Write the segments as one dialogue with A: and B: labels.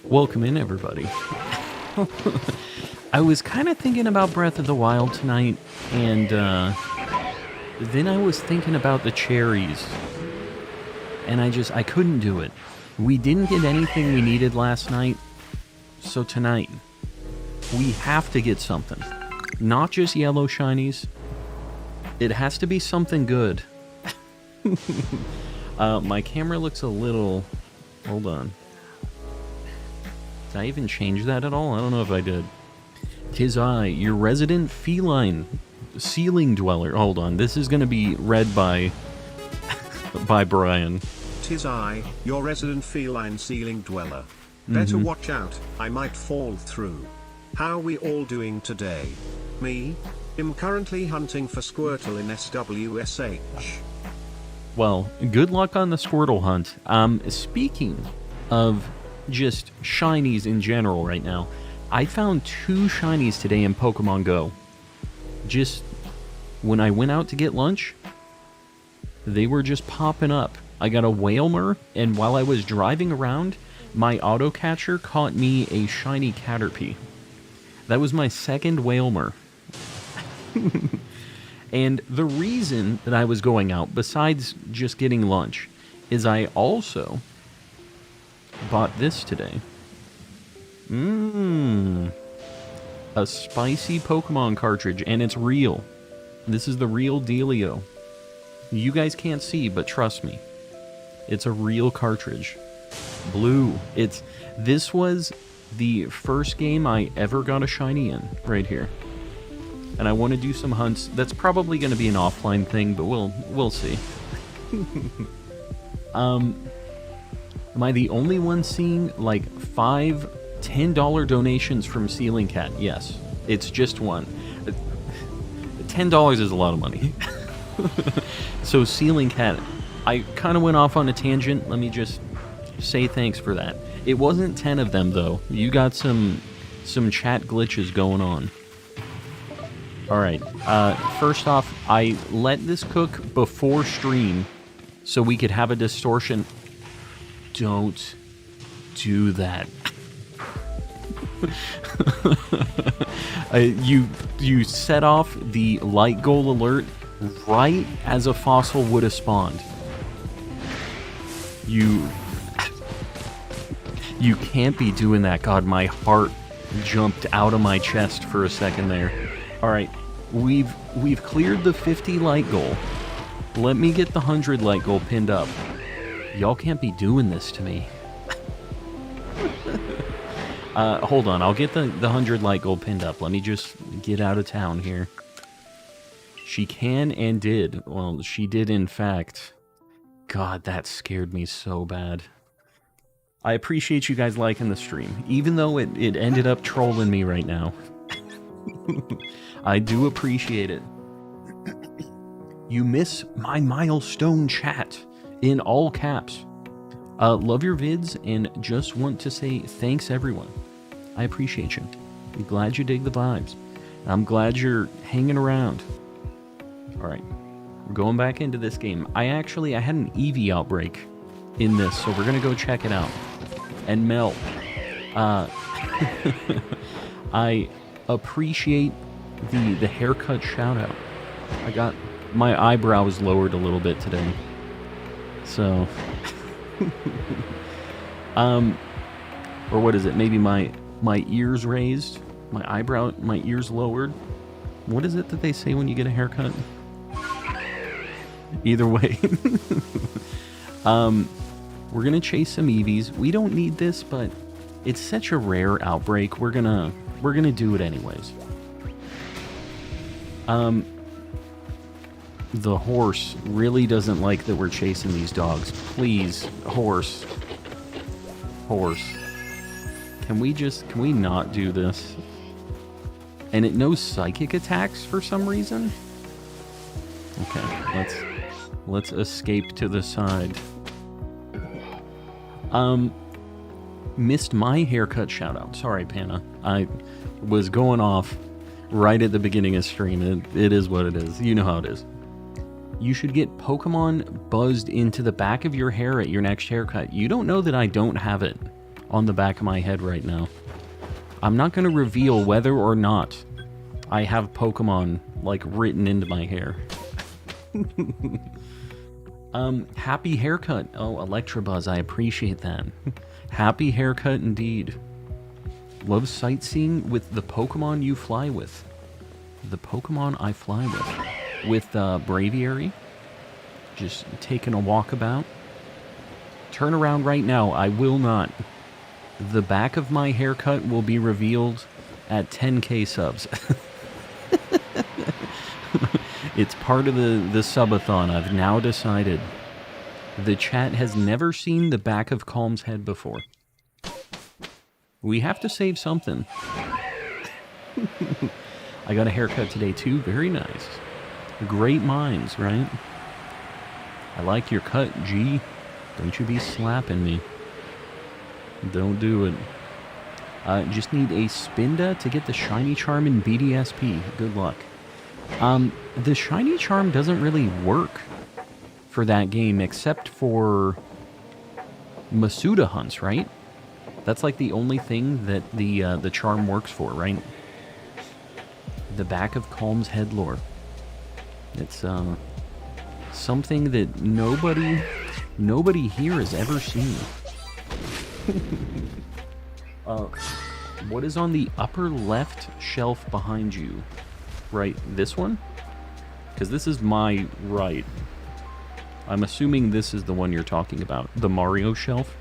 A: Welcome in, everybody. I was kind of thinking about Breath of the Wild tonight, and then I was thinking about the cherries, and I couldn't do it. We didn't get anything we needed last night, so tonight, we have to get something. Not just yellow shinies. It has to be something good. My camera looks a little... Hold on. Did I even change that at all? I don't know if I did. 'Tis I, your resident feline ceiling dweller. Hold on, this is going to be read by by Brian.
B: 'Tis I, your resident feline ceiling dweller. Better watch out, I might fall through. How we all doing today? Me? I'm currently hunting for Squirtle in SWSH.
A: Well, good luck on the Squirtle hunt. Speaking of just shinies in general right now, I found 2 shinies today in Pokemon Go. Just when I went out to get lunch, they were just popping up. I got a Whalmer, and while I was driving around, my auto catcher caught me a shiny Caterpie. That was my second Whalmer. And the reason that I was going out, besides just getting lunch, is I also bought this today. A spicy Pokemon cartridge, and it's real. This is the real dealio. You guys can't see, but trust me. It's a real cartridge. Blue. This was the first game I ever got a shiny in, right here. And I want to do some hunts. That's probably going to be an offline thing, but we'll see. Am I the only one seeing like 5 $10 donations from Ceiling Cat? Yes, it's just one. $10 is a lot of money. So Ceiling Cat, I kind of went off on a tangent. Let me just say thanks for that. It wasn't 10 of them though. You got some chat glitches going on. Alright, first off, I let this cook before stream so we could have a distortion. Don't do that. You set off the light goal alert right as a fossil would have spawned. You can't be doing that. God, my heart jumped out of my chest for a second there. Alright, we've cleared the 50 light goal. Let me get the 100 light goal pinned up. Y'all can't be doing this to me. Hold on, I'll get the 100 light goal pinned up. Let me just get out of town here. She can and did. Well, she did in fact. God, that scared me so bad. I appreciate you guys liking the stream, even though it ended up trolling me right now. I do appreciate it. You miss my milestone chat in all caps. Love your vids and just want to say thanks everyone. I appreciate you. I'm glad you dig the vibes. I'm glad you're hanging around. Alright, we're going back into this game. I had an Eevee outbreak in this, so we're gonna go check it out. And Mel, I appreciate the haircut shout out. I got my eyebrows lowered a little bit today. So or what is it? Maybe my ears raised, my ears lowered. What is it that they say when you get a haircut? Either way. We're gonna chase some Eevees. We don't need this, but it's such a rare outbreak. We're gonna do it anyways. The horse really doesn't like that we're chasing these dogs. Please, horse. Can we not do this? And it knows psychic attacks for some reason? Okay, let's escape to the side. Missed my haircut shout out. Sorry, Panna. I was going off right at the beginning of stream. It is what it is. You know how it is. You should get Pokemon buzzed into the back of your hair at your next haircut. You don't know that I don't have it. on the back of my head right now. I'm not going to reveal whether or not I have Pokemon, like, written into my hair. Happy haircut. Oh, Electrobuzz, I appreciate that. Happy haircut indeed. Love sightseeing with the Pokemon you fly with. The Pokemon I fly with. With Braviary. Just taking a walkabout. Turn around right now. I will not. The back of my haircut will be revealed at 10k subs. It's part of the subathon. I've now decided. The chat has never seen the back of Calm's head before. We have to save something. I got a haircut today too. Very nice. Great minds, right? I like your cut, G. Don't you be slapping me. Don't do it. Just need a Spinda to get the Shiny Charm in BDSP. Good luck. The Shiny Charm doesn't really work for that game except for Masuda hunts, right? That's like the only thing that the charm works for, right? The back of Calm's head lore. It's something that nobody here has ever seen. What is on the upper left shelf behind you? Right, this one? Because this is my right. I'm assuming this is the one you're talking about. The Mario shelf?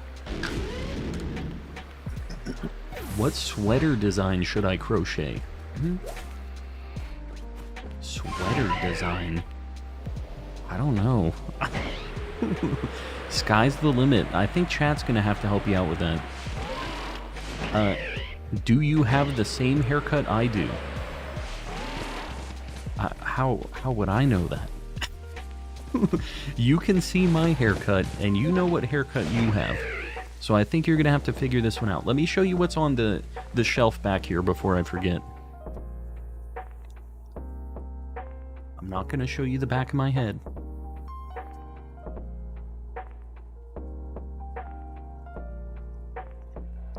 A: What sweater design should I crochet? Sweater design? I don't know. Sky's the limit. I think chat's gonna have to help you out with that. Do you have the same haircut I do? How would I know that? You can see my haircut, and you know what haircut you have. So I think you're gonna have to figure this one out. Let me show you what's on the shelf back here before I forget. I'm not gonna show you the back of my head.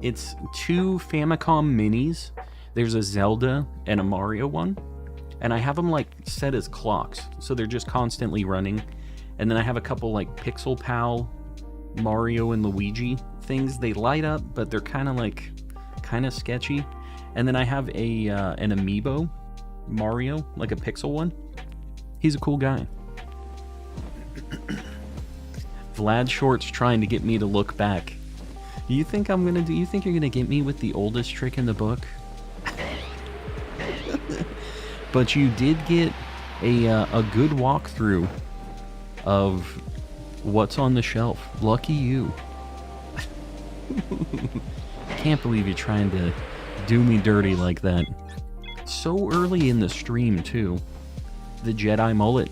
A: It's 2 Famicom minis. There's a Zelda and a Mario one. And I have them like set as clocks, so they're just constantly running. And then I have a couple like Pixel Pal, Mario and Luigi things. They light up, but they're kind of sketchy. And then I have an amiibo Mario, like a pixel one. He's a cool guy. Vlad Short's trying to get me to look back. You think you're gonna get me with the oldest trick in the book? But you did get a good walkthrough of what's on the shelf. Lucky you. Can't believe you're trying to do me dirty like that. So early in the stream, too. The Jedi mullet.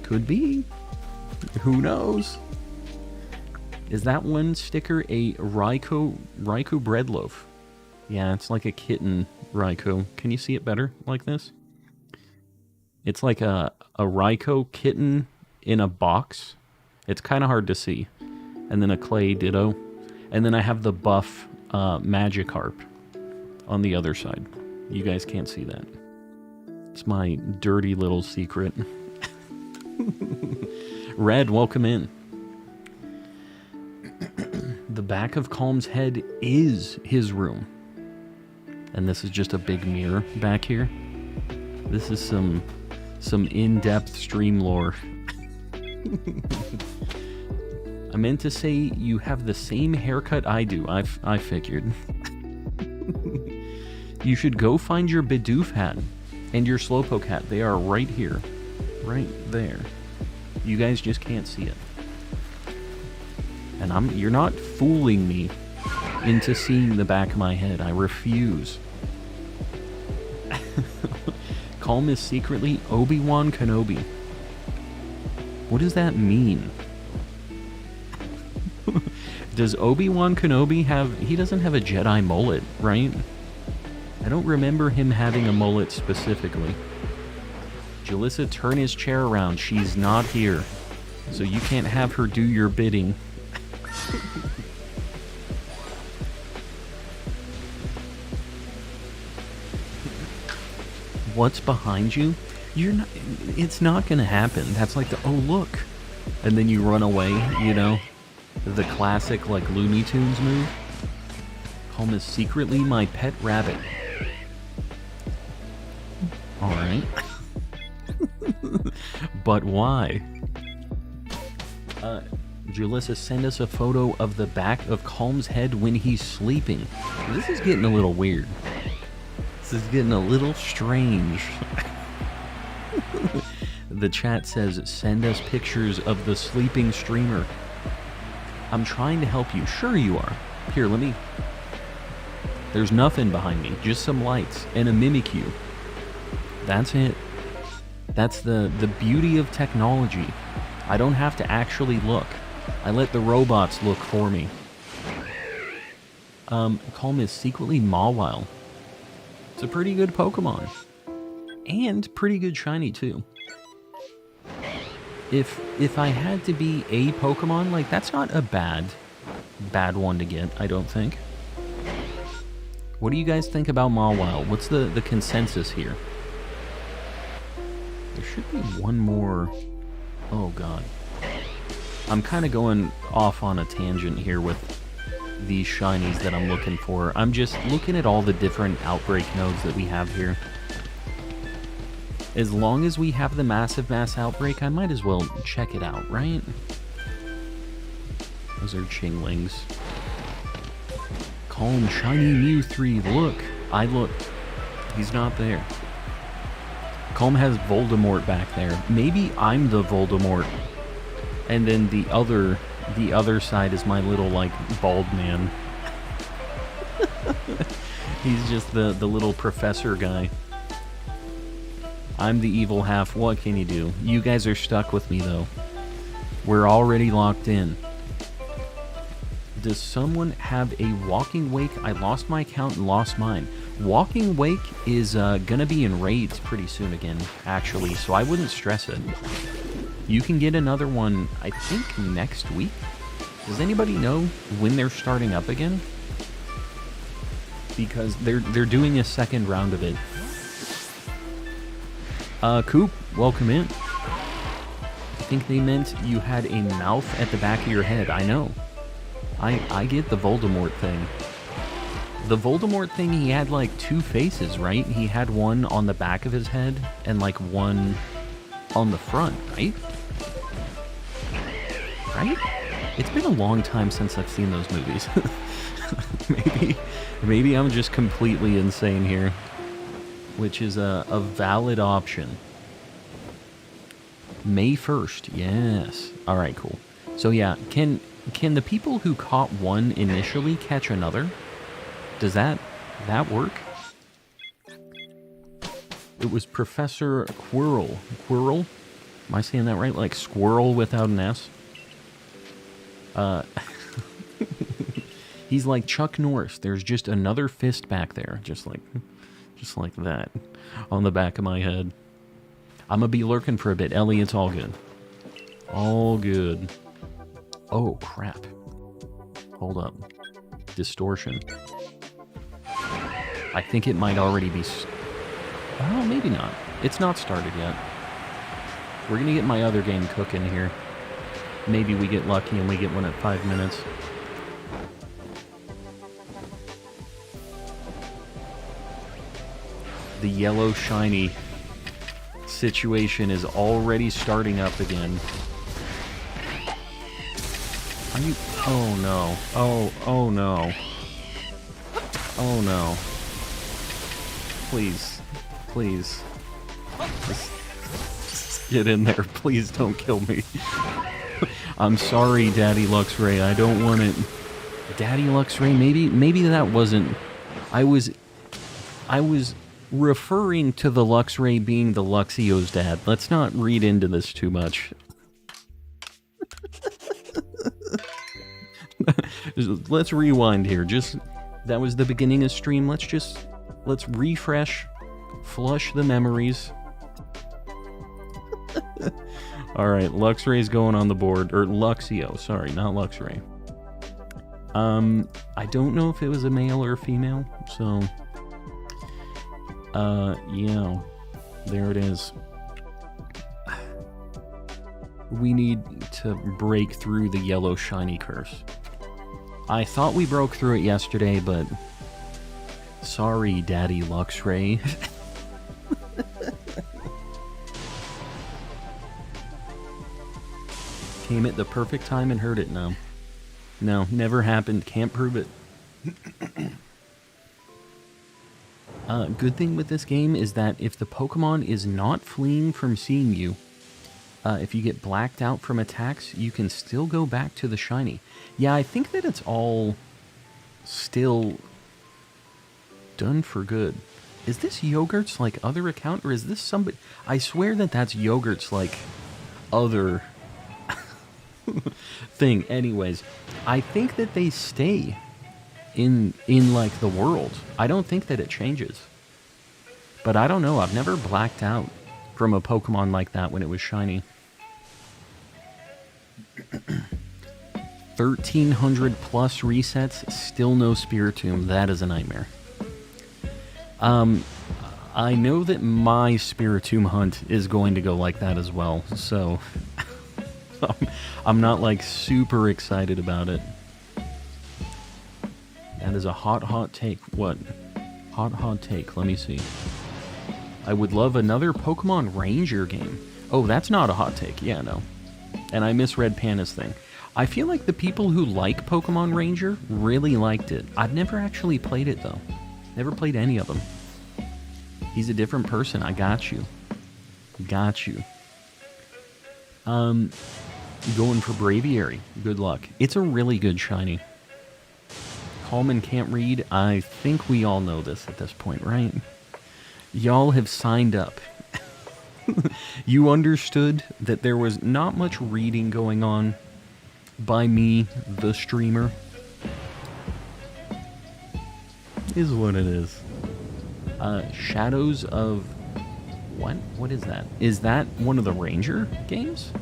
A: Could be. Who knows? Is that one sticker a Raikou bread loaf? Yeah, it's like a kitten Raikou. Can you see it better like this? It's like a Raikou kitten in a box. It's kind of hard to see. And then a clay ditto. And then I have the buff Magikarp on the other side. You guys can't see that. It's my dirty little secret. Red, welcome in. The back of Calm's head is his room. And this is just a big mirror back here. This is some in-depth stream lore. I meant to say you have the same haircut I do. I figured. You should go find your Bidoof hat and your Slowpoke hat. They are right here. Right there. You guys just can't see it. And you're not fooling me into seeing the back of my head. I refuse. Calm is secretly Obi-Wan Kenobi. What does that mean? Does Obi-Wan Kenobi have... He doesn't have a Jedi mullet, right? I don't remember him having a mullet specifically. Jalissa, turn his chair around. She's not here. So you can't have her do your bidding. what's behind you, you're not. It's not gonna happen. That's like the oh look, and then you run away. You know, the classic like Looney Tunes move. Calm is secretly my pet rabbit. All right, but why? Julissa, send us a photo of the back of Calm's head when he's sleeping. This is getting a little weird. This is getting a little strange. The chat says, send us pictures of the sleeping streamer. I'm trying to help you. Sure you are. Here, let me... There's nothing behind me. Just some lights and a Mimikyu. That's it. That's the beauty of technology. I don't have to actually look. I let the robots look for me. Calm is secretly Mawile. It's a pretty good Pokemon. And pretty good shiny, too. If I had to be a Pokemon, like, that's not a bad one to get, I don't think. What do you guys think about Mawile? What's the consensus here? There should be one more... Oh, God. I'm kind of going off on a tangent here with these shinies that I'm looking for. I'm just looking at all the different outbreak nodes that we have here. As long as we have the massive mass outbreak, I might as well check it out, right? Those are Chinglings. Calm, shiny Mew 3, look. I looked. He's not there. Calm has Voldemort back there. Maybe I'm the Voldemort. And then the other side is my little, like, bald man. He's just the little professor guy. I'm the evil half. What can you do? You guys are stuck with me, though. We're already locked in. Does someone have a Walking Wake? I lost my account and lost mine. Walking Wake is gonna be in raids pretty soon again, actually, so I wouldn't stress it. You can get another one, I think, next week? Does anybody know when they're starting up again? Because they're doing a second round of it. Coop, welcome in. I think they meant you had a mouth at the back of your head. I know. I get the Voldemort thing. The Voldemort thing, he had like two faces, right? He had one on the back of his head and like one on the front, right? Right? It's been a long time since I've seen those movies. Maybe I'm just completely insane here, which is a valid option. May 1st, yes. All right, cool. So yeah, can the people who caught one initially catch another? Does that work? It was Professor Quirrell. Quirrell? Am I saying that right? Like squirrel without an S? He's like Chuck Norris. There's just another fist back there. Just like that. On the back of my head. I'm gonna be lurking for a bit. Ellie, it's all good. All good. Oh, crap. Hold up. Distortion. I think it might already be... Oh, maybe not. It's not started yet. We're gonna get my other game cooking here. Maybe we get lucky and we get one at 5 minutes. The yellow shiny situation is already starting up again. Are you... Oh no. Oh no. Oh no. Please. Please. Just get in there. Please don't kill me. I'm sorry, Daddy Luxray. I don't want it. Daddy Luxray, maybe that wasn't... I was referring to the Luxray being the Luxio's dad. Let's not read into this too much. Let's rewind here. That was the beginning of stream. Let's refresh, flush the memories. Alright, Luxray's going on the board. Or Luxio, sorry, not Luxray. I don't know if it was a male or a female, so... yeah. There it is. We need to break through the yellow shiny curse. I thought we broke through it yesterday, but... Sorry, Daddy Luxray. Came at the perfect time and heard it now. No, never happened. Can't prove it. Good thing with this game is that if the Pokemon is not fleeing from seeing you, if you get blacked out from attacks, you can still go back to the shiny. Yeah, I think that it's all still done for good. Is this Yogurt's like other account, or is this somebody? I swear that that's Yogurt's like other thing. Anyways, I think that they stay in like the world. I don't think that it changes. But I don't know. I've never blacked out from a Pokemon like that when it was shiny. 1,300 plus resets, still no Spiritomb. That is a nightmare. I know that my Spiritomb hunt is going to go like that as well, so I'm not like super excited about it. That is a hot take. What? Hot take. Let me see. I would love another Pokemon Ranger game. Oh, that's not a hot take. Yeah, no. And I misread Panda's thing. I feel like the people who like Pokemon Ranger really liked it. I've never actually played it, though. Never played any of them. He's a different person. I got you. Got you. Going for Braviary. Good luck. It's a really good shiny. Coleman can't read. I think we all know this at this point, right? Y'all have signed up. You understood that there was not much reading going on by me, the streamer. Is what it is. Shadows of... What? What is that? Is that one of the Ranger games?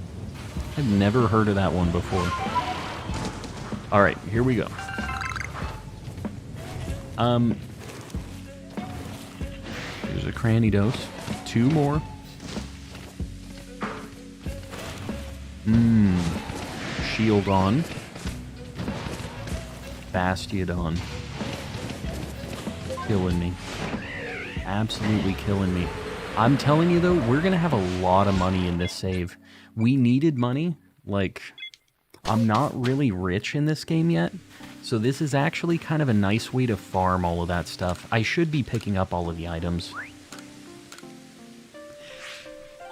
A: I've never heard of that one before. Alright, here we go. There's a cranny dose. 2 more. Shieldon. Bastiodon. Killing me. Absolutely killing me. I'm telling you though, we're gonna have a lot of money in this save. We needed money. Like, I'm not really rich in this game yet, so this is actually kind of a nice way to farm all of that stuff. I should be picking up all of the items.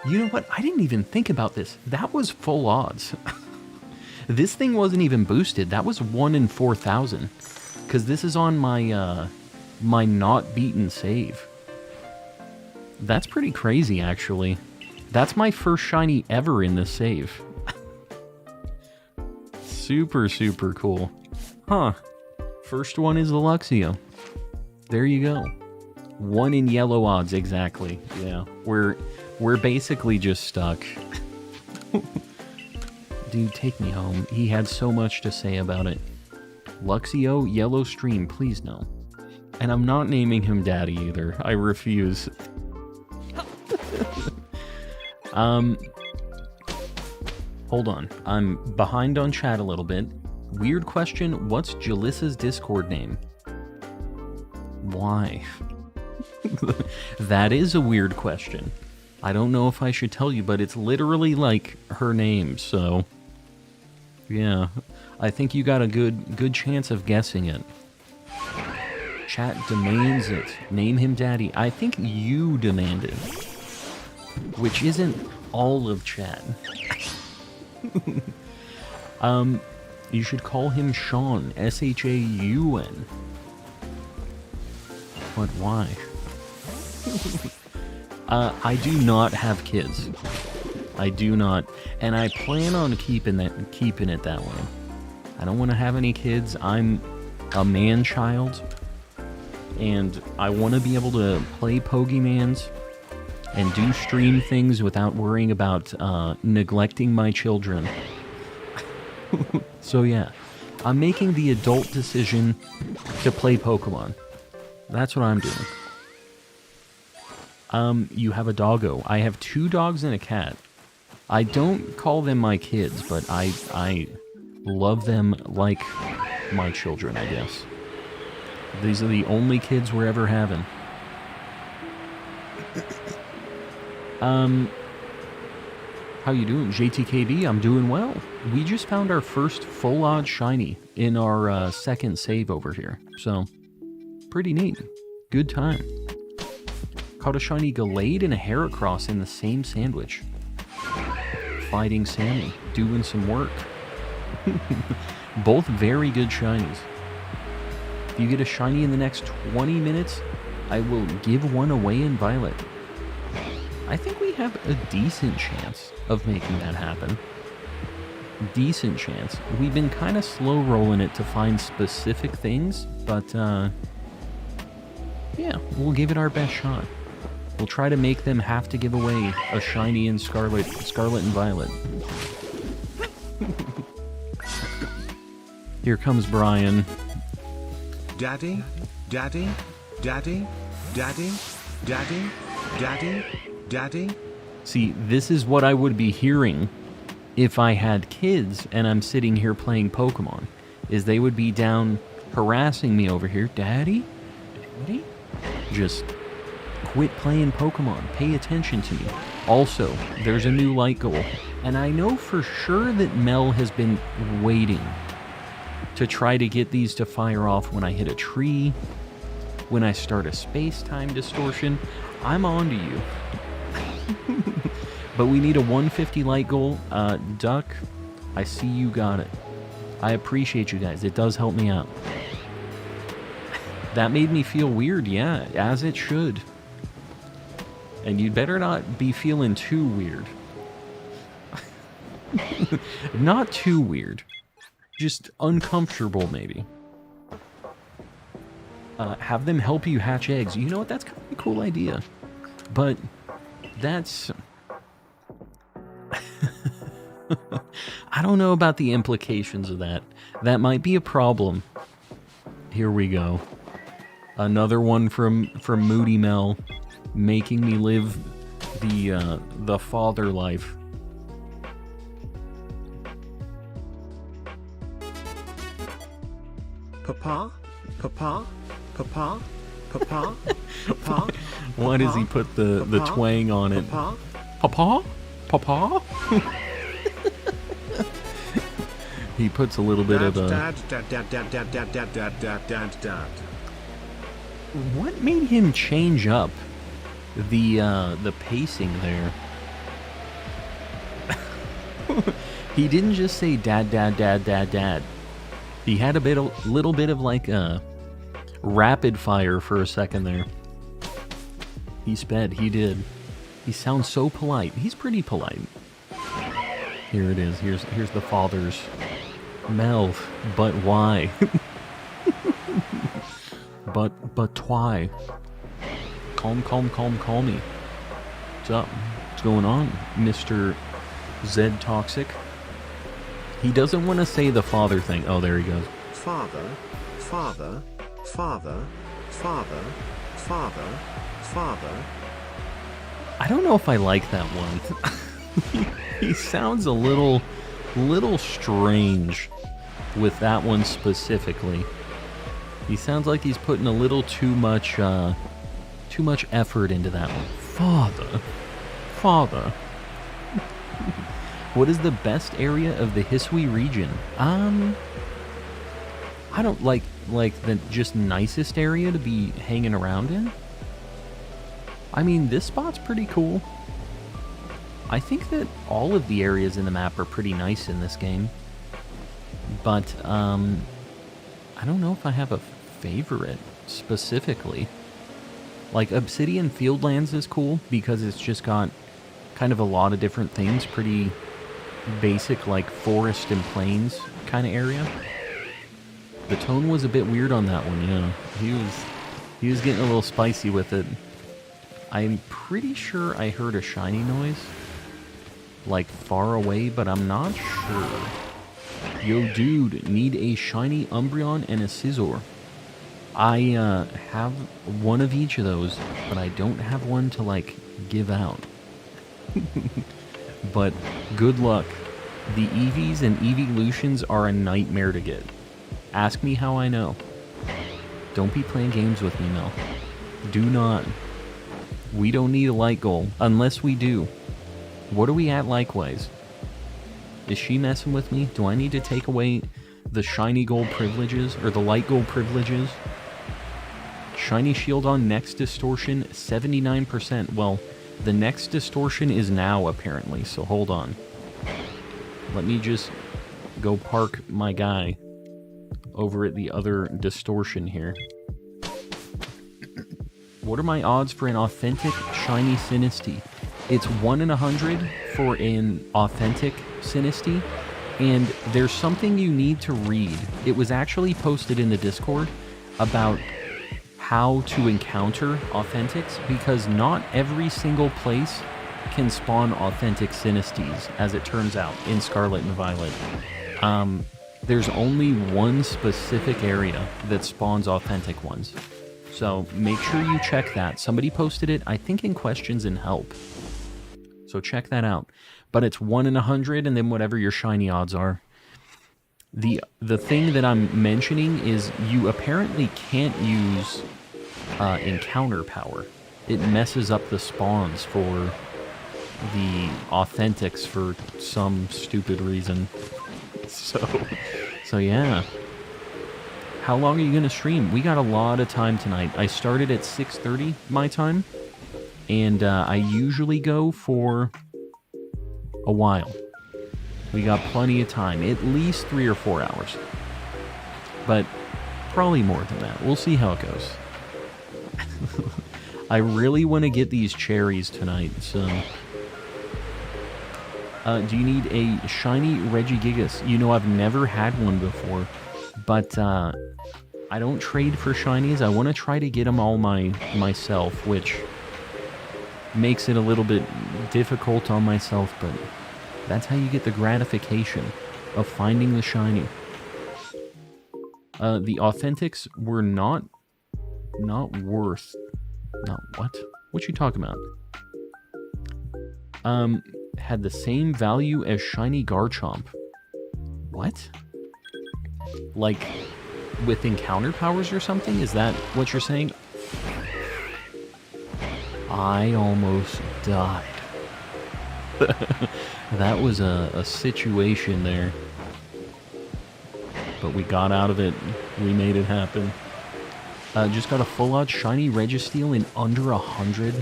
A: You know what? I didn't even think about this. That was full odds. This thing wasn't even boosted. That was 1 in 4,000. Because this is on my, my not beaten save. That's pretty crazy, actually. That's my first shiny ever in this save. Super, super cool. Huh. First one is the Luxio. There you go. 1 in yellow odds, exactly. Yeah, we're basically just stuck. Dude, take me home. He had so much to say about it. Luxio, yellow stream, please no. And I'm not naming him Daddy either. I refuse. Hold on. I'm behind on chat a little bit. Weird question. What's Jalissa's Discord name? Why? That is a weird question. I don't know if I should tell you, but it's literally like her name, so... Yeah, I think you got a good chance of guessing it. Chat demands it. Name him Daddy. I think you demand it. Which isn't all of chat. You should call him Sean. S-H-A-U-N. But why? I do not have kids. I do not, and I plan on keeping it that way. I don't want to have any kids. I'm a man-child, and I want to be able to play Pokemans and do stream things without worrying about neglecting my children. So yeah, I'm making the adult decision to play Pokemon. That's what I'm doing. You have a doggo. I have 2 dogs and a cat. I don't call them my kids, but I love them like my children, I guess. These are the only kids we're ever having. How you doing? JTKB, I'm doing well. We just found our first full odd shiny in our second save over here. So, pretty neat. Good time. Caught a shiny Gallade and a Heracross in the same sandwich. Fighting Sammy, doing some work. Both very good shinies. If you get a shiny in the next 20 minutes, I will give one away in Violet. I think we have a decent chance of making that happen. Decent chance. We've been kind of slow rolling it to find specific things, but yeah, we'll give it our best shot. We'll try to make them have to give away a shiny in Scarlet and Violet. Here comes Brian.
B: Daddy, daddy, daddy, daddy, daddy, daddy, daddy.
A: See, this is what I would be hearing if I had kids and I'm sitting here playing Pokemon, is they would be down harassing me over here. Daddy? Daddy? Just quit playing Pokemon. Pay attention to me. Also, there's a new light goal, and I know for sure that Mel has been waiting to try to get these to fire off when I hit a tree, when I start a space-time distortion. I'm on to you. But we need a 150 light goal. Duck, I see you got it. I appreciate you guys. It does help me out. That made me feel weird, yeah, as it should. And you'd better not be feeling too weird. Not too weird. Just uncomfortable, maybe. Have them help you hatch eggs. You know what? That's kind of a cool idea. But that's... I don't know about the implications of that. That might be a problem. Here we go. Another one from Moody Mel, making me live the father life.
B: Papa, papa, papa, papa, papa.
A: Why does he put the twang on it?
B: Papa,
A: Papa? Papa? He puts a little bit of a...
B: dad, dad, dad, dad, dad, dad, dad, dad, dad, dad, dad.
A: What made him change up the pacing there? He didn't just say dad, dad, dad, dad, dad. He had a little bit of like a rapid fire for a second there. He sped, he did. He sounds so polite. He's pretty polite. Here it is. Here's the father's Mel, but why? but why? Calm me. What's up? What's going on, Mr. Zed Toxic? He doesn't want to say the father thing. Oh, there he goes.
B: Father, father, father, father, father, father.
A: I don't know if I like that one. He sounds a little strange with that one specifically. He sounds like he's putting a little too much effort into that one. Father. What is the best area of the Hisui region? I don't like the just nicest area to be hanging around in. I mean, this spot's pretty cool. I think that all of the areas in the map are pretty nice in this game. But, I don't know if I have a favorite specifically. Like, Obsidian Fieldlands is cool because it's just got kind of a lot of different things. Pretty basic, like, forest and plains kind of area. The tone was a bit weird on that one, yeah. He was getting a little spicy with it. I'm pretty sure I heard a shiny noise. Like, far away, but I'm not sure. Yo, dude, need a shiny Umbreon and a Scizor. I have one of each of those, but I don't have one to, like, give out. But good luck. The Eevees and Eeveelutions are a nightmare to get. Ask me how I know. Don't be playing games with me, Mel. Do not. We don't need a light goal, unless we do. What are we at likewise? Is she messing with me? Do I need to take away the shiny gold privileges, or the light gold privileges? Shiny shield on next distortion, 79%. Well, the next distortion is now, apparently, so hold on. Let me just go park my guy over at the other distortion here. What are my odds for an authentic shiny Sinistea? It's 1 in 100 for an authentic Sinistea, and there's something you need to read. It was actually posted in the Discord about how to encounter authentics, because not every single place can spawn authentic Sinesteas, as it turns out, in Scarlet and Violet. There's only one specific area that spawns authentic ones. So make sure you check that. Somebody posted it, I think, in questions and help. So check that out. But it's 1 in 100, and then whatever your shiny odds are. The thing that I'm mentioning is you apparently can't use encounter power. It messes up the spawns for the authentics for some stupid reason. So yeah. How long are you gonna stream? We got a lot of time tonight. I started at 6:30 my time, and I usually go for a while. We got plenty of time, at least 3 or 4 hours, but probably more than that. We'll see how it goes. I really want to get these cherries tonight, so... do you need a shiny Regigigas? You know, I've never had one before, but I don't trade for shinies. I want to try to get them all myself, which makes it a little bit difficult on myself, but that's how you get the gratification of finding the shiny. The authentics were not worth... Not what? What you talking about? Had the same value as shiny Garchomp. What? Like, with encounter powers or something? Is that what you're saying? I almost died. That was a situation there. But we got out of it. We made it happen. Just got a full-out shiny Registeel in under 100.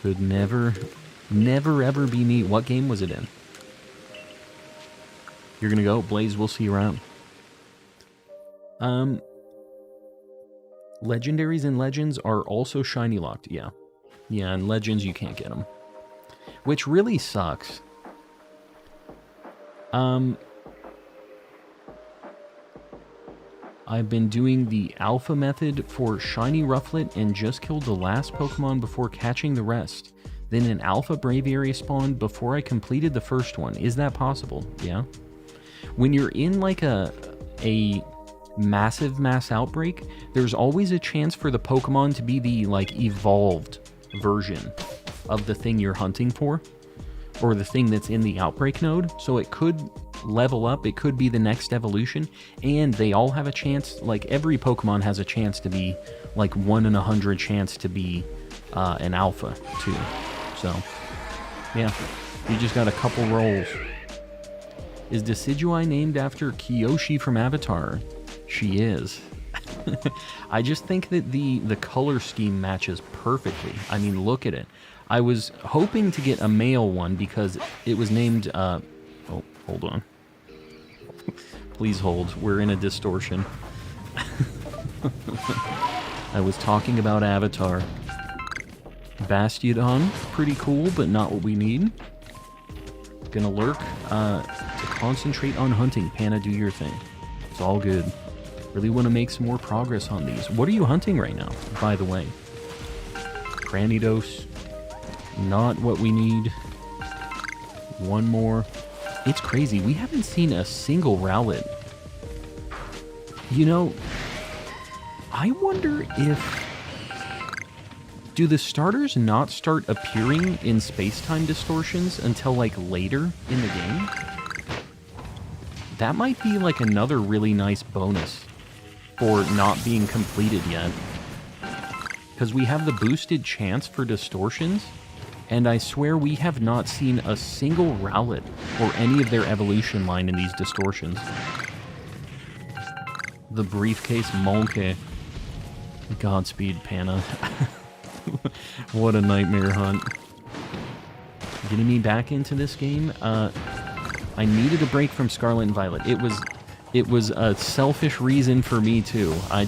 A: Could never ever be me. What game was it in? You're gonna go? Blaze, we'll see you around. Legendaries and Legends are also shiny locked. Yeah. Yeah, and Legends you can't get them. Which really sucks. I've been doing the alpha method for shiny Rufflet and just killed the last Pokemon before catching the rest. Then an alpha Braviary spawned before I completed the first one. Is that possible? Yeah. When you're in like a massive mass outbreak, there's always a chance for the Pokemon to be the like evolved version of the thing you're hunting for, or the thing that's in the outbreak node. So it could level up, it could be the next evolution, and they all have a chance, like every Pokemon has a chance to be like 1 in 100 chance to be an alpha too. So yeah, we just got a couple rolls. Is Decidueye named after Kyoshi from Avatar? She is. I just think that the color scheme matches perfectly. I mean, look at it. I was hoping to get a male one because it was named oh, hold on. Please hold. We're in a distortion. I was talking about Avatar. Bastiodon, pretty cool, but not what we need. Gonna lurk to concentrate on hunting. Panna, do your thing. It's all good. Really want to make some more progress on these. What are you hunting right now, by the way? Cranidos. Not what we need. One more. It's crazy. We haven't seen a single Rowlet. You know, I wonder if... Do the starters not start appearing in space-time distortions until, like, later in the game? That might be, like, another really nice bonus for not being completed yet. Because we have the boosted chance for distortions, and I swear we have not seen a single Rowlet or any of their evolution line in these distortions. The briefcase monkey. Godspeed, Panna. What a nightmare hunt. Getting me back into this game, I needed a break from Scarlet and Violet. It was a selfish reason for me too. I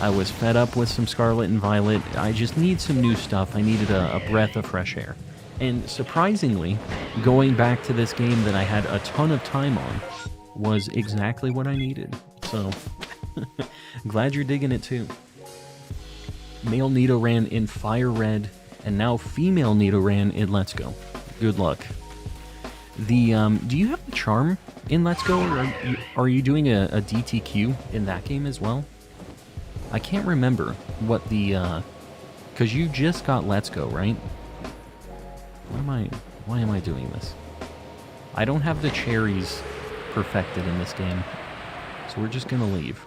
A: was fed up with some Scarlet and Violet. I just need some new stuff. I needed a breath of fresh air. And surprisingly, going back to this game that I had a ton of time on was exactly what I needed. So, glad you're digging it too. Male Nidoran in Fire Red, and now female Nidoran in Let's Go. Good luck. Do you have the charm in Let's Go, or are you doing a DTQ in that game as well? I can't remember what the, because you just got Let's Go, right? Why am I doing this? I don't have the cherries perfected in this game, so we're just gonna leave.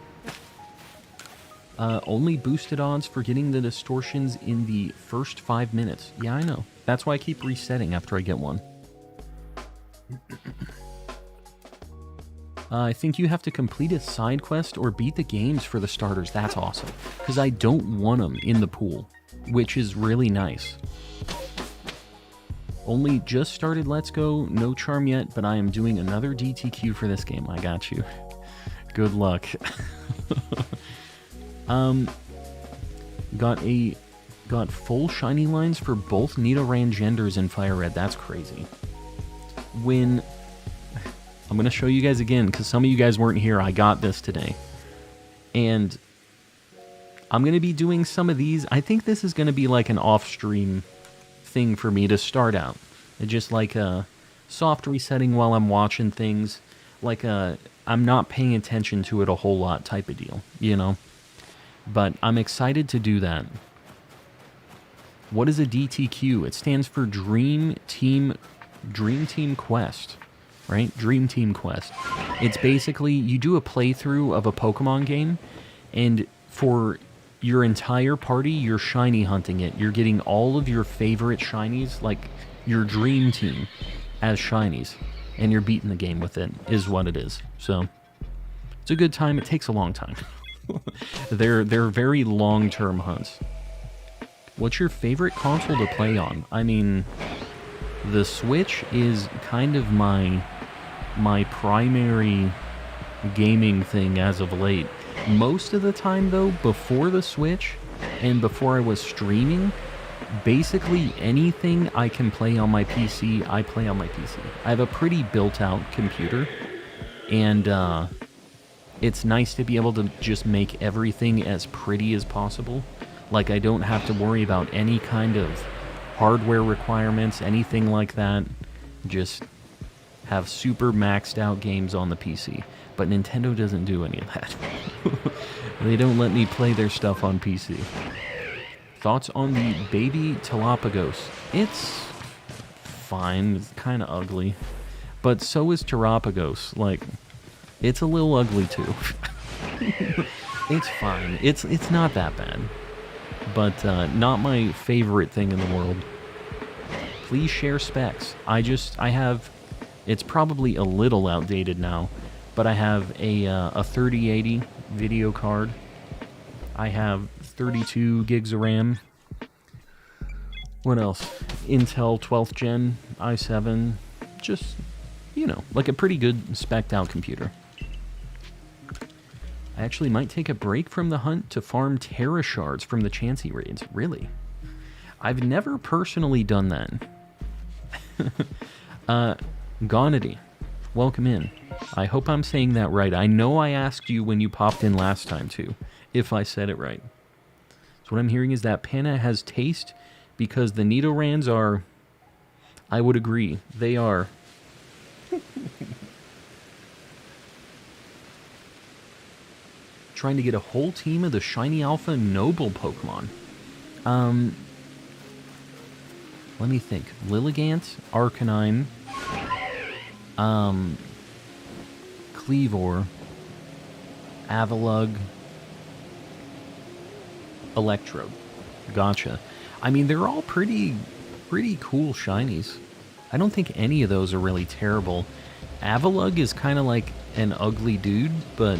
A: Only boosted odds for getting the distortions in the first 5 minutes. Yeah, I know. That's why I keep resetting after I get one. I think you have to complete a side quest or beat the games for the starters. That's awesome. Because I don't want them in the pool, which is really nice. Only just started Let's Go, no charm yet, but I am doing another DTQ for this game. I got you. Good luck. Got full shiny lines for both Nidoran genders in Fire Red. That's crazy. I'm going to show you guys again, because some of you guys weren't here. I got this today. And I'm going to be doing some of these. I think this is going to be like an off-stream thing for me to start out. Just like a soft resetting while I'm watching things. Like I'm not paying attention to it a whole lot type of deal, you know? But I'm excited to do that. What is a DTQ? It stands for Dream Team Quest, right? Dream Team Quest. It's basically, you do a playthrough of a Pokemon game, and for your entire party, you're shiny hunting it. You're getting all of your favorite shinies, like your dream team, as shinies, and you're beating the game with it, is what it is. So, it's a good time. It takes a long time. They're very long-term hunts. What's your favorite console to play on? I mean, the Switch is kind of my primary gaming thing as of late. Most of the time, though, before the Switch and before I was streaming, basically anything I can play on my PC, I play on my PC. I have a pretty built-out computer, and it's nice to be able to just make everything as pretty as possible. Like, I don't have to worry about any kind of hardware requirements, anything like that. Just have super maxed out games on the PC. But Nintendo doesn't do any of that. They don't let me play their stuff on PC. Thoughts on the baby Galapagos? It's fine. It's kind of ugly. But so is Terapagos. Like, it's a little ugly too. It's fine. It's not that bad. But not my favorite thing in the world. Please share specs. I have, it's probably a little outdated now, but I have a 3080 video card. I have 32 gigs of RAM. What else? Intel 12th gen, i7. Just, you know, like a pretty good spec'd out computer. I actually might take a break from the hunt to farm Terra Shards from the Chansey raids. Really? I've never personally done that. Gonity, welcome in. I hope I'm saying that right. I know I asked you when you popped in last time, too, if I said it right. So what I'm hearing is that Panna has taste because the Nidorans are... I would agree. They are... Trying to get a whole team of the Shiny Alpha Noble Pokemon. Let me think. Lilligant, Arcanine, Cleavor, Avalugg, Electrode. Gotcha. I mean, they're all pretty cool shinies. I don't think any of those are really terrible. Avalugg is kind of like an ugly dude, but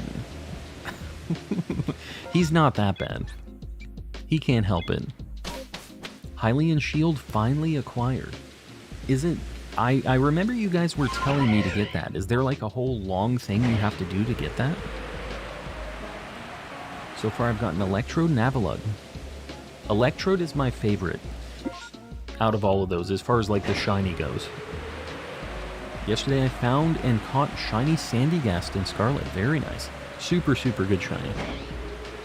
A: he's not that bad. He can't help it. Hylian Shield finally acquired. Isn't... I remember you guys were telling me to get that. Is there like a whole long thing you have to do to get that? So far I've gotten Electrode and Avalugg. Electrode is my favorite out of all of those, as far as like the shiny goes. Yesterday I found and caught shiny Sandygast in Scarlet. Very nice. Super good shiny.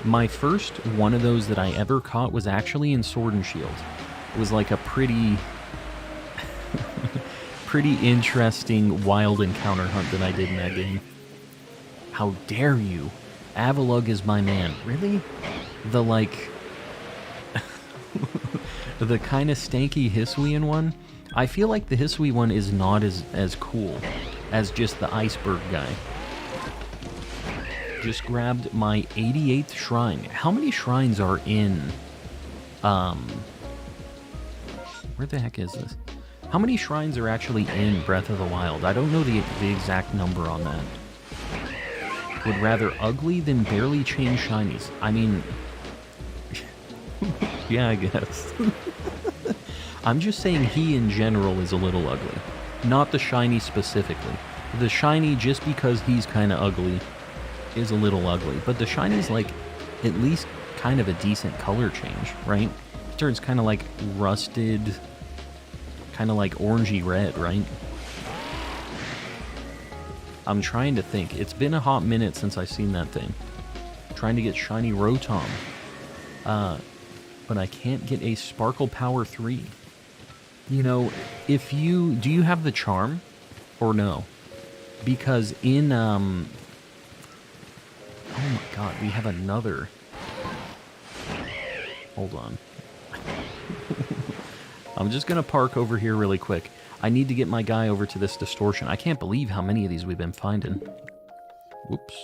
A: My first one of those that I ever caught was actually in Sword and Shield. It was like a pretty interesting wild encounter hunt that I did in that game. How dare you? Avalugg is my man. Really? The like... the kind of stanky Hisuian one? I feel like the Hisui one is not as cool as just the iceberg guy. Just grabbed my 88th shrine. How many shrines are in... where the heck is this? How many shrines are actually in Breath of the Wild? I don't know the exact number on that. Would rather ugly than barely change shinies. I mean... yeah, I guess. I'm just saying he in general is a little ugly. Not the shiny specifically. The shiny, just because he's kind of ugly, is a little ugly. But the shiny's like at least kind of a decent color change, right? It turns kind of like rusted, kind of like orangey red, right? I'm trying to think. It's been a hot minute since I've seen that thing. Trying to get shiny Rotom. But I can't get a Sparkle Power 3. You know, if you... Do you have the charm? Or no? Because in, oh my god, we have another... Hold on. I'm just gonna park over here really quick. I need to get my guy over to this distortion. I can't believe how many of these we've been finding. Whoops.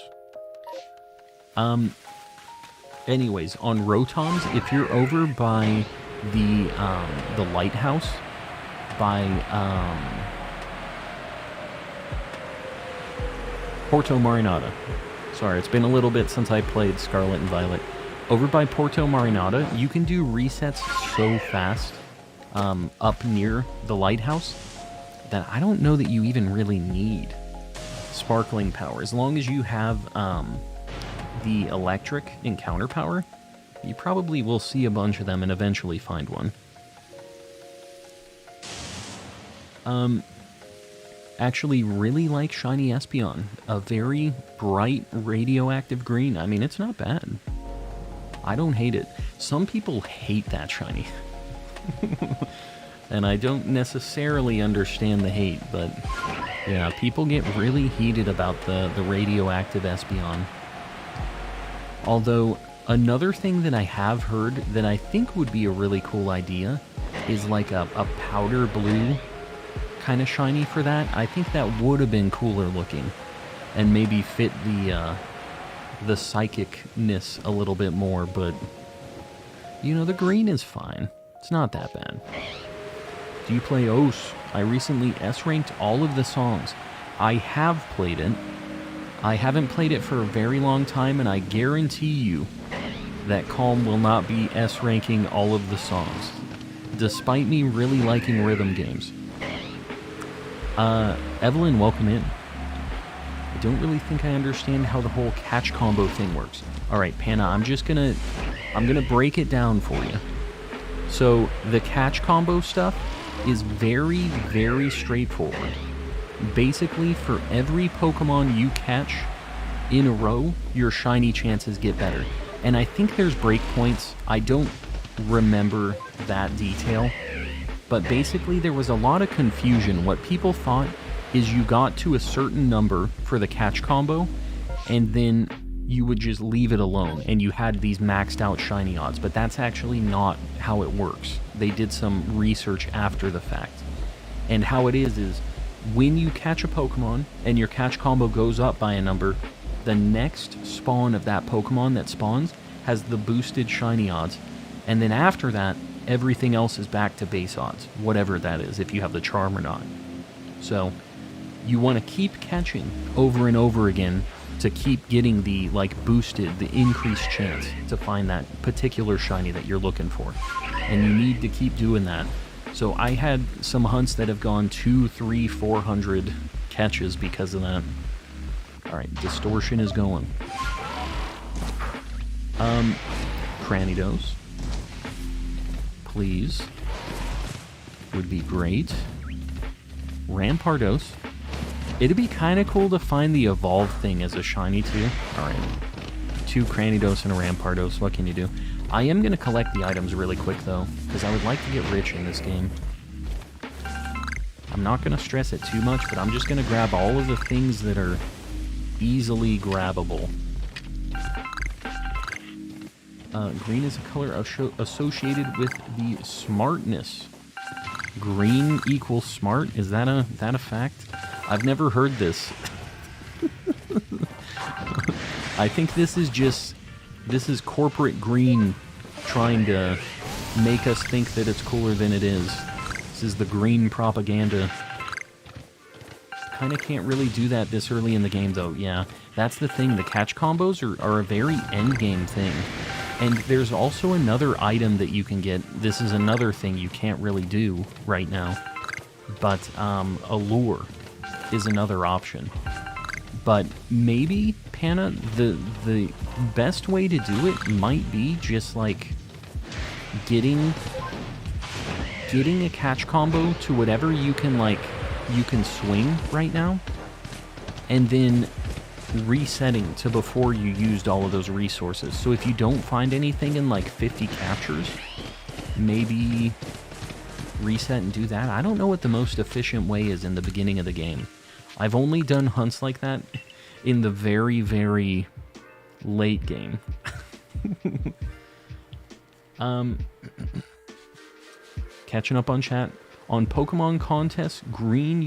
A: Anyways, on Rotoms, if you're over by the lighthouse, by Porto Marinata. Sorry, it's been a little bit since I played Scarlet and Violet. Over by Porto Marinata, you can do resets so fast up near the lighthouse that I don't know that you even really need sparkling power. As long as you have the electric encounter power, you probably will see a bunch of them and eventually find one. Actually really like shiny Espeon. A very bright radioactive green. I mean, it's not bad. I don't hate it. Some people hate that shiny. And I don't necessarily understand the hate, but yeah, people get really heated about the radioactive Espeon. Although, another thing that I have heard that I think would be a really cool idea is like a powder blue kind of shiny for that. I think that would have been cooler looking and maybe fit the psychicness a little bit more, but you know, the green is fine. It's not that bad. Do you play OS? I recently S-ranked all of the songs. I have played it. I haven't played it for a very long time, and I guarantee you that Calm will not be S-ranking all of the songs, despite me really liking rhythm games. Evelyn, welcome in. I don't really think I understand how the whole catch combo thing works. Alright, Panna, I'm gonna break it down for you. So, the catch combo stuff is very, very straightforward. Basically, for every Pokemon you catch in a row, your shiny chances get better. And I think there's breakpoints. I don't remember that detail. But basically, there was a lot of confusion. What people thought is you got to a certain number for the catch combo, and then you would just leave it alone and you had these maxed out shiny odds, but that's actually not how it works. They did some research after the fact. And how it is when you catch a Pokemon and your catch combo goes up by a number, the next spawn of that Pokemon that spawns has the boosted shiny odds. And then after that, everything else is back to base odds, whatever that is, if you have the charm or not. So you want to keep catching over and over again to keep getting the boosted, the increased chance to find that particular shiny that you're looking for. And you need to keep doing that. So I had some hunts that have gone 200, 300, 400 catches because of that. Alright, Distortion is going. Cranidos. Please. Would be great. Rampardos. It'd be kind of cool to find the evolved thing as a shiny too. Alright. 2 Cranidos and a Rampardos. What can you do? I am going to collect the items really quick though, because I would like to get rich in this game. I'm not going to stress it too much, but I'm just going to grab all of the things that are easily grabbable. Green is a color associated with the smartness. Green equals smart? Is that a fact? I've never heard this. I think this is corporate green trying to make us think that it's cooler than it is. This is the green propaganda. Kind of can't really do that this early in the game though. Yeah, that's the thing. The catch combos are a very end game thing. And there's also another item that you can get. This is another thing you can't really do right now. But a lure is another option. But maybe, Panna, the best way to do it might be just like getting a catch combo to whatever you can swing right now, and then resetting to before you used all of those resources. So if you don't find anything in like 50 captures, maybe reset and do that. I don't know what the most efficient way is in the beginning of the game. I've only done hunts like that in the very, very late game. Catching up on chat. On Pokemon contests, green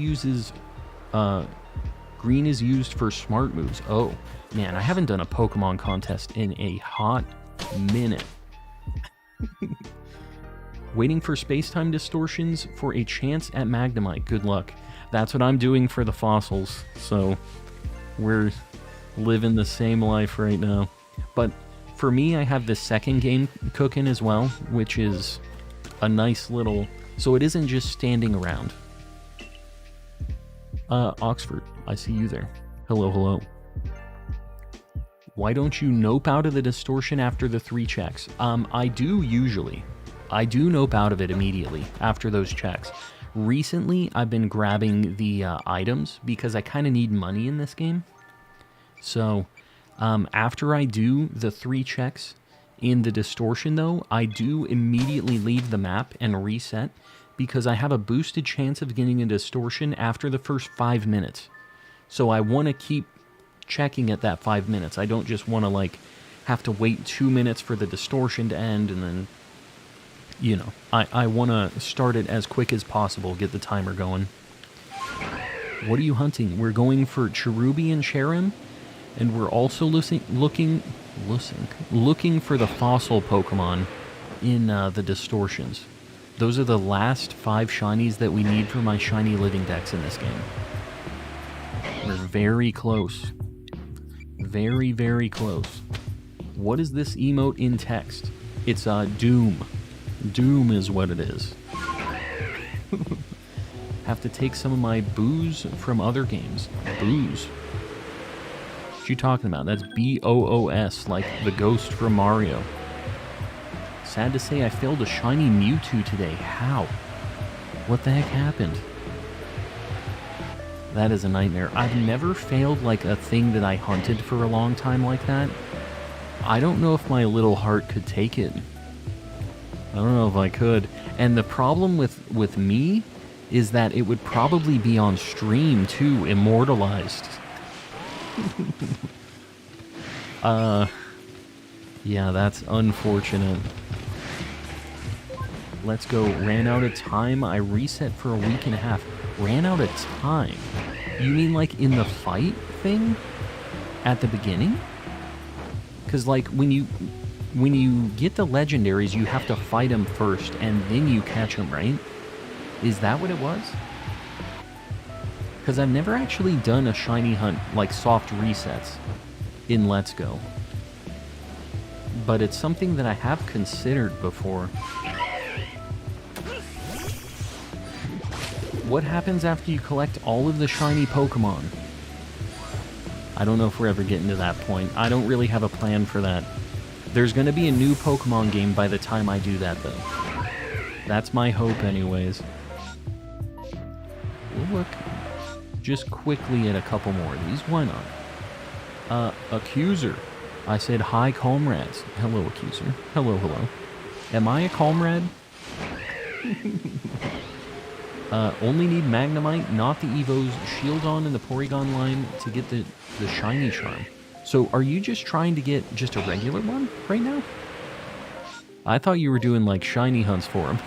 A: is used for smart moves. Oh, man, I haven't done a Pokemon contest in a hot minute. Waiting for space-time distortions for a chance at Magnemite. Good luck. That's what I'm doing for the fossils, so we're living the same life right now. But for me, I have the second game cooking as well, which is a nice little... So it isn't just standing around. Oxford, I see you there. Hello, hello. Why don't you nope out of the distortion after the 3 checks? I do usually. I do nope out of it immediately after those checks. Recently, I've been grabbing the items because I kind of need money in this game. So, after I do the 3 checks in the distortion though, I do immediately leave the map and reset because I have a boosted chance of getting a distortion after the first 5 minutes. So I want to keep checking at that 5 minutes. I don't just want to have to wait 2 minutes for the distortion to end and then, you know, I want to start it as quick as possible, get the timer going. What are you hunting? We're going for Cherubi and Cherim, and we're also looking for the fossil Pokemon in the distortions. Those are the last 5 shinies that we need for my Shiny Living Dex in this game. We're very close. Very, very close. What is this emote in text? It's Doom. Doom is what it is. Have to take some of my booze from other games. Booze. What you talking about? That's B-O-O-S, like the ghost from Mario. Sad to say I failed a shiny Mewtwo today. How? What the heck happened? That is a nightmare. I've never failed like a thing that I hunted for a long time like that. I don't know if my little heart could take it. I don't know if I could. And the problem with me is that it would probably be on stream too, immortalized. Yeah, that's unfortunate. Let's go. Ran out of time. I reset for a week and a half. Ran out of time? You mean like in the fight thing? At the beginning? Because like when you get the legendaries, you have to fight them first and then you catch them, right? Is that what it was? Because I've never actually done a shiny hunt, like soft resets, in Let's Go. But it's something that I have considered before. What happens after you collect all of the shiny Pokemon? I don't know if we're ever getting to that point. I don't really have a plan for that. There's going to be a new Pokemon game by the time I do that, though. That's my hope, anyways. We'll look just quickly at a couple more of these. Why not? Accuser. I said, hi, comrades. Hello, Accuser. Hello, hello. Am I a comrade? Only need Magnemite, not the Evo's Shieldon and the Porygon line to get the shiny charm. So are you just trying to get just a regular one right now? I thought you were doing like shiny hunts for him.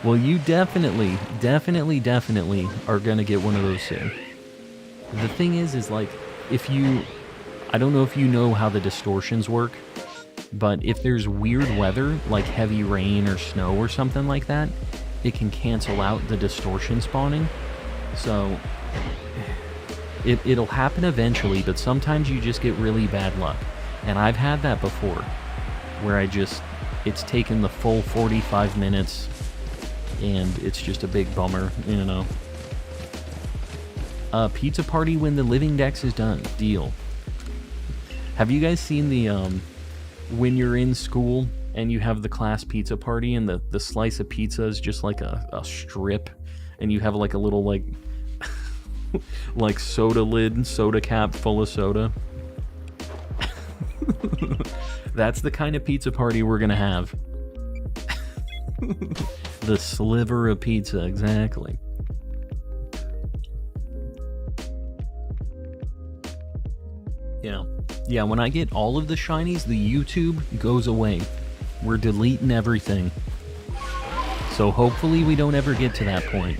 A: Well, you definitely are gonna get one of those soon. The thing is like, if you... I don't know if you know how the distortions work, but if there's weird weather, like heavy rain or snow or something like that, it can cancel out the distortion spawning. So it'll happen eventually, but sometimes you just get really bad luck. And I've had that before, where it's taken the full 45 minutes, and it's just a big bummer, you know. Pizza party when the Living Dex is done. Deal. Have you guys seen the, when you're in school and you have the class pizza party and the slice of pizza is just like a strip, and you have like a little like like soda cap full of soda? That's the kind of pizza party we're gonna have. The sliver of pizza, exactly. Yeah, when I get all of the shinies, the YouTube goes away. We're deleting everything. So hopefully we don't ever get to that point.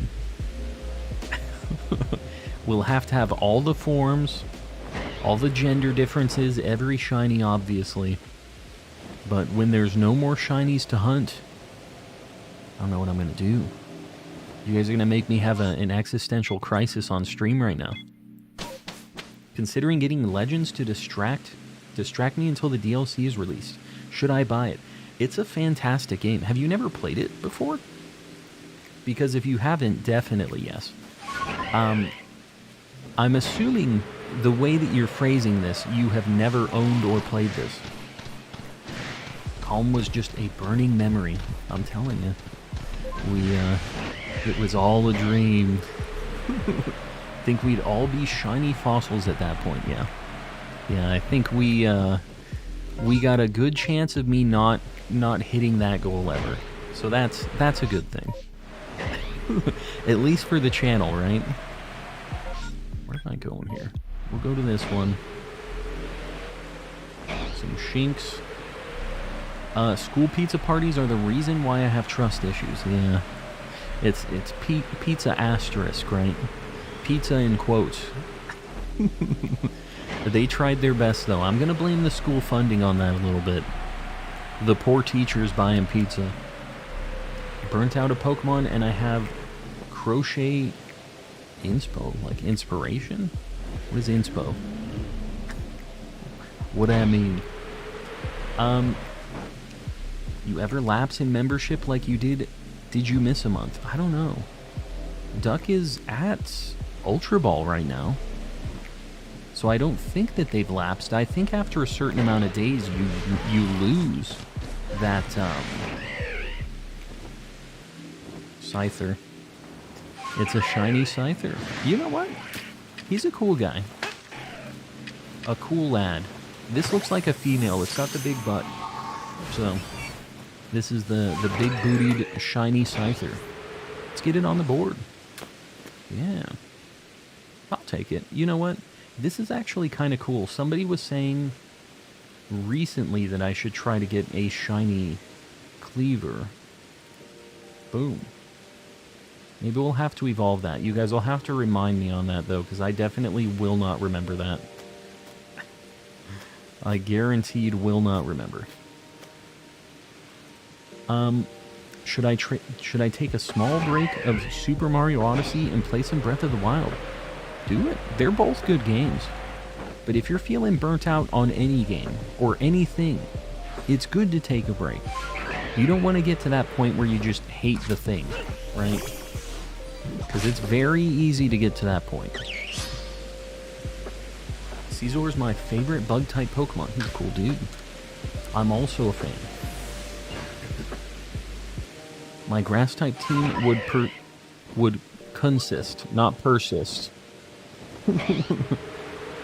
A: We'll have to have all the forms, all the gender differences, every shiny obviously. But when there's no more shinies to hunt, I don't know what I'm going to do. You guys are going to make me have an existential crisis on stream right now. Considering getting Legends to distract me until the DLC is released. Should I buy it? It's a fantastic game. Have you never played it before? Because if you haven't, definitely yes. I'm assuming the way that you're phrasing this, you have never owned or played this. Calm was just a burning memory. I'm telling you. It was all a dream. Think we'd all be shiny fossils at that point, yeah. Yeah, I think we got a good chance of me not hitting that goal ever. So that's a good thing. At least for the channel, right? Where am I going here? We'll go to this one. Some shinks. School pizza parties are the reason why I have trust issues. Yeah. It's pizza asterisk, right? Pizza in quotes. They tried their best, though. I'm going to blame the school funding on that a little bit. The poor teachers buying pizza. Burnt out a Pokemon, and I have crochet inspo. Like inspiration? What is inspo? What do I mean? You ever lapse in membership like you did? Did you miss a month? I don't know. Duck is at Ultra Ball right now. So I don't think that they've lapsed. I think after a certain amount of days, you lose that Scyther. It's a shiny Scyther. You know what? He's a cool guy. A cool lad. This looks like a female. It's got the big butt. So this is the big-bootied shiny Scyther. Let's get it on the board. Yeah. I'll take it. You know what? This is actually kind of cool. Somebody was saying recently that I should try to get a shiny cleaver. Boom. Maybe we'll have to evolve that. You guys will have to remind me on that, though, because I definitely will not remember that. I guaranteed will not remember. Should I take a small break of Super Mario Odyssey and play some Breath of the Wild? Do it. They're both good games. But if you're feeling burnt out on any game or anything, it's good to take a break. You don't want to get to that point where you just hate the thing, right? Because it's very easy to get to that point. Caesar's my favorite bug-type Pokemon. He's a cool dude. I'm also a fan. My grass-type team would consist, not persist.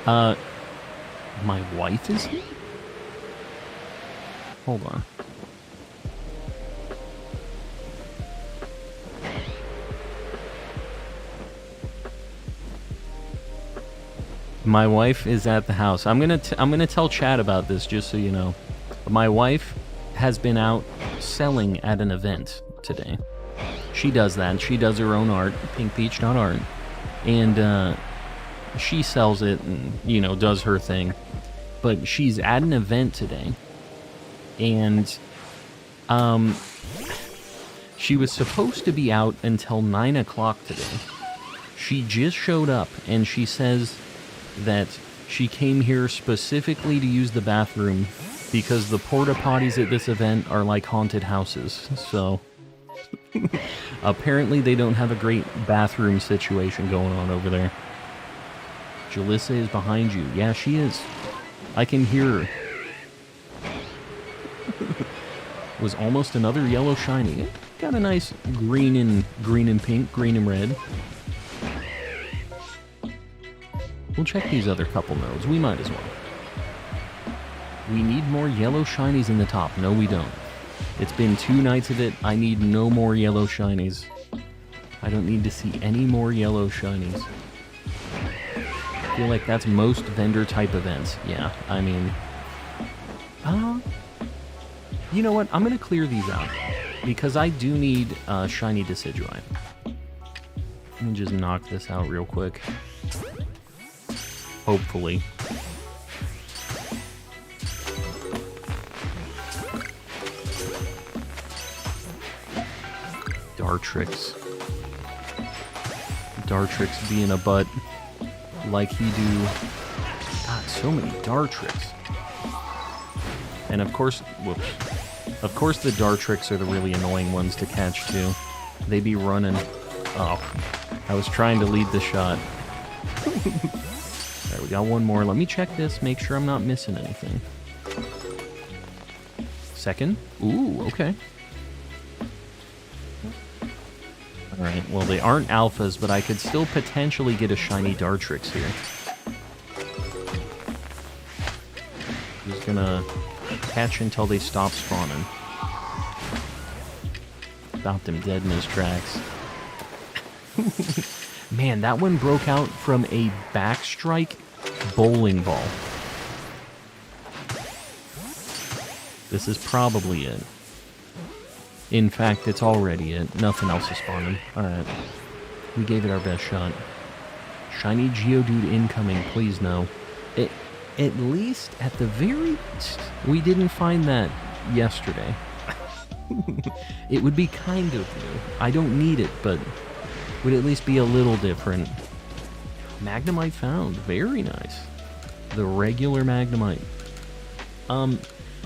A: My wife is here? Hold on. My wife is at the house. I'm gonna tell Chad about this, just so you know. My wife has been out selling at an event today. She does that. She does her own art, pinkpeach.art, and she sells it and, you know, does her thing. But she's at an event today, and she was supposed to be out until 9 o'clock today. She just showed up, and she says that she came here specifically to use the bathroom because the porta potties at this event are like haunted houses. So apparently they don't have a great bathroom situation going on over there. Jalissa is behind you. Yeah, she is. I can hear her. Was almost another yellow shiny. Got a nice green and pink, green and red. We'll check these other couple nodes. We might as well. We need more yellow shinies in the top. No, we don't. It's been 2 nights of it. I need no more yellow shinies. I don't need to see any more yellow shinies. I feel like that's most vendor-type events. Yeah, I mean... you know what? I'm going to clear these out. Because I do need shiny Decidueye. Let me just knock this out real quick. Hopefully. Dartrix. Dartrix being a butt like he do. God, so many Dartrix. And of course, whoops. Of course the Dartrix are the really annoying ones to catch too. They be running. Oh, I was trying to lead the shot. Alright, we got one more. Let me check this, make sure I'm not missing anything. Second? Ooh, okay. Alright, well they aren't alphas, but I could still potentially get a shiny Dartrix here. Just gonna catch until they stop spawning. Stopped him dead in his tracks. Man, that one broke out from a backstrike bowling ball. This is probably it. In fact, it's already it. Nothing else is spawning. Alright. We gave it our best shot. Shiny Geodude incoming, please no. At least, at the very least, we didn't find that yesterday. It would be kind of new. I don't need it, but would at least be a little different. Magnemite found. Very nice. The regular Magnemite.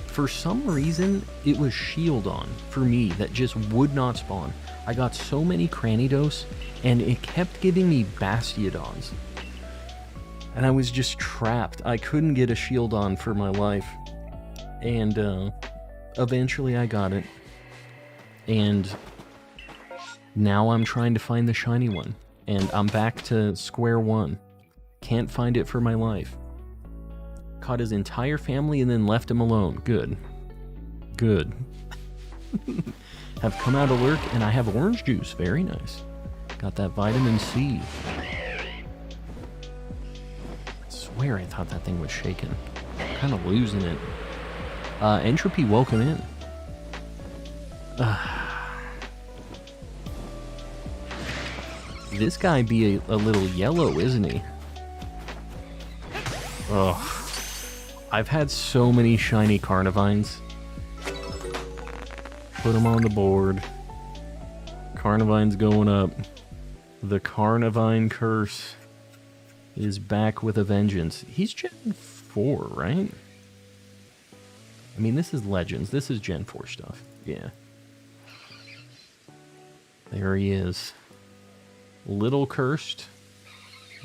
A: For some reason, it was Shieldon for me that just would not spawn. I got so many Cranidos, and it kept giving me Bastiodons. And I was just trapped. I couldn't get a Shieldon for my life. And, eventually I got it. And now I'm trying to find the shiny one. And I'm back to square one. Can't find it for my life. Caught his entire family and then left him alone. Good. Good. Have come out of lurk and I have orange juice. Very nice. Got that vitamin C. swear I thought that thing was shaking. Kind of losing it. Entropy, welcome in. This guy be a little yellow, isn't he? Ugh. I've had so many shiny Carnivines. Put them on the board. Carnivine's going up. The Carnivine curse is back with a vengeance. He's Gen 4, right? I mean, this is Legends. This is Gen 4 stuff. Yeah. There he is. Little cursed.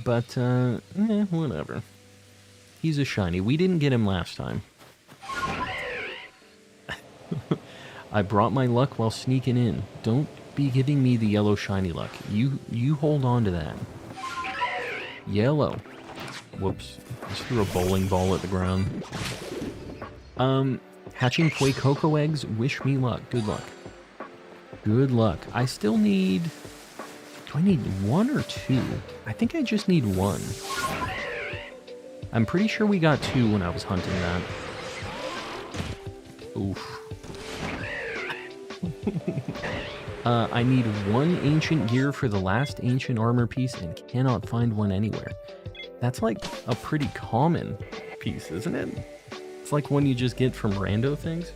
A: But, whatever. He's a shiny. We didn't get him last time. I brought my luck while sneaking in. Don't be giving me the yellow shiny luck. You hold on to that. Yellow. Whoops. Just threw a bowling ball at the ground. Hatching Koi Cocoa eggs. Wish me luck. Good luck. Good luck. I still need... Do I need 1 or 2? I think I just need 1. I'm pretty sure we got 2 when I was hunting that. Oof. I need 1 ancient gear for the last ancient armor piece and cannot find one anywhere. That's like a pretty common piece, isn't it? It's like one you just get from rando things.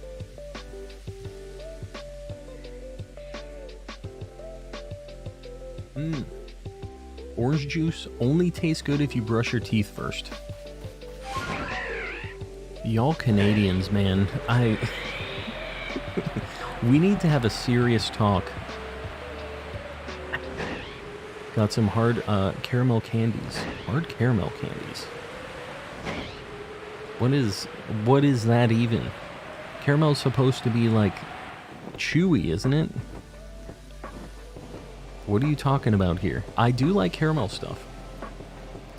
A: Orange juice only tastes good if you brush your teeth first. Y'all Canadians, man. We need to have a serious talk. Got some hard caramel candies. Hard caramel candies. What is that even? Caramel's supposed to be like chewy, isn't it? What are you talking about here? I do like caramel stuff.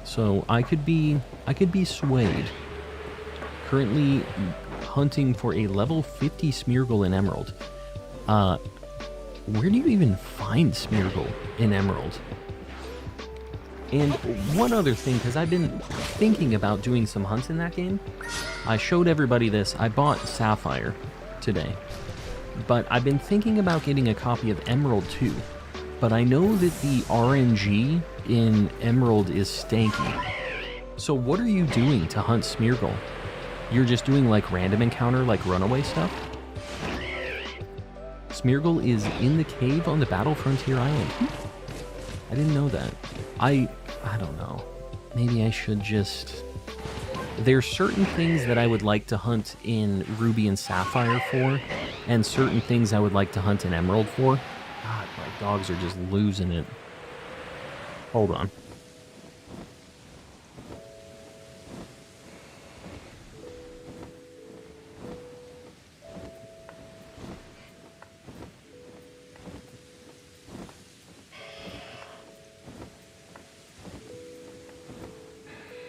A: So I could be swayed. Currently hunting for a level 50 Smeargle in Emerald. Where do you even find Smeargle in Emerald? And one other thing, because I've been thinking about doing some hunts in that game. I showed everybody this. I bought Sapphire today. But I've been thinking about getting a copy of Emerald too. But I know that the RNG in Emerald is stanky. So what are you doing to hunt Smeargle? You're just doing like random encounter, like runaway stuff? Smeargle is in the cave on the Battle Frontier Island. I didn't know that. I don't know. Maybe I should just... There's certain things that I would like to hunt in Ruby and Sapphire for, and certain things I would like to hunt in Emerald for. God, my dogs are just losing it. Hold on.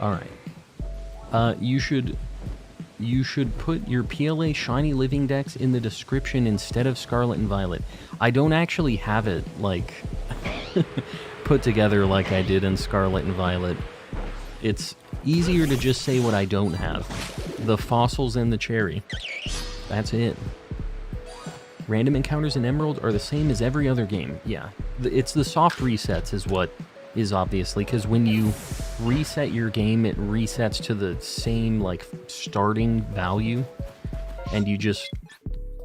A: Alright. You should put your PLA Shiny Living Dex in the description instead of Scarlet and Violet. I don't actually have it, like, put together like I did in Scarlet and Violet. It's easier to just say what I don't have. The fossils and the cherry. That's it. Random encounters in Emerald are the same as every other game. Yeah. It's the soft resets is what is obviously, because when you reset your game, it resets to the same, like, starting value, and you just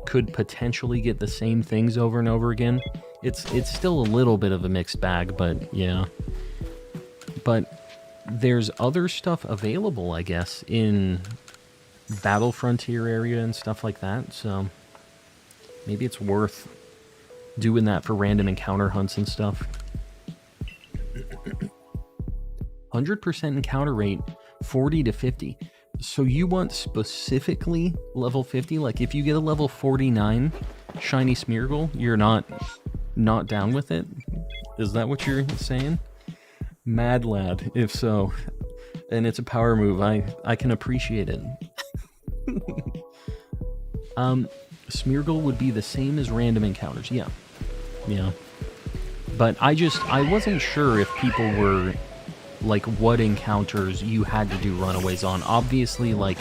A: could potentially get the same things over and over again. It's still a little bit of a mixed bag, but yeah. But there's other stuff available, I guess, in Battle Frontier area and stuff like that, so maybe it's worth doing that for random encounter hunts and stuff. 100% encounter rate, 40 to 50. So you want specifically level 50? Like if you get a level 49 Shiny Smeargle, you're not down with it? Is that what you're saying? Mad lad, if so. And it's a power move, I can appreciate it. Smeargle would be the same as random encounters, yeah. Yeah. But I wasn't sure if people were like what encounters you had to do runaways on. Obviously, like,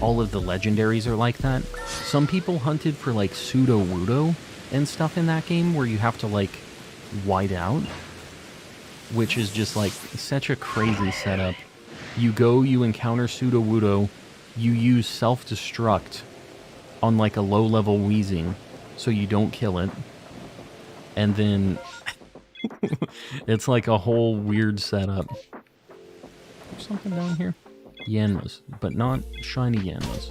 A: all of the legendaries are like that. Some people hunted for, like, pseudo-wudo and stuff in that game where you have to, like, white out, which is just, like, such a crazy setup. You go, you encounter pseudo-wudo, you use self-destruct on, like, a low-level Weezing so you don't kill it, and then it's like a whole weird setup. There's something down here. Yanmas, but not shiny Yanmas.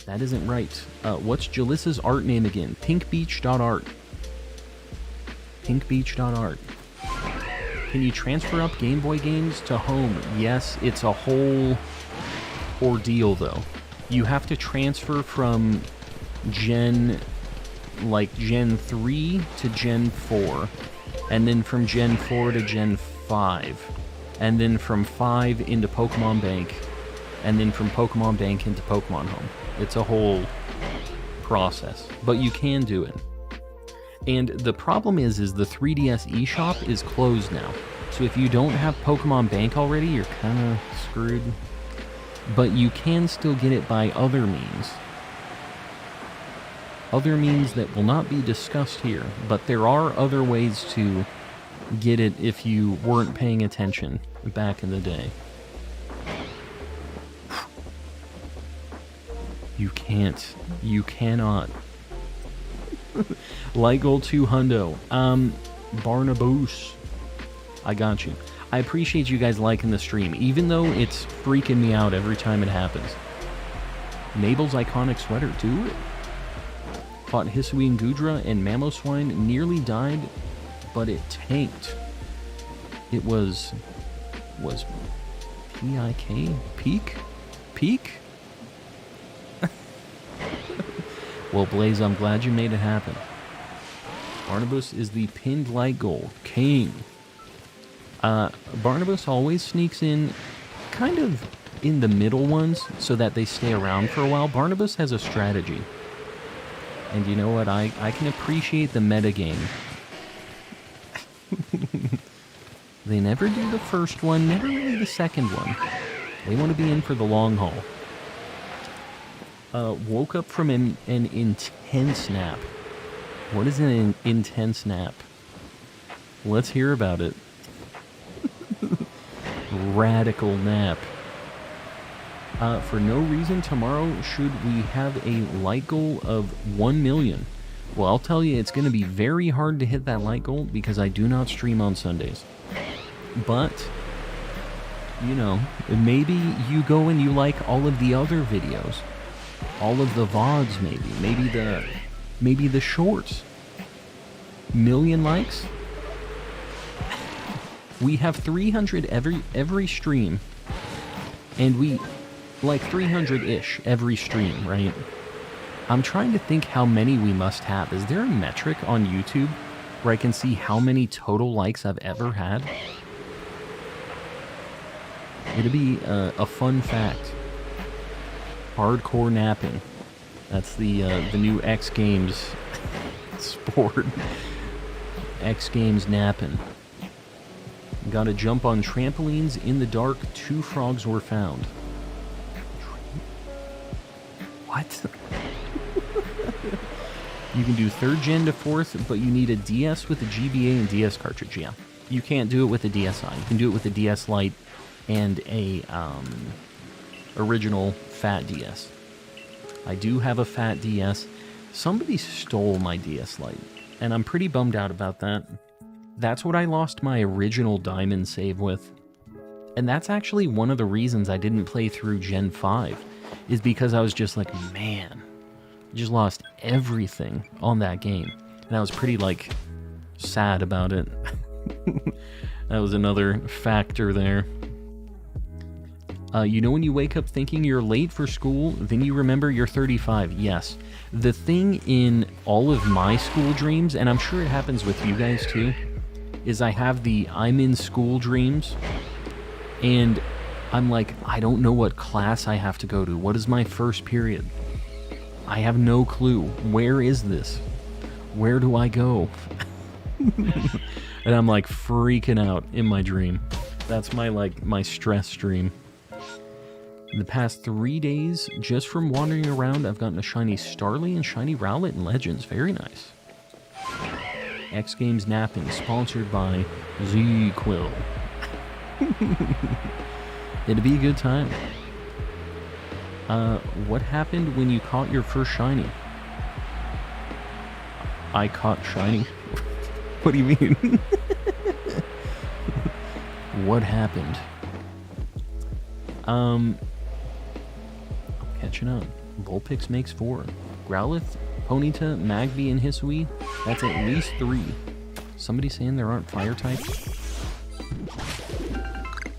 A: That isn't right. What's Jalissa's art name again? Pinkbeach.art. Pinkbeach.art. Can you transfer up Game Boy games to home? Yes, it's a whole ordeal though. You have to transfer from Gen 3 to Gen 4, and then from Gen 4 to Gen 5, and then from 5 into Pokemon Bank, and then from Pokemon Bank into Pokemon Home. It's a whole process, but you can do it. And the problem is the 3DS eShop is closed now. So if you don't have Pokemon Bank already, you're kind of screwed. But you can still get it by other means. Other means that will not be discussed here, but there are other ways to get it if you weren't paying attention back in the day. You can't. You cannot. Light Gold 2 Hundo. Barnaboose. I got you. I appreciate you guys liking the stream, even though it's freaking me out every time it happens. Mabel's iconic sweater, do it. Fought Hisuian Gudra and Mamoswine, nearly died, but it tanked. It was P-I-K? Peak? Peak? Well, Blaze, I'm glad you made it happen. Barnabas is the pinned light gold king. Barnabas always sneaks in kind of in the middle ones so that they stay around for a while. Barnabas has a strategy. And you know what? I can appreciate the metagame. They never do the first one, never really the second one. They want to be in for the long haul. Woke up from an intense nap. What is an intense nap? Let's hear about it. Radical nap. For no reason, tomorrow should we have a light goal of 1 million? Well, I'll tell you, it's going to be very hard to hit that light goal because I do not stream on Sundays. But, you know, maybe you go and you like all of the other videos. All of the VODs, maybe the shorts. Million likes? We have 300 every stream, and we like 300-ish every stream, right? I'm trying to think how many we must have. Is there a metric on YouTube where I can see how many total likes I've ever had? It'll be a fun fact. Hardcore napping. That's the new X Games sport. X Games napping. Gotta jump on trampolines in the dark. 2 frogs were found. What? You can do 3rd gen to 4th, but you need a DS with a GBA and DS cartridge. Yeah. You can't do it with a DSi. You can do it with a DS Lite and a original fat DS. I do have a fat DS. Somebody stole my DS Lite, and I'm pretty bummed out about that. That's what I lost my original Diamond save with. And that's actually one of the reasons I didn't play through Gen 5, is because I was just like, man, I just lost everything on that game. And I was pretty, like, sad about it. That was another factor there. You know when you wake up thinking you're late for school, then you remember you're 35. Yes. The thing in all of my school dreams, and I'm sure it happens with you guys too, is I have the I'm in school dreams, and I'm like, I don't know what class I have to go to. What is my first period? I have no clue. Where is this? Where do I go? And I'm like freaking out in my dream. That's my, like, my stress stream. In the past 3 days, just from wandering around, I've gotten a shiny Starly and shiny Rowlet in Legends. Very nice. X Games Napping, sponsored by Z-Quill. It'd be a good time. What happened when you caught your first shiny? I caught shiny? What do you mean? What happened? Catching up. Vulpix makes 4. Growlithe, Ponyta, Magby, and Hisui. That's at least 3. Somebody saying there aren't fire types?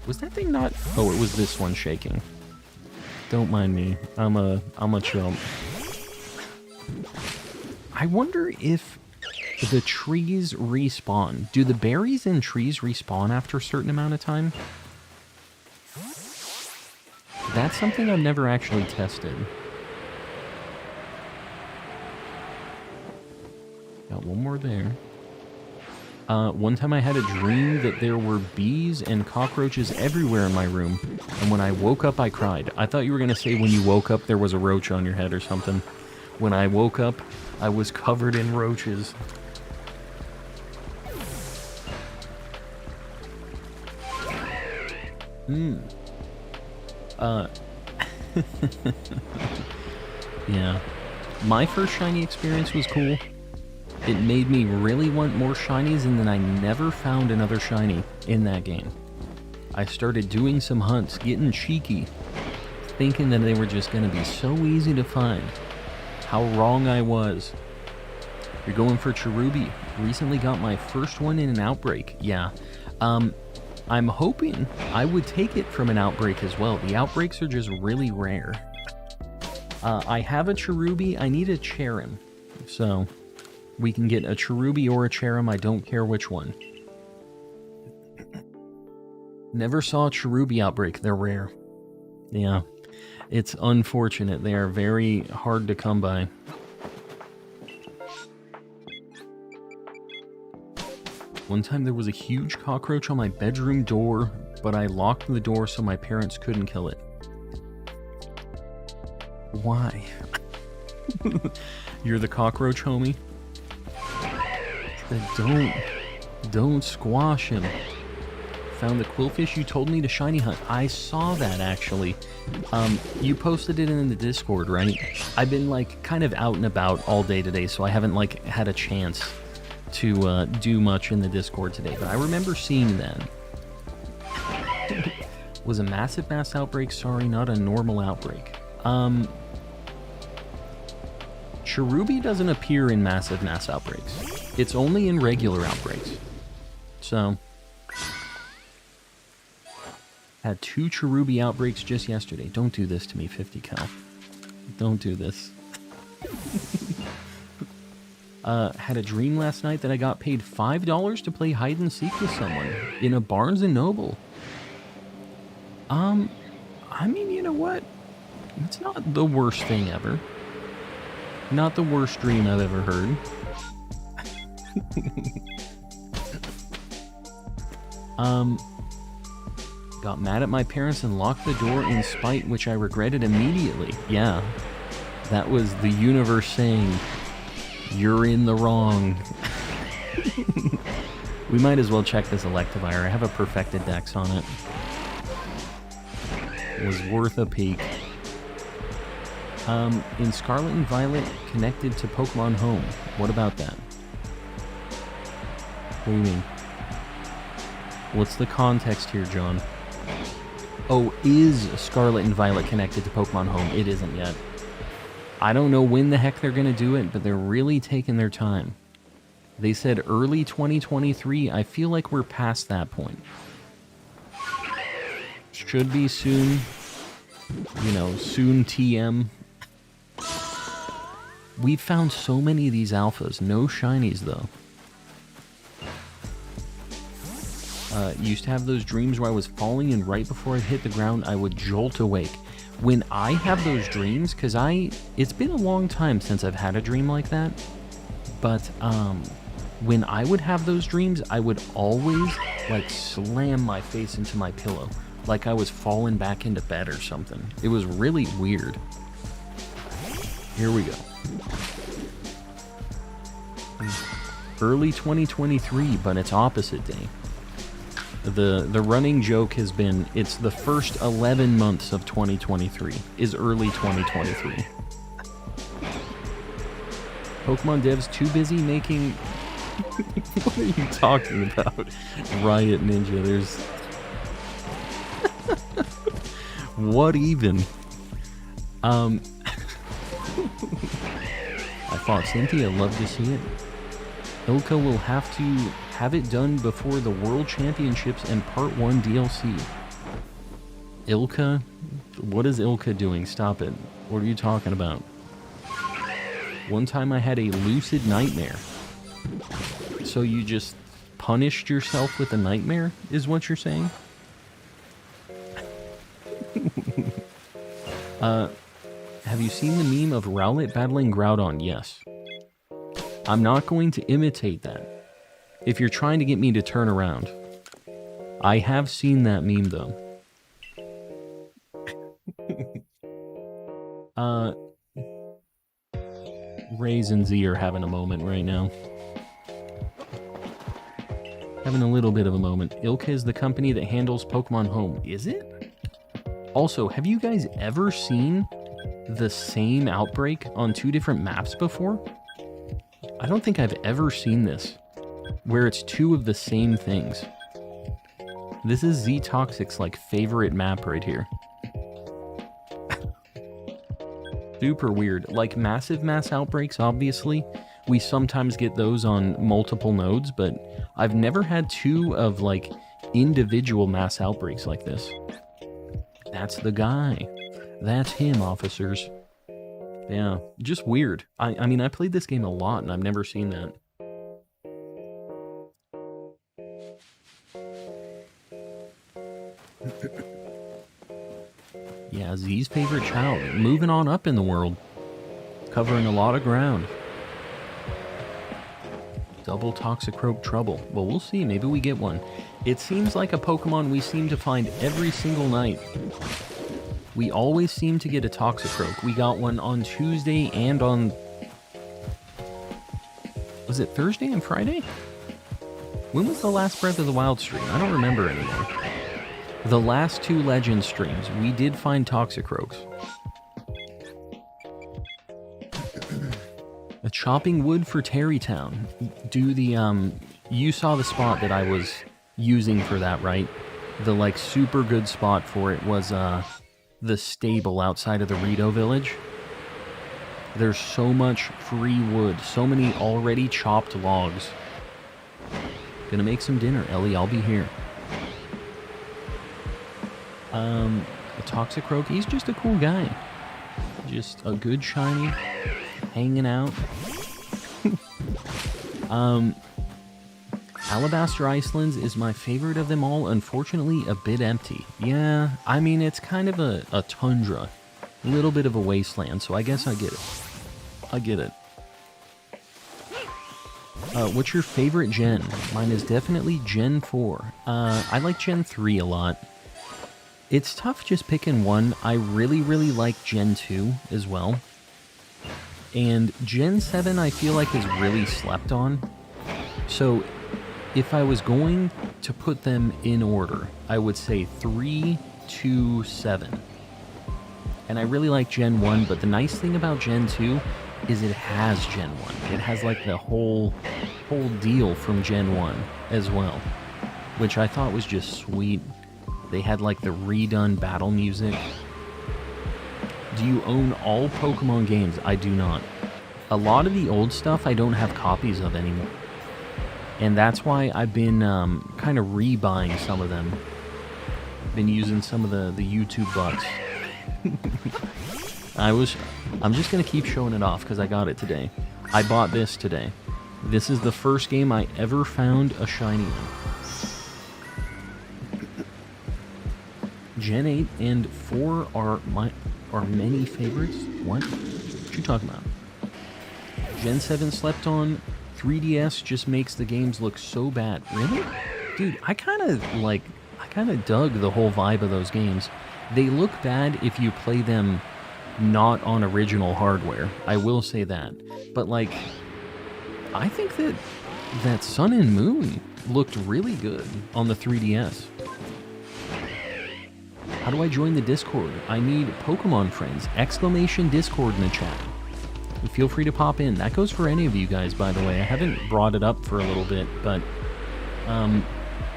A: Was that thing not... Oh, it was this one shaking. Don't mind me. I'm a chump. I wonder if the trees respawn. Do the berries in trees respawn after a certain amount of time? That's something I've never actually tested. Got one more there. One time I had a dream that there were bees and cockroaches everywhere in my room, and when I woke up I cried. I thought you were going to say when you woke up there was a roach on your head or something. When I woke up, I was covered in roaches. Yeah. My first shiny experience was cool. It made me really want more shinies, and then I never found another shiny in that game. I started doing some hunts, getting cheeky, thinking that they were just going to be so easy to find. How wrong I was. You're going for Cherubi. Recently got my first one in an outbreak. Yeah. I'm hoping I would take it from an outbreak as well. The outbreaks are just really rare. I have a Cherubi. I need a Cherim. So, we can get a Cherubi or a Cherim. I don't care which one. Never saw a Cherubi outbreak. They're rare. Yeah. It's unfortunate. They are very hard to come by. One time there was a huge cockroach on my bedroom door, but I locked the door so my parents couldn't kill it. Why? You're the cockroach homie? Don't squash him. Found the quillfish you told me to shiny hunt. I saw that, actually. You posted it in the Discord, right? I've been, like, kind of out and about all day today, so I haven't, like, had a chance to do much in the Discord today, but I remember seeing that. Was a massive mass outbreak, sorry, not a normal outbreak. Cherubi doesn't appear in massive mass outbreaks. It's only in regular outbreaks. So, had 2 Cherubi outbreaks just yesterday. Don't do this to me, 50 cal. Don't do this. Had a dream last night that I got paid $5 to play hide and seek with someone in a Barnes & Noble. I mean, you know what? It's not the worst thing ever. Not the worst dream I've ever heard. Got mad at my parents and locked the door in spite, which I regretted immediately. Yeah. That was the universe saying, you're in the wrong. We might as well check this Electivire. I have a perfected dex on it. It was worth a peek. In Scarlet and Violet, connected to Pokemon Home. What about that? What do you mean? What's the context here, John? Oh, is Scarlet and Violet connected to Pokemon Home? It isn't yet. I don't know when the heck they're going to do it, but they're really taking their time. They said early 2023. I feel like we're past that point. Should be soon. You know, soon TM. We've found so many of these alphas. No shinies, though. Used to have those dreams where I was falling and right before I hit the ground, I would jolt awake. When I have those dreams, because it's been a long time since I've had a dream like that, but when I would have those dreams, I would always, like, slam my face into my pillow, like I was falling back into bed or something. It was really weird. Here we go. Early 2023, but it's opposite day. The running joke has been, it's the first 11 months of 2023 is early 2023. Pokemon devs too busy making... What are you talking about? Riot Ninja, there's... What even? I thought Cynthia, love to see it. Ilka will have to have it done before the World Championships and Part 1 DLC. Ilka? What is Ilka doing? Stop it. What are you talking about? One time I had a lucid nightmare. So you just punished yourself with a nightmare, is what you're saying? Have you seen the meme of Rowlet battling Groudon? Yes. I'm not going to imitate that. If you're trying to get me to turn around. I have seen that meme, though. Raze and Z are having a moment right now. Having a little bit of a moment. Ilka is the company that handles Pokemon Home. Is it? Also, have you guys ever seen the same outbreak on 2 different maps before? I don't think I've ever seen this, where it's 2 of the same things. This is Z-Toxic's, like, favorite map right here. Super weird. Like, massive mass outbreaks, obviously. We sometimes get those on multiple nodes, but I've never had 2 of, like, individual mass outbreaks like this. That's the guy. That's him, officers. Yeah, just weird. I mean, I played this game a lot, and I've never seen that. Yeah, Z's favorite child. Moving on up in the world. Covering a lot of ground. Double Toxicroak trouble. Well, we'll see. Maybe we get one. It seems like a Pokemon we seem to find every single night. We always seem to get a Toxicroak. We got one on Tuesday and on... Was it Thursday and Friday? When was the last Breath of the Wild stream? I don't remember anymore. The last 2 Legends streams, we did find Toxicroaks. A chopping wood for Terrytown. Do the, you saw the spot that I was using for that, right? The, like, super good spot for it was, the stable outside of the Rito village. There's so much free wood, so many already chopped logs. Gonna make some dinner, Ellie, I'll be here. A Toxicroak, he's just a cool guy. Just a good shiny, hanging out. Alabaster Icelands is my favorite of them all, unfortunately a bit empty. Yeah, I mean, it's kind of a tundra. A little bit of a wasteland, so I guess I get it. I get it. What's your favorite gen? Mine is definitely Gen 4. I like Gen 3 a lot. It's tough just picking one. I really, really like Gen 2 as well. And Gen 7 I feel like is really slept on. So if I was going to put them in order, I would say 3, 2, 7. And I really like Gen 1, but the nice thing about Gen 2 is it has Gen 1. It has like the whole deal from Gen 1 as well, which I thought was just sweet. They had like the redone battle music. Do you own all Pokemon games? I do not. A lot of the old stuff I don't have copies of anymore. And that's why I've been kind of rebuying some of them. Been using some of the YouTube bucks. I'm just going to keep showing it off because I got it today. I bought this today. This is the first game I ever found a shiny in. Gen 8 and 4 are many favorites. What you talking about? Gen 7 slept on. 3DS just makes the games look so bad. Really? Dude, I kind of dug the whole vibe of those games. They look bad if you play them not on original hardware. I will say that. But like, I think that Sun and Moon looked really good on the 3DS. How do I join the Discord? I need Pokemon friends. ! Discord in the chat. Feel free to pop in. That goes for any of you guys, by the way. I haven't brought it up for a little bit, but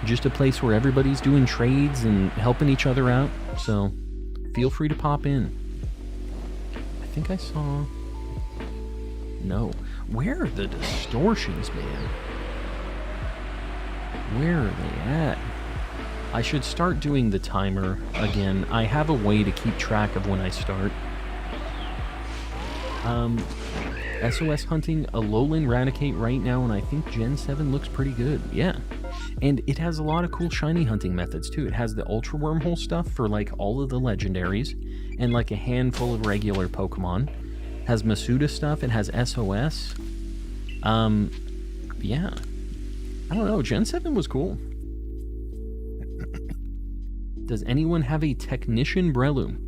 A: just a place where everybody's doing trades and helping each other out. So feel free to pop in. I think I saw... No. Where are the distortions, man? Where are they at? I should start doing the timer again. I have a way to keep track of when I start. SOS hunting Alolan Raticate right now, and I think Gen 7 looks pretty good. Yeah. And it has a lot of cool shiny hunting methods, too. It has the Ultra Wormhole stuff for, like, all of the legendaries, and, like, a handful of regular Pokemon. It has Masuda stuff. It has SOS. Yeah. I don't know. Gen 7 was cool. Does anyone have a Technician Breloom?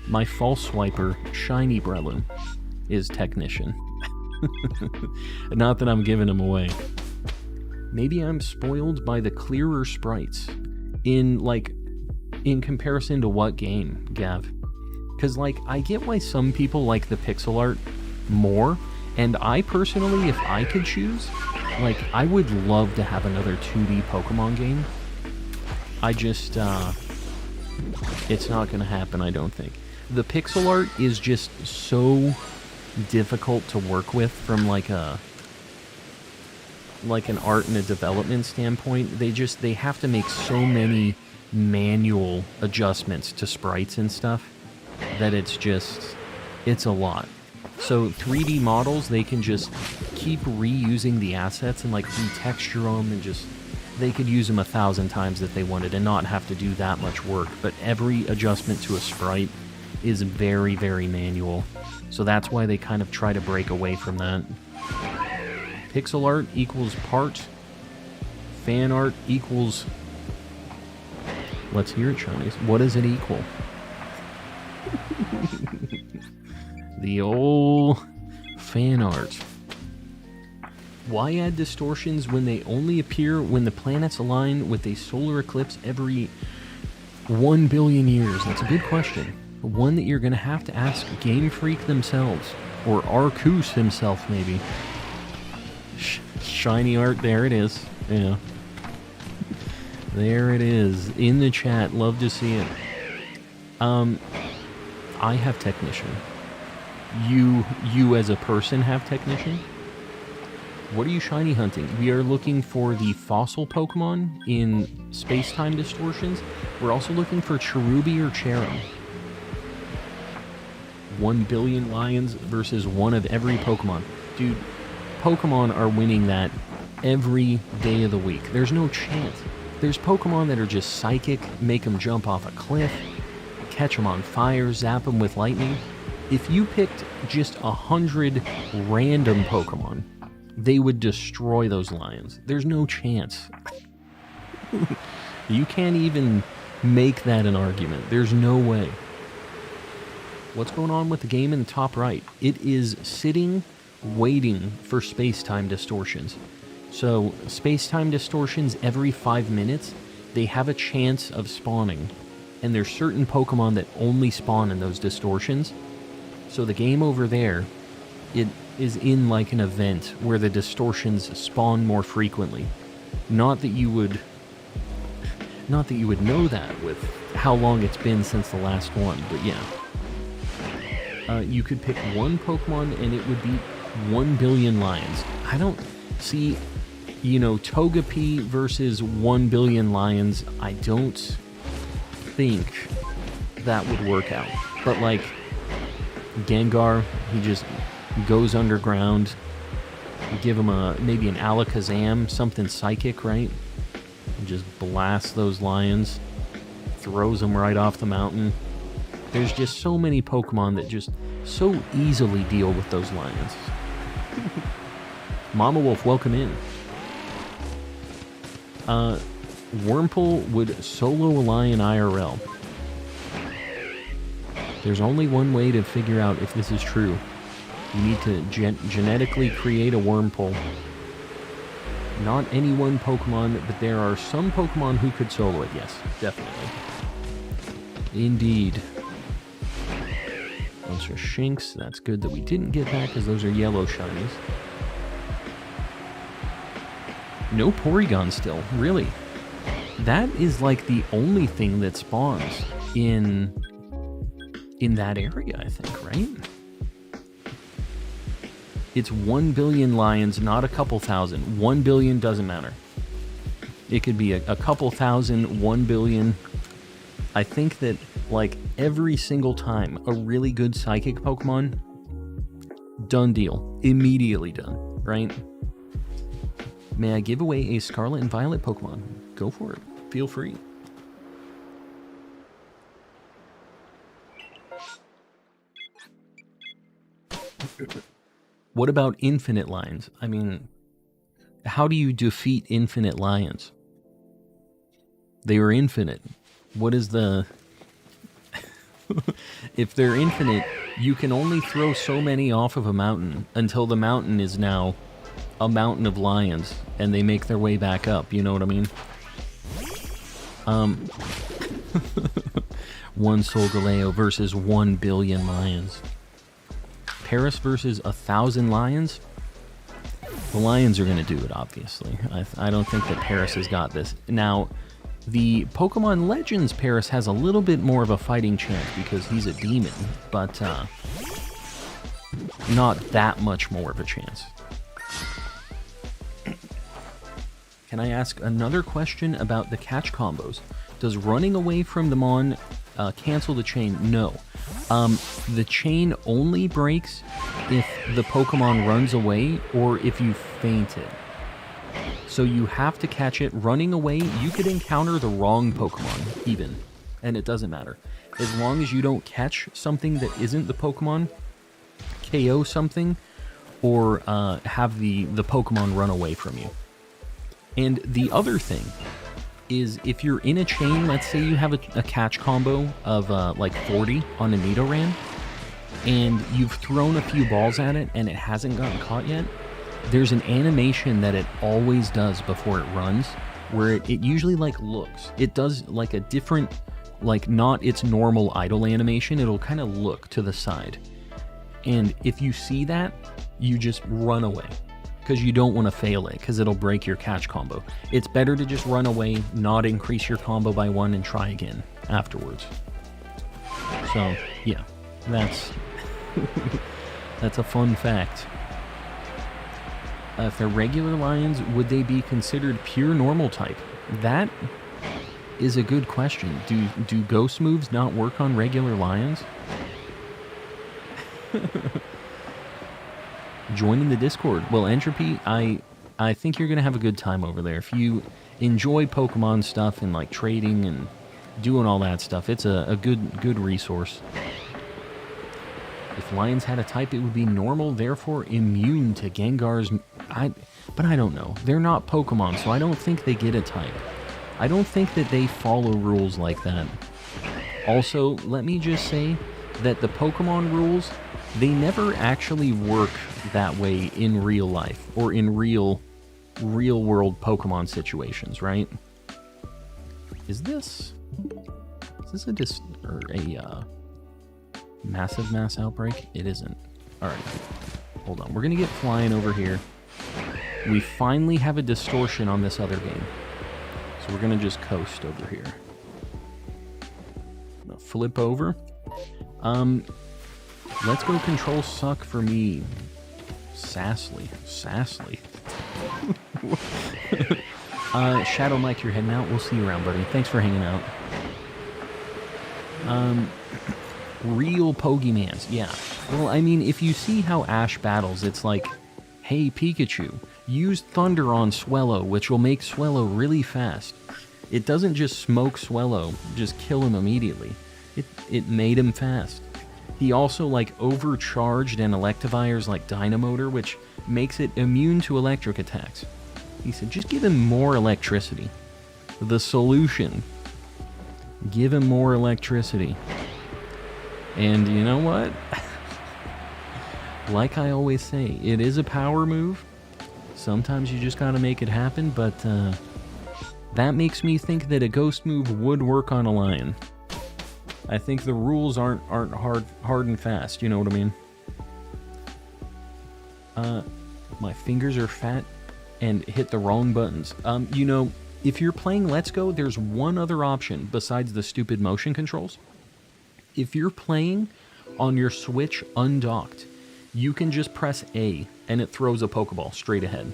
A: My false swiper, Shiny Breloom, is Technician. Not that I'm giving him away. Maybe I'm spoiled by the clearer sprites. In comparison to what game, Gav? Because, like, I get why some people like the pixel art more, and I personally, if I could choose, like, I would love to have another 2D Pokemon game. I just, it's not going to happen, I don't think. The pixel art is just so difficult to work with from, like, an art and a development standpoint. They have to make so many manual adjustments to sprites and stuff that it's a lot. So 3D models, they can just keep reusing the assets and, like, retexture them and just... They could use them 1,000 times if they wanted and not have to do that much work. But every adjustment to a sprite is very, very manual. So that's why they kind of try to break away from that. Pixel art equals part. Fan art equals... Let's hear it, Chinese. What does it equal? The old fan art. Why add distortions when they only appear when the planets align with a solar eclipse every 1 billion years? That's a good question. One that you're going to have to ask Game Freak themselves. Or Arceus himself, maybe. Shiny art, there it is. Yeah. There it is. In the chat. Love to see it. I have Technician. You as a person have Technician? What are you shiny hunting? We are looking for the fossil Pokemon in space-time distortions. We're also looking for Cherubi or Cherim. 1 billion lions versus one of every Pokemon. Dude, Pokemon are winning that every day of the week. There's no chance. There's Pokemon that are just psychic, make them jump off a cliff, catch them on fire, zap them with lightning. If you picked just 100 random Pokemon, they would destroy those lions. There's no chance. You can't even make that an argument. There's no way. What's going on with the game in the top right? It is sitting, waiting for space-time distortions. So, space-time distortions every 5 minutes, they have a chance of spawning. And there's certain Pokemon that only spawn in those distortions. So the game over there, it is in like an event where the distortions spawn more frequently. Not that you would know that with how long it's been since the last one, but yeah. You could pick one Pokemon and it would be 1 billion lions. I don't see, Togepi versus 1 billion lions. I don't think that would work out. But like Gengar, he just goes underground. Give him maybe an Alakazam, something psychic, right? And just blasts those lions, throws them right off the mountain. There's just so many Pokemon that just so easily deal with those lions. Mama Wolf, welcome in. Wurmple would solo a lion IRL. There's only one way to figure out if this is true. You need to genetically create a Wurmple. Not any one Pokemon, but there are some Pokemon who could solo it. Yes, definitely. Indeed. Those are Shinx. That's good that we didn't get that because those are yellow shinies. No Porygon still, really. That is like the only thing that spawns in that area, I think, right? It's 1 billion lions, not a couple thousand. 1 billion doesn't matter. It could be a couple thousand, 1 billion. I think that, like, every single time a really good psychic Pokemon, done deal. Immediately done, right? May I give away a Scarlet and Violet Pokemon? Go for it. Feel free. What about infinite lions? I mean, how do you defeat infinite lions? They are infinite. What is the... If they're infinite, you can only throw so many off of a mountain until the mountain is now a mountain of lions, and they make their way back up, you know what I mean? One Solgaleo versus 1 billion lions. Paris versus 1,000 lions? The lions are going to do it, obviously. I don't think that Paris has got this. Now, the Pokemon Legends Paris has a little bit more of a fighting chance because he's a demon, but not that much more of a chance. Can I ask another question about the catch combos? Does running away from the Mon cancel the chain? No. The chain only breaks if the Pokemon runs away or if you faint it. So you have to catch it. Running away, you could encounter the wrong Pokemon, even, and it doesn't matter. As long as you don't catch something that isn't the Pokemon, KO something, or have the Pokemon run away from you. And the other thing is, if you're in a chain, let's say you have a catch combo of like 40 on a Nidoran, and you've thrown a few balls at it and it hasn't gotten caught yet, there's an animation that it always does before it runs, where it usually like looks. It does like a different, like not its normal idle animation, it'll kind of look to the side. And if you see that, you just run away. Because you don't want to fail it, because it'll break your catch combo. It's better to just run away, not increase your combo by 1, and try again afterwards. So, yeah, that's that's a fun fact. If they're regular lions, would they be considered pure normal type? That is a good question. Do ghost moves not work on regular lions? Joining the Discord. Well, Entropy, I think you're going to have a good time over there. If you enjoy Pokemon stuff and like trading and doing all that stuff, it's a good resource. If lions had a type, it would be normal, therefore immune to Gengar's... But I don't know. They're not Pokemon, so I don't think they get a type. I don't think that they follow rules like that. Also, let me just say that the Pokemon rules, they never actually work that way in real life or in real world Pokemon situations, right? Is this a massive mass outbreak? It isn't. All right, hold on. We're gonna get flying over here. We finally have a distortion on this other game, so we're gonna just coast over here. I'm gonna flip over. Let's go control suck for me. Sassly. Shadow Mike, you're heading out. We'll see you around, buddy. Thanks for hanging out. Real Pokemans, yeah. Well, I mean, if you see how Ash battles, it's like, hey, Pikachu, use Thunder on Swellow, which will make Swellow really fast. It doesn't just smoke Swellow, just kill him immediately. It made him fast. He also, like, overcharged an Electivire's, like, Dynamotor, which makes it immune to electric attacks. He said, just give him more electricity. The solution. Give him more electricity. And you know what? Like I always say, it is a power move. Sometimes you just gotta make it happen, but that makes me think that a ghost move would work on a lion. I think the rules aren't hard and fast, you know what I mean? My fingers are fat and hit the wrong buttons. You know, if you're playing Let's Go, there's one other option besides the stupid motion controls. If you're playing on your Switch undocked, you can just press A and it throws a Pokeball straight ahead.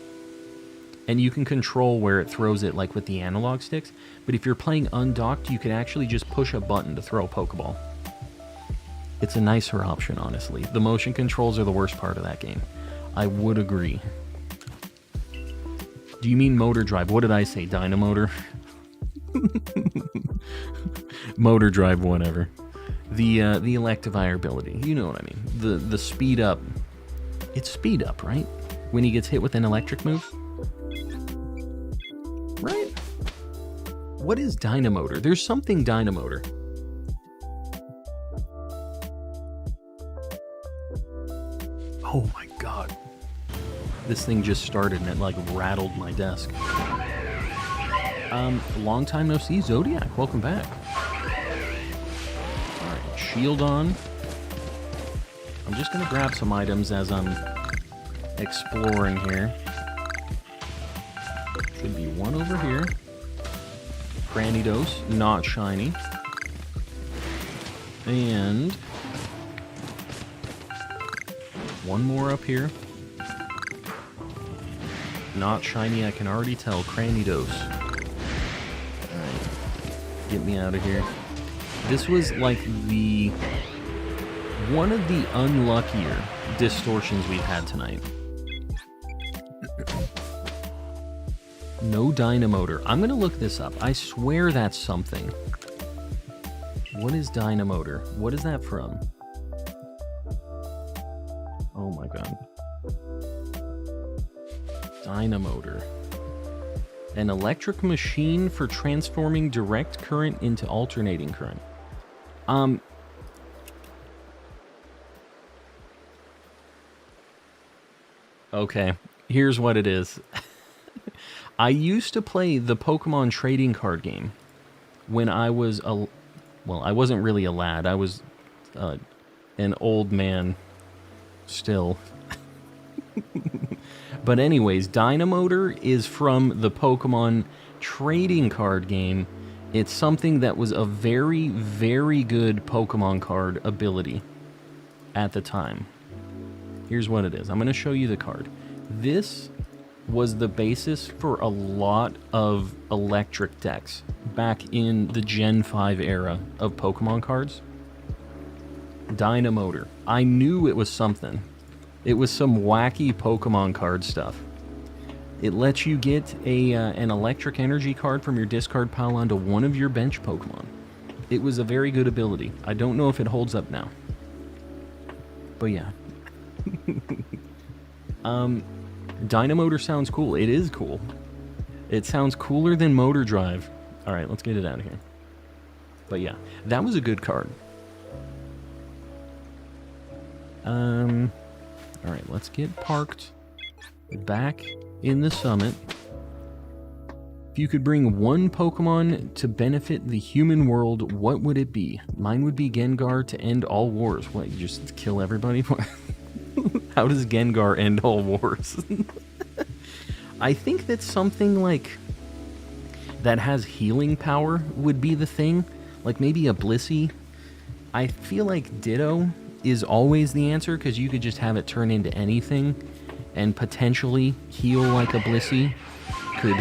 A: And you can control where it throws it, like with the analog sticks. But if you're playing undocked, you can actually just push a button to throw a Pokeball. It's a nicer option, honestly. The motion controls are the worst part of that game. I would agree. Do you mean motor drive? What did I say? Dynamotor? Motor drive, whatever. The Electivire ability. You know what I mean. The speed up. It's speed up, right? When he gets hit with an electric move? Right? What is Dynamotor? There's something Dynamotor. Oh my god. This thing just started and it like rattled my desk. Long time no see, Zodiac. Welcome back. Alright, shield on. I'm just gonna grab some items as I'm exploring here. Should be one over here. Cranidos, not shiny. And one more up here. Not shiny, I can already tell. Cranidos. Alright. Get me out of here. This was like one of the unluckier distortions we've had tonight. No Dynamotor. I'm gonna look this up. I swear that's something. What is Dynamotor? What is that from? Oh my god. Dynamotor. An electric machine for transforming direct current into alternating current. Okay, here's what it is. I used to play the Pokemon trading card game when I was well, I wasn't really a lad. I was an old man still. But anyways, Dynamotor is from the Pokemon trading card game. It's something that was a very, very good Pokemon card ability at the time. Here's what it is. I'm going to show you the card. This was the basis for a lot of electric decks back in the Gen 5 era of Pokemon cards. Dynamotor. I knew it was something. It was some wacky Pokemon card stuff. It lets you get an electric energy card from your discard pile onto one of your bench Pokemon. It was a very good ability. I don't know if it holds up now. But yeah. Dynamotor sounds cool. It is cool. It sounds cooler than Motor Drive. Alright, let's get it out of here. But yeah, that was a good card. Alright, let's get parked back in the summit. If you could bring one Pokemon to benefit the human world, what would it be? Mine would be Gengar to end all wars. What, you just kill everybody? How does Gengar end all wars? I think that something like that has healing power would be the thing. Like maybe a Blissey. I feel like Ditto is always the answer because you could just have it turn into anything and potentially heal like a Blissey. Could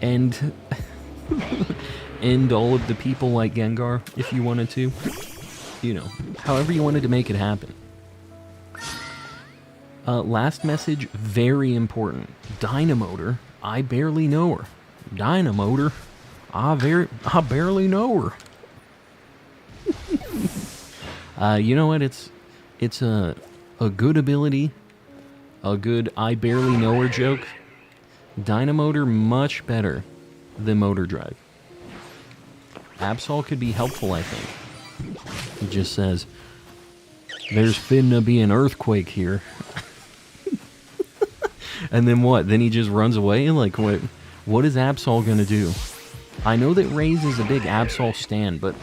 A: end end all of the people like Gengar if you wanted to. You know, however you wanted to make it happen. Last message, very important. Dynamotor, I barely know her. Dynamotor, I barely know her. You know what? It's a good ability. a good I barely know her joke. Dynamotor much better than Motor Drive. Absol could be helpful, I think. He just says, there's finna be an earthquake here. And then what? Then he just runs away? Like, what is Absol gonna do? I know that Raze is a big Absol stan, but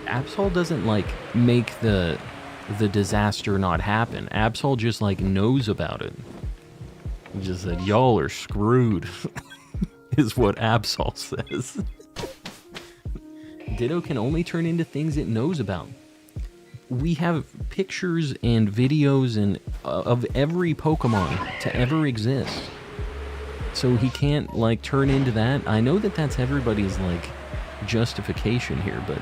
A: Absol doesn't, like, make the disaster not happen. Absol just, like, knows about it. He just said, y'all are screwed, is what Absol says. Ditto can only turn into things it knows about. We have pictures and videos and of every Pokemon to ever exist. So he can't, like, turn into that. I know that that's everybody's, like, justification here, but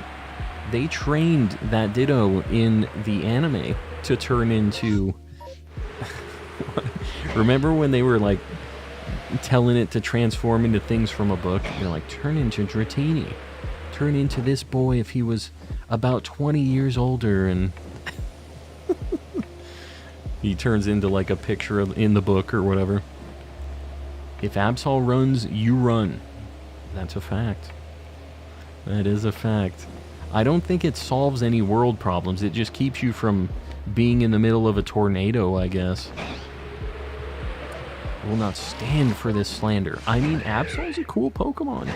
A: they trained that Ditto in the anime to turn into... Remember when they were, like, telling it to transform into things from a book? They're like, turn into Dratini. Turn into this boy if he was about 20 years older, and... he turns into, like, a picture in the book or whatever. If Absol runs, you run. That's a fact. That is a fact. I don't think it solves any world problems. It just keeps you from being in the middle of a tornado, I guess. I will not stand for this slander. I mean, Absol's a cool Pokemon.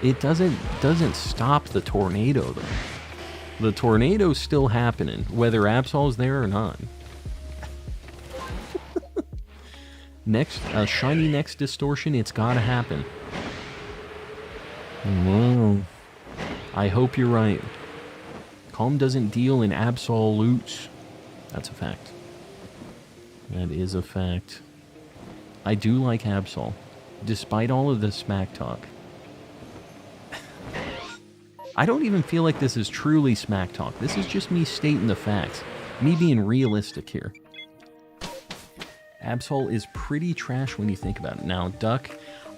A: It doesn't stop the tornado, though. The tornado's still happening, whether Absol's there or not. Next, shiny next distortion, it's gotta happen. Whoa. I hope you're right. Calm doesn't deal in absolutes. That's a fact. That is a fact. I do like Absol, despite all of the smack talk. I don't even feel like this is truly smack talk. This is just me stating the facts. Me being realistic here. Absol is pretty trash when you think about it. Now, Duck,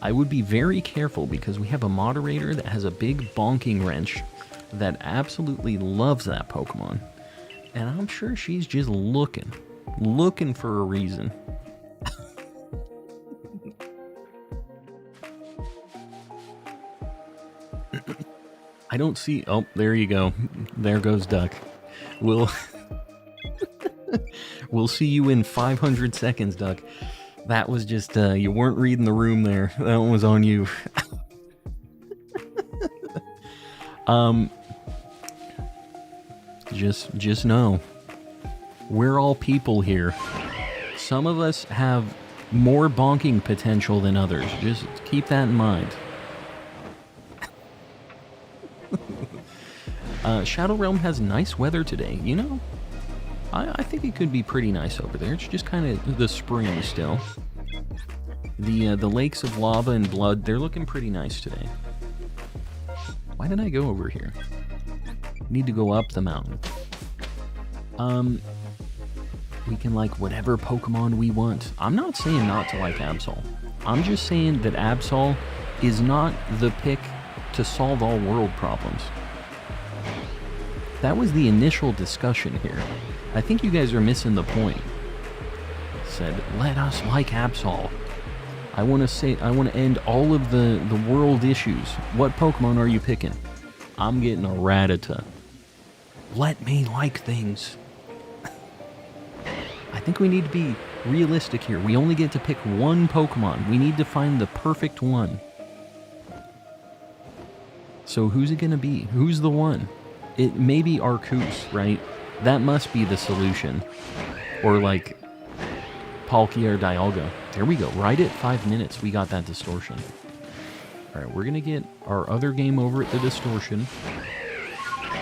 A: I would be very careful because we have a moderator that has a big bonking wrench that absolutely loves that Pokemon. And I'm sure she's just looking for a reason. I don't see... Oh, there you go. There goes Duck. We'll see you in 500 seconds, Duck. That was just, you weren't reading the room there. That one was on you. Just know, we're all people here. Some of us have more bonking potential than others. Just keep that in mind. Shadow Realm has nice weather today, you know? I think it could be pretty nice over there. It's just kind of the spring still. The lakes of lava and blood, they're looking pretty nice today. Why did I go over here? Need to go up the mountain. We can like whatever Pokemon we want. I'm not saying not to like Absol. I'm just saying that Absol is not the pick to solve all world problems. That was the initial discussion here. I think you guys are missing the point. Said, let us like Absol. I want to end all of the world issues. What Pokemon are you picking? I'm getting a Rattata. Let me like things. I think we need to be realistic here. We only get to pick one Pokemon. We need to find the perfect one. So who's it going to be? Who's the one? It may be Arceus, right? That must be the solution. Or like Palkia or Dialga. There we go. Right at 5 minutes, we got that distortion. Alright, we're going to get our other game over at the distortion.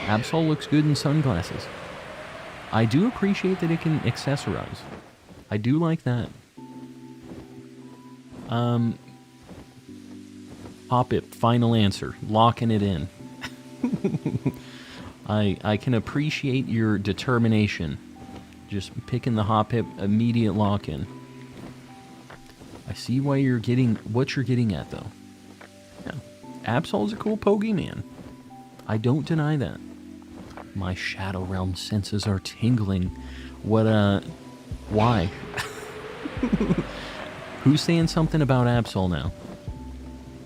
A: Absol looks good in sunglasses. I do appreciate that it can accessorize. I do like that. Hoppip, final answer. Locking it in. I can appreciate your determination. Just picking the Hoppip, immediate lock-in. I see why you're getting what you're getting at, though. Yeah. Absol's a cool Pokemon. I don't deny that. My Shadow Realm senses are tingling. What, why? Who's saying something about Absol now?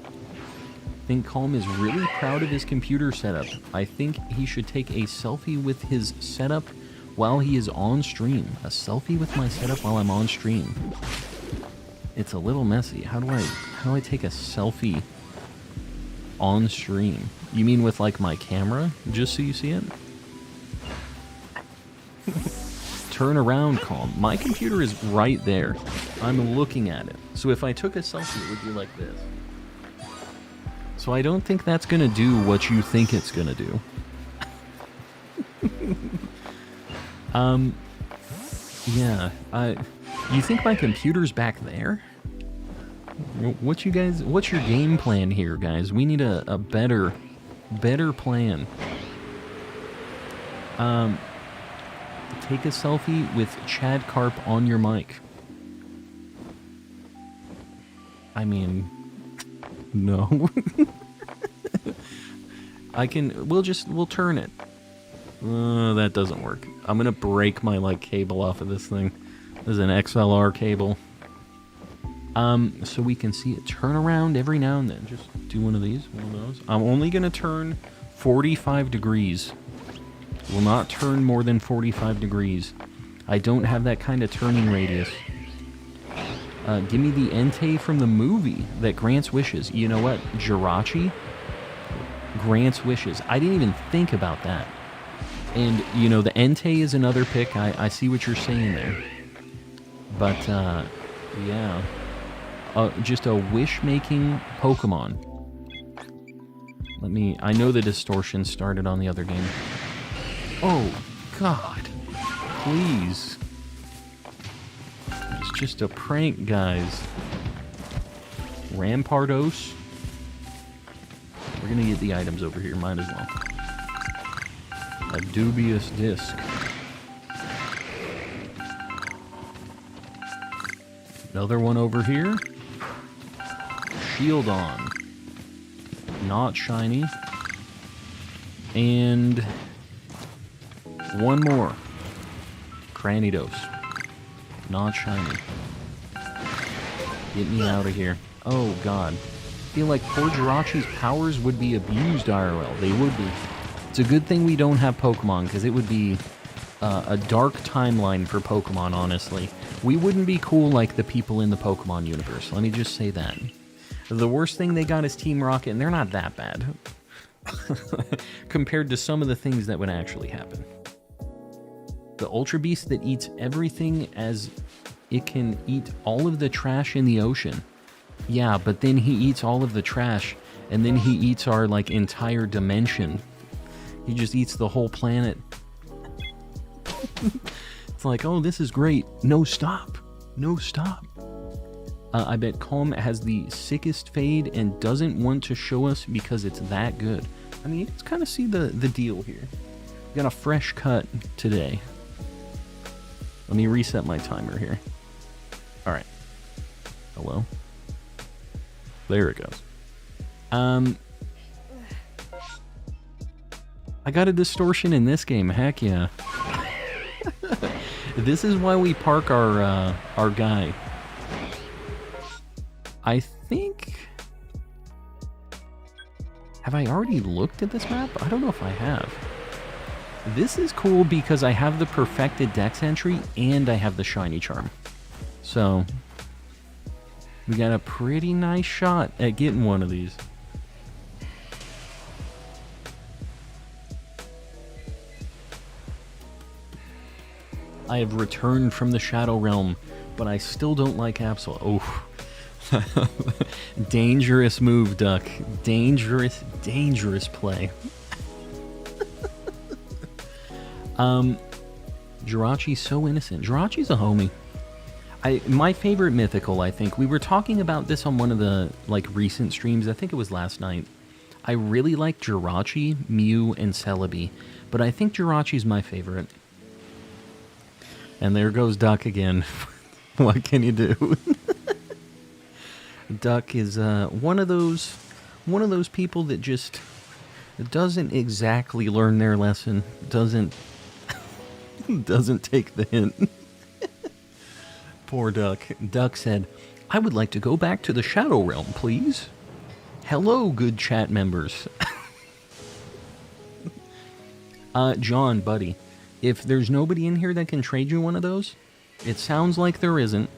A: I think Calm is really proud of his computer setup. I think he should take a selfie with his setup while he is on stream. A selfie with my setup while I'm on stream. It's a little messy. How do I take a selfie on stream? You mean with like my camera, just so you see it? Turn around, Calm. My computer is right there. I'm looking at it. So if I took a selfie, it would be like this. So I don't think that's gonna do what you think it's gonna do. Yeah. You think my computer's back there? What's your game plan here, guys? We need a better plan. Take a selfie with Chad Carp on your mic. I mean, no. We'll turn it. That doesn't work. I'm gonna break my cable off of this thing. This is an XLR cable. So we can see it. Turn around every now and then. Just do one of these, one of those. I'm only gonna turn 45 degrees. Will not turn more than 45 degrees. I don't have that kind of turning radius. Give me the Entei from the movie that grants wishes. You know what? Jirachi grants wishes. I didn't even think about that. And, you know, the Entei is another pick. I see what you're saying there. But, yeah. Just a wish-making Pokemon. I know the distortion started on the other game. Oh, God. Please. It's just a prank, guys. Rampardos. We're gonna get the items over here, might as well. A dubious disc. Another one over here. Shield on. Not shiny. And one more. Cranidos. Not shiny. Get me out of here. Oh, God. I feel like poor Jirachi's powers would be abused IRL. They would be. It's a good thing we don't have Pokemon, because it would be a dark timeline for Pokemon, honestly. We wouldn't be cool like the people in the Pokemon universe. Let me just say that. The worst thing they got is Team Rocket, and they're not that bad. Compared to some of the things that would actually happen. The Ultra Beast that eats everything as it can eat all of the trash in the ocean. Yeah, but then he eats all of the trash, and then he eats our, entire dimension. He just eats the whole planet. It's like, oh, this is great. No, stop. No, stop. I bet Calm has the sickest fade and doesn't want to show us because it's that good. I mean, you can kind of see the deal here. We got a fresh cut today. Let me reset my timer here. Alright. Hello? There it goes. I got a distortion in this game, heck yeah. This is why we park our guy. I think... Have I already looked at this map? I don't know if I have. This is cool because I have the perfected Dex entry and I have the Shiny Charm. So, we got a pretty nice shot at getting one of these. I have returned from the Shadow Realm, but I still don't like Absol. Oh. Dangerous move, Duck. Dangerous, dangerous play. Jirachi's so innocent. Jirachi's a homie. My favorite mythical, I think. We were talking about this on one of the recent streams. I think it was last night. I really like Jirachi, Mew, and Celebi, but I think Jirachi's my favorite. And there goes Duck again. What can you do? Duck is one of those people that just doesn't exactly learn their lesson. Doesn't take the hint. Poor Duck. Duck said, I would like to go back to the Shadow Realm, please. Hello, good chat members. John, buddy, if there's nobody in here that can trade you one of those, it sounds like there isn't.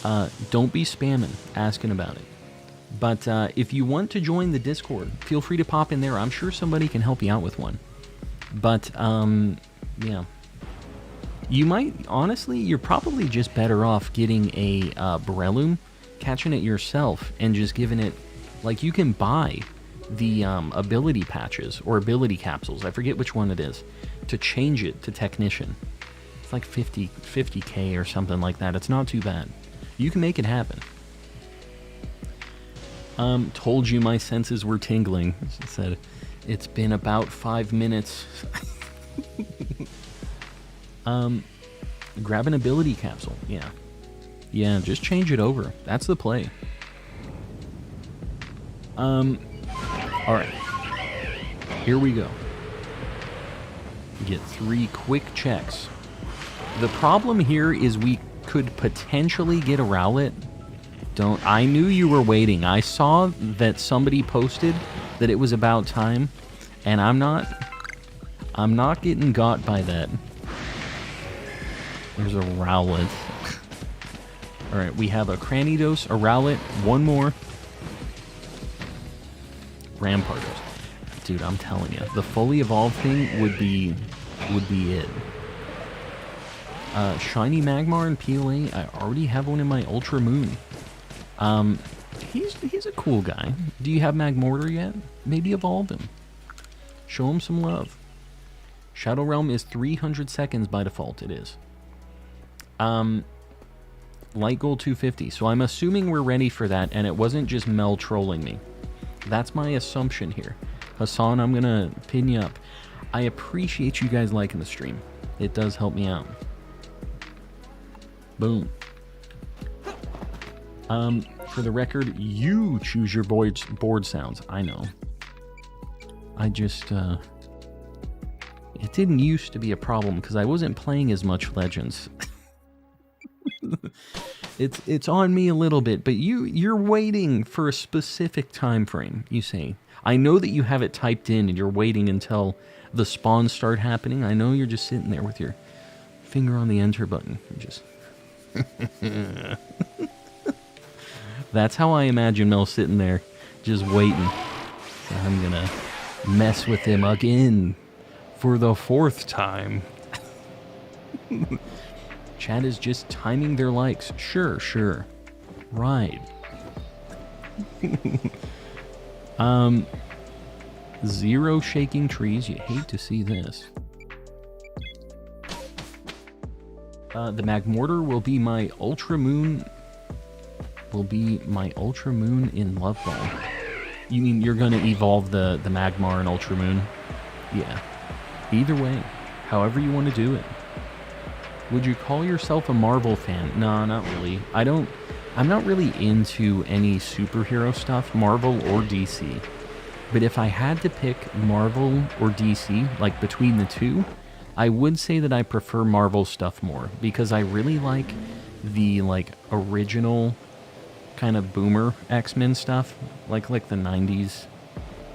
A: Don't be spamming, asking about it. But if you want to join the Discord, feel free to pop in there. I'm sure somebody can help you out with one. But, yeah. You might, honestly, you're probably just better off getting a Breloom, catching it yourself, and just giving it, like, you can buy the ability patches or ability capsules, I forget which one it is, to change it to Technician. It's like 50k or something like that. It's not too bad. You can make it happen. Told you my senses were tingling. She said, it's been about 5 minutes. Grab an ability capsule. Yeah, just change it over. That's the play. Alright. Here we go. Get 3 quick checks. The problem here is we could potentially get a Rowlet. I knew you were waiting. I saw that somebody posted that it was about time, and I'm not getting got by that. There's a Rowlet. Alright, we have a Cranidos, a Rowlet, one more. Rampardos. Dude, I'm telling you, the fully evolved thing would be it. Shiny Magmar and PLA, I already have one in my Ultra Moon. He's a cool guy. Do you have Magmortar yet? Maybe evolve him. Show him some love. Shadow Realm is 300 seconds by default, it is. Light Gold 250, so I'm assuming we're ready for that, and it wasn't just Mel trolling me. That's my assumption here. Hassan, I'm gonna pin you up. I appreciate you guys liking the stream. It does help me out. Boom. For the record, you choose your board sounds. I know. I just, it didn't used to be a problem because I wasn't playing as much Legends. It's on me a little bit, but you're waiting for a specific time frame, you say. I know that you have it typed in and you're waiting until the spawns start happening. I know you're just sitting there with your finger on the enter button. Just That's how I imagine Mel sitting there, just waiting. So I'm gonna mess with him again for the 4th time. Chat is just timing their likes. Sure. Right. Zero shaking trees. You hate to see this. The Magmortar will be my Ultra Moon. In Love Ball. You mean you're gonna evolve the Magmar in Ultra Moon? Yeah. Either way, however you want to do it. Would you call yourself a Marvel fan? No, not really. I'm not really into any superhero stuff, Marvel or DC. But if I had to pick Marvel or DC, like between the two, I would say that I prefer Marvel stuff more because I really like the original kind of boomer X-Men stuff, like the 90s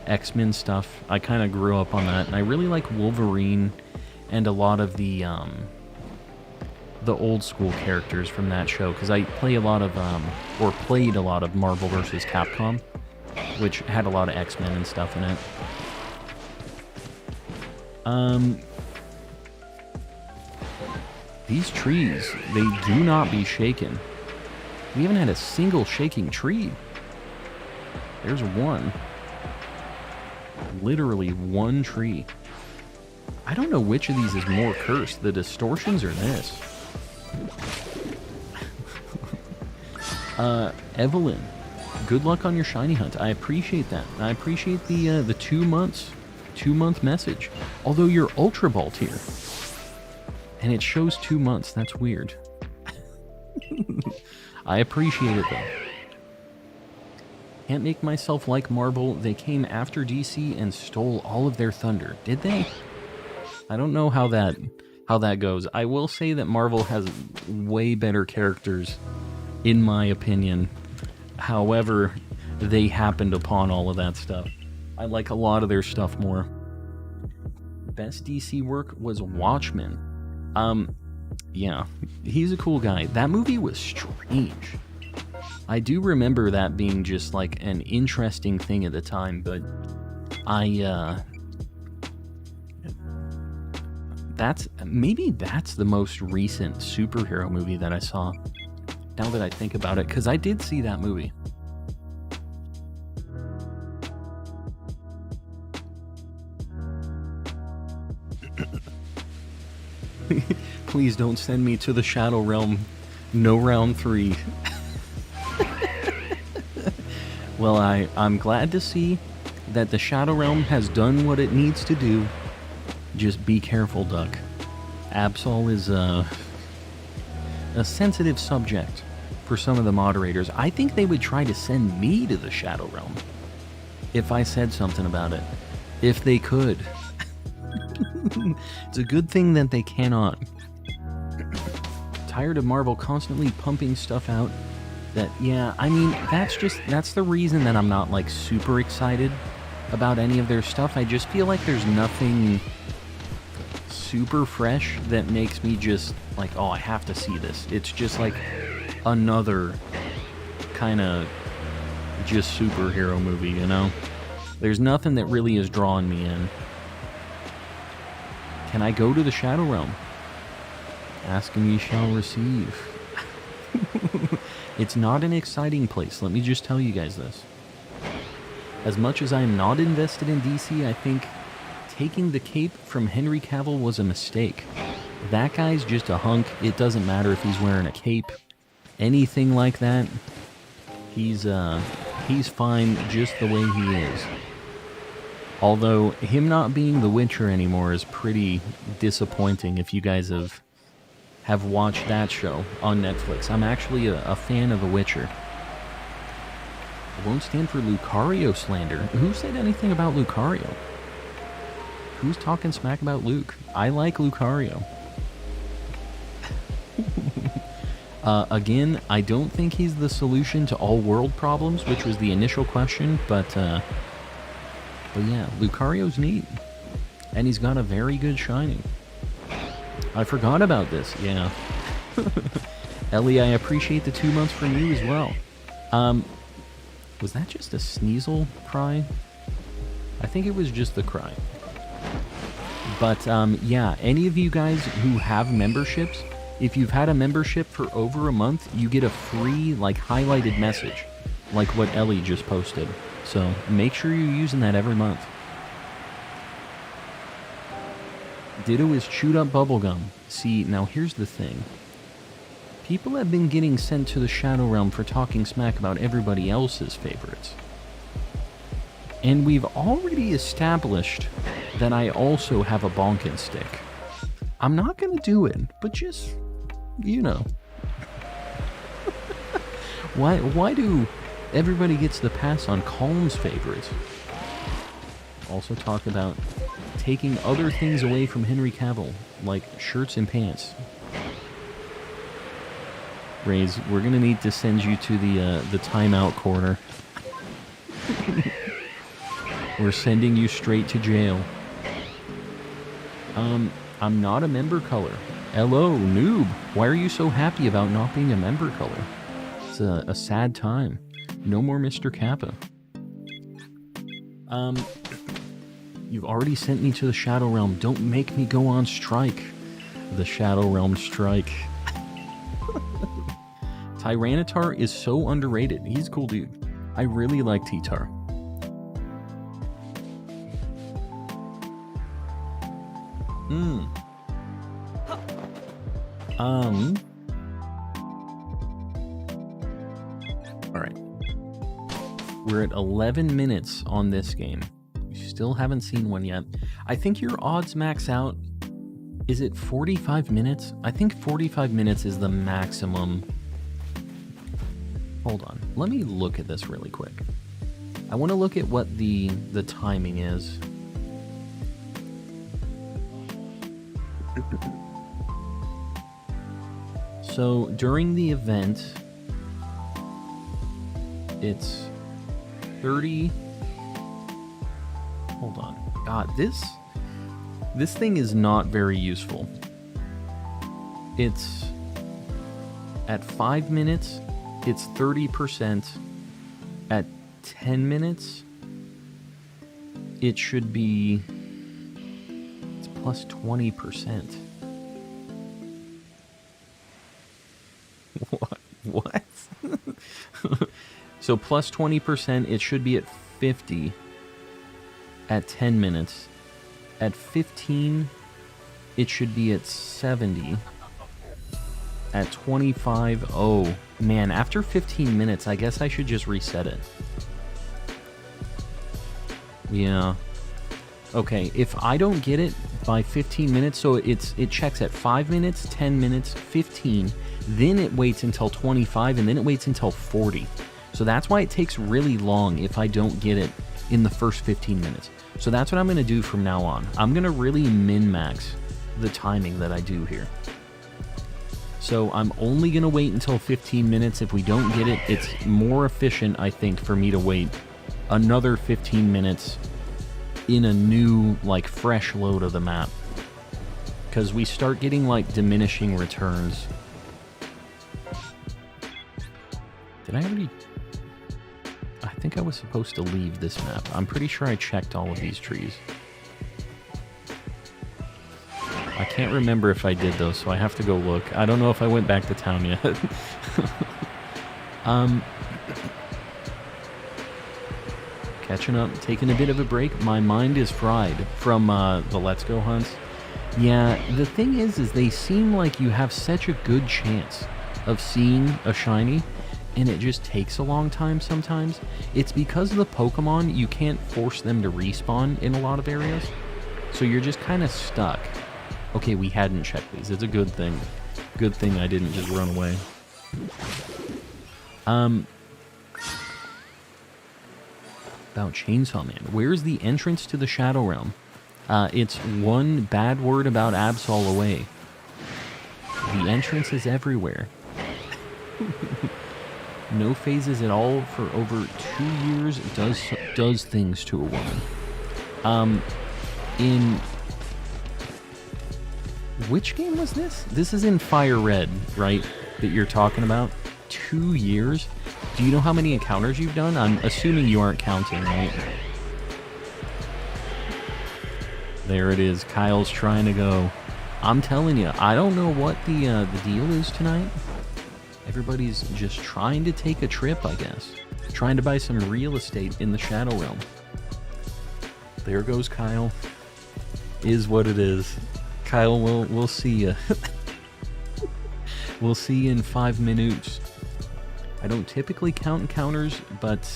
A: X-Men stuff. I kind of grew up on that, and I really like Wolverine and a lot of the old school characters from that show because I played a lot of Marvel vs. Capcom, which had a lot of X-Men and stuff in it. These trees, they do not be shaken. We haven't had a single shaking tree. There's one. Literally one tree. I don't know which of these is more cursed, the distortions or this. Evelyn, good luck on your shiny hunt. I appreciate that. I appreciate the 2 month message. Although you're Ultra Ball tier. And it shows 2 months. That's weird. I appreciate it though. Can't make myself like Marvel. They came after DC and stole all of their thunder. Did they? I don't know how that how that goes. I will say that Marvel has way better characters, in my opinion. However, they happened upon all of that stuff. I like a lot of their stuff more. Best DC work was Watchmen. Yeah, he's a cool guy. That movie was strange. I do remember that being just like an interesting thing at the time, but that's the most recent superhero movie that I saw. Now that I think about it, because I did see that movie. Please don't send me to the Shadow Realm. No round 3. Well, I'm glad to see that the Shadow Realm has done what it needs to do. Just be careful, Duck. Absol is a sensitive subject for some of the moderators. I think they would try to send me to the Shadow Realm if I said something about it. If they could. It's a good thing that they cannot. Tired of Marvel constantly pumping stuff out that, yeah, I mean, that's the reason that I'm not, like, super excited about any of their stuff. I just feel like there's nothing super fresh that makes me just, like, oh, I have to see this. It's just, like, another kind of just superhero movie, you know? There's nothing that really is drawing me in. Can I go to the Shadow Realm? Ask and ye shall receive. It's not an exciting place, let me just tell you guys this. As much as I am not invested in DC, I think taking the cape from Henry Cavill was a mistake. That guy's just a hunk. It doesn't matter if he's wearing a cape, anything like that. He's fine just the way he is. Although, him not being The Witcher anymore is pretty disappointing if you guys have watched that show on Netflix. I'm actually a fan of The Witcher. I won't stand for Lucario slander. Who said anything about Lucario? Who's talking smack about Luke? I like Lucario. Again, I don't think he's the solution to all world problems, which was the initial question, but yeah, Lucario's neat. And he's got a very good Shiny. I forgot about this, yeah. Ellie, I appreciate the 2 months from you as well. Was that just a Sneasel cry? I think it was just the cry. But, yeah, any of you guys who have memberships, if you've had a membership for over a month, you get a free, like, highlighted message, like what Ellie just posted. So, make sure you're using that every month. Ditto is chewed up bubblegum. See, now here's the thing. People have been getting sent to the Shadow Realm for talking smack about everybody else's favorites. And we've already established that I also have a bonkin' stick. I'm not gonna do it, but just, you know. Why do everybody gets the pass on Calm's favorites? Also talk about taking other things away from Henry Cavill, like shirts and pants. Raze, we're gonna need to send you to the timeout corner. We're sending you straight to jail. I'm not a member color. Hello, noob. Why are you so happy about not being a member color? It's a sad time. No more Mr. Kappa. You've already sent me to the Shadow Realm. Don't make me go on strike. The Shadow Realm strike. Tyranitar is so underrated. He's a cool dude. I really like T-Tar. Alright. We're at 11 minutes on this game. We still haven't seen one yet. I think your odds max out. Is it 45 minutes? I think 45 minutes is the maximum. Hold on. Let me look at this really quick. I want to look at what the timing is. So during the event, it's 30. Hold on. God, this thing is not very useful. It's at 5 minutes, it's 30%. At 10 minutes, it should be, it's plus 20%. What? So plus 20%, it should be at 50 at 10 minutes. At 15, it should be at 70. At 25, oh man, after 15 minutes, I guess I should just reset it. Yeah. Okay, if I don't get it by 15 minutes, so it checks at 5 minutes, 10 minutes, 15, then it waits until 25, and then it waits until 40. So that's why it takes really long if I don't get it in the first 15 minutes. So that's what I'm going to do from now on. I'm going to really min-max the timing that I do here. So I'm only going to wait until 15 minutes. If we don't get it, it's more efficient, I think, for me to wait another 15 minutes in a new, like, fresh load of the map. Because we start getting, like, diminishing returns. Did I already... I think I was supposed to leave this map. I'm pretty sure I checked all of these trees. I can't remember if I did though, so I have to go look. I don't know if I went back to town yet. Catching up, taking a bit of a break. My mind is fried from the Let's Go hunts. Yeah, the thing is they seem like you have such a good chance of seeing a shiny, and it just takes a long time sometimes. It's because of the Pokemon, you can't force them to respawn in a lot of areas. So you're just kind of stuck. Okay, we hadn't checked these. It's a good thing. Good thing I didn't just run away. About Chainsaw Man. Where's the entrance to the Shadow Realm? It's one bad word about Absol away. The entrance is everywhere. No phases at all for over 2 years. Does things to a woman. In... Which game was this? This is in Fire Red, right? That you're talking about? 2 years? Do you know how many encounters you've done? I'm assuming you aren't counting, right? There it is. Kyle's trying to go. I'm telling you, I don't know what the deal is tonight. Everybody's just trying to take a trip, I guess. Trying to buy some real estate in the Shadow Realm. There goes Kyle. Is what it is. Kyle, we'll see you. We'll see you in 5 minutes. I don't typically count encounters, but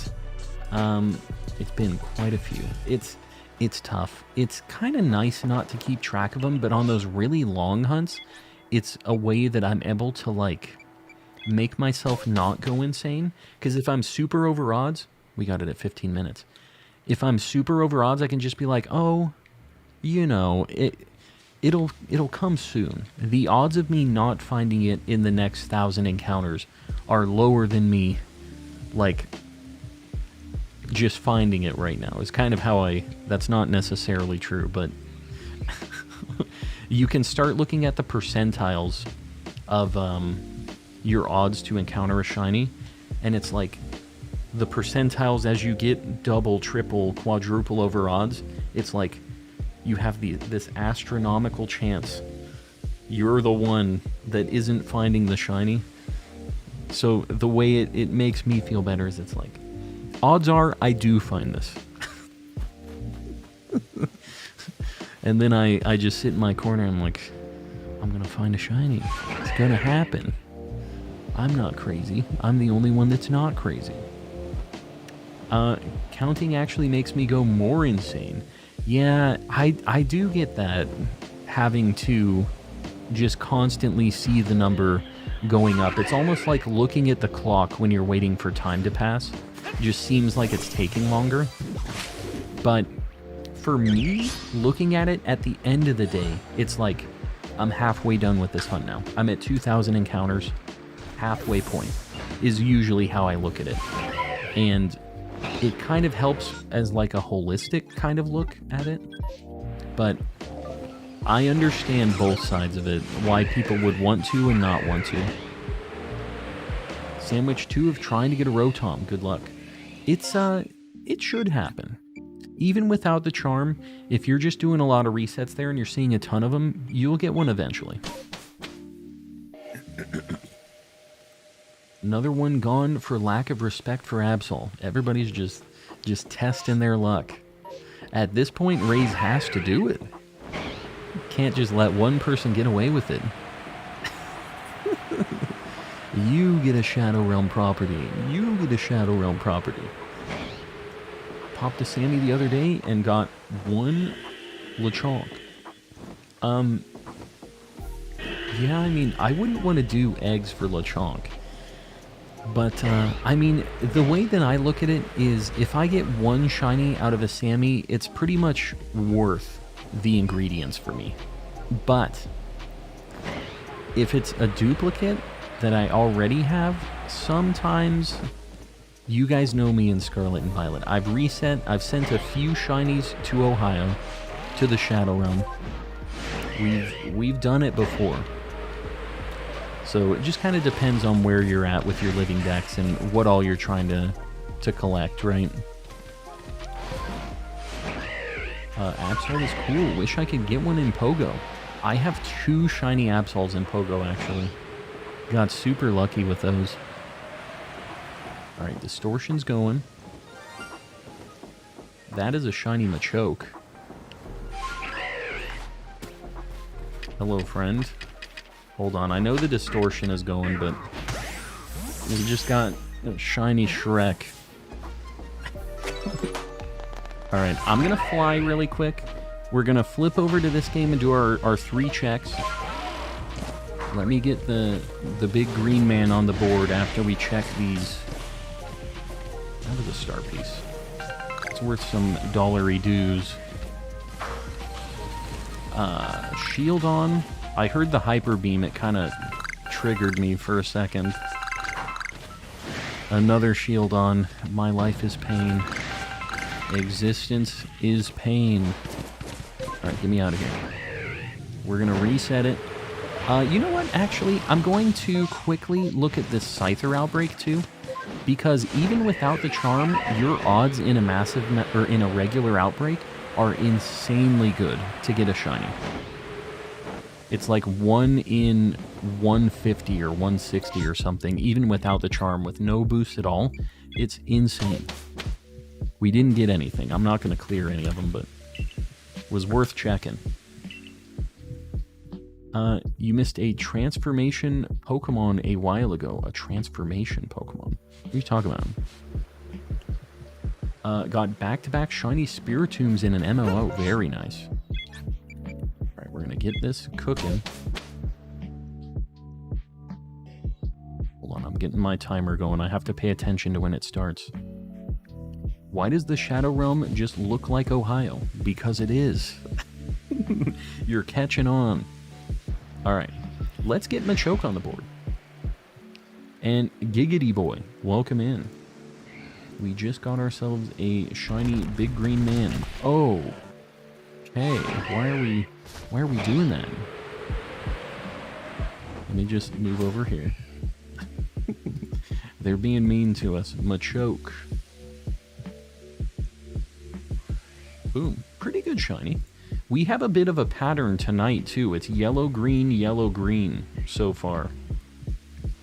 A: it's been quite a few. It's tough. It's kind of nice not to keep track of them, but on those really long hunts, it's a way that I'm able to, like, make myself not go insane. Because if I'm super over odds, we got it at 15 minutes. If I'm super over odds, I can just be like, oh, you know, it'll come soon. The odds of me not finding it in the next 1,000 encounters are lower than me, like, just finding it right now. Is kind of how that's not necessarily true, but you can start looking at the percentiles of your odds to encounter a shiny, and it's like the percentiles as you get double, triple, quadruple over odds, it's like you have this astronomical chance you're the one that isn't finding the shiny. So the way it makes me feel better is it's like, odds are I do find this. And then I just sit in my corner and I'm like, I'm gonna find a shiny. It's gonna happen. I'm not crazy. I'm the only one that's not crazy. Counting actually makes me go more insane. Yeah, I do get that, having to just constantly see the number going up. It's almost like looking at the clock when you're waiting for time to pass. Just seems like it's taking longer. But for me, looking at it at the end of the day, it's like I'm halfway done with this hunt now. I'm at 2,000 encounters. Halfway point is usually how I look at it. And it kind of helps as like a holistic kind of look at it. But I understand both sides of it, why people would want to and not want to. Sandwich 2 of trying to get a Rotom. Good luck. It should happen. Even without the charm, if you're just doing a lot of resets there and you're seeing a ton of them, you'll get one eventually. Another one gone for lack of respect for Absol. Everybody's just testing their luck. At this point, Raze has to do it. Can't just let one person get away with it. You get a Shadow Realm property. You get a Shadow Realm property. Popped a Sammy the other day and got one Lechonk. Yeah, I mean, I wouldn't want to do eggs for Lechonk. But, I mean, the way that I look at it is if I get one shiny out of a Sammy, it's pretty much worth the ingredients for me. But if it's a duplicate that I already have, sometimes, you guys know me in Scarlet and Violet. I've sent a few shinies to Ohio, to the Shadow Realm. We've done it before. So it just kind of depends on where you're at with your Living Dex and what all you're trying to collect, right? Absol is cool. Wish I could get one in Pogo. I have 2 shiny Absols in Pogo, actually. Got super lucky with those. Alright, Distortion's going. That is a shiny Machoke. Hello, friend. Hold on, I know the Distortion is going, but we just got a shiny Shrek. Alright, I'm gonna fly really quick. We're gonna flip over to this game and do our 3 checks. Let me get the big green man on the board after we check these. That was a star piece. It's worth some dollary dues. Shield on. I heard the Hyper Beam. It kind of triggered me for a second. Another shield on. My life is pain. Existence is pain. Alright, get me out of here. We're going to reset it. You know what? Actually, I'm going to quickly look at this Scyther outbreak too. Because even without the charm, your odds in a massive or in a regular outbreak are insanely good to get a shiny. It's like 1 in 150 or 160 or something, even without the charm, with no boost at all. It's insane. We didn't get anything. I'm not going to clear any of them, but it was worth checking. You missed a transformation Pokemon a while ago. A transformation Pokemon? What are you talking about? Got back-to-back shiny Spiritombs in an MMO. Very nice. Alright, we're gonna get this cooking. Hold on, I'm getting my timer going. I have to pay attention to when it starts. Why does the Shadow Realm just look like Ohio? Because it is. You're catching on. Alright, let's get Machoke on the board. And Giggity Boy, welcome in. We just got ourselves a shiny big green man. Oh, okay. Why are we doing that? Let me just move over here. They're being mean to us. Machoke. Boom. Pretty good shiny. We have a bit of a pattern tonight, too. It's yellow, green so far.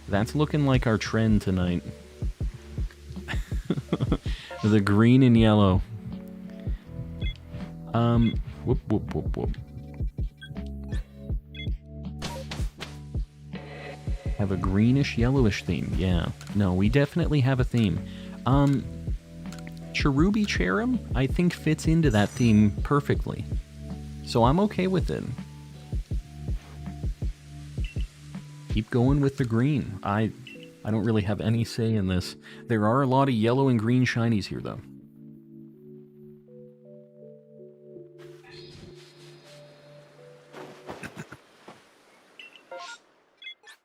A: That's looking like our trend tonight. The green and yellow. Whoop, whoop, whoop, whoop. Have a greenish, yellowish theme. Yeah. No, we definitely have a theme. Cherubi Cherim, I think, fits into that theme perfectly. So I'm okay with it. Keep going with the green. I don't really have any say in this. There are a lot of yellow and green shinies here, though.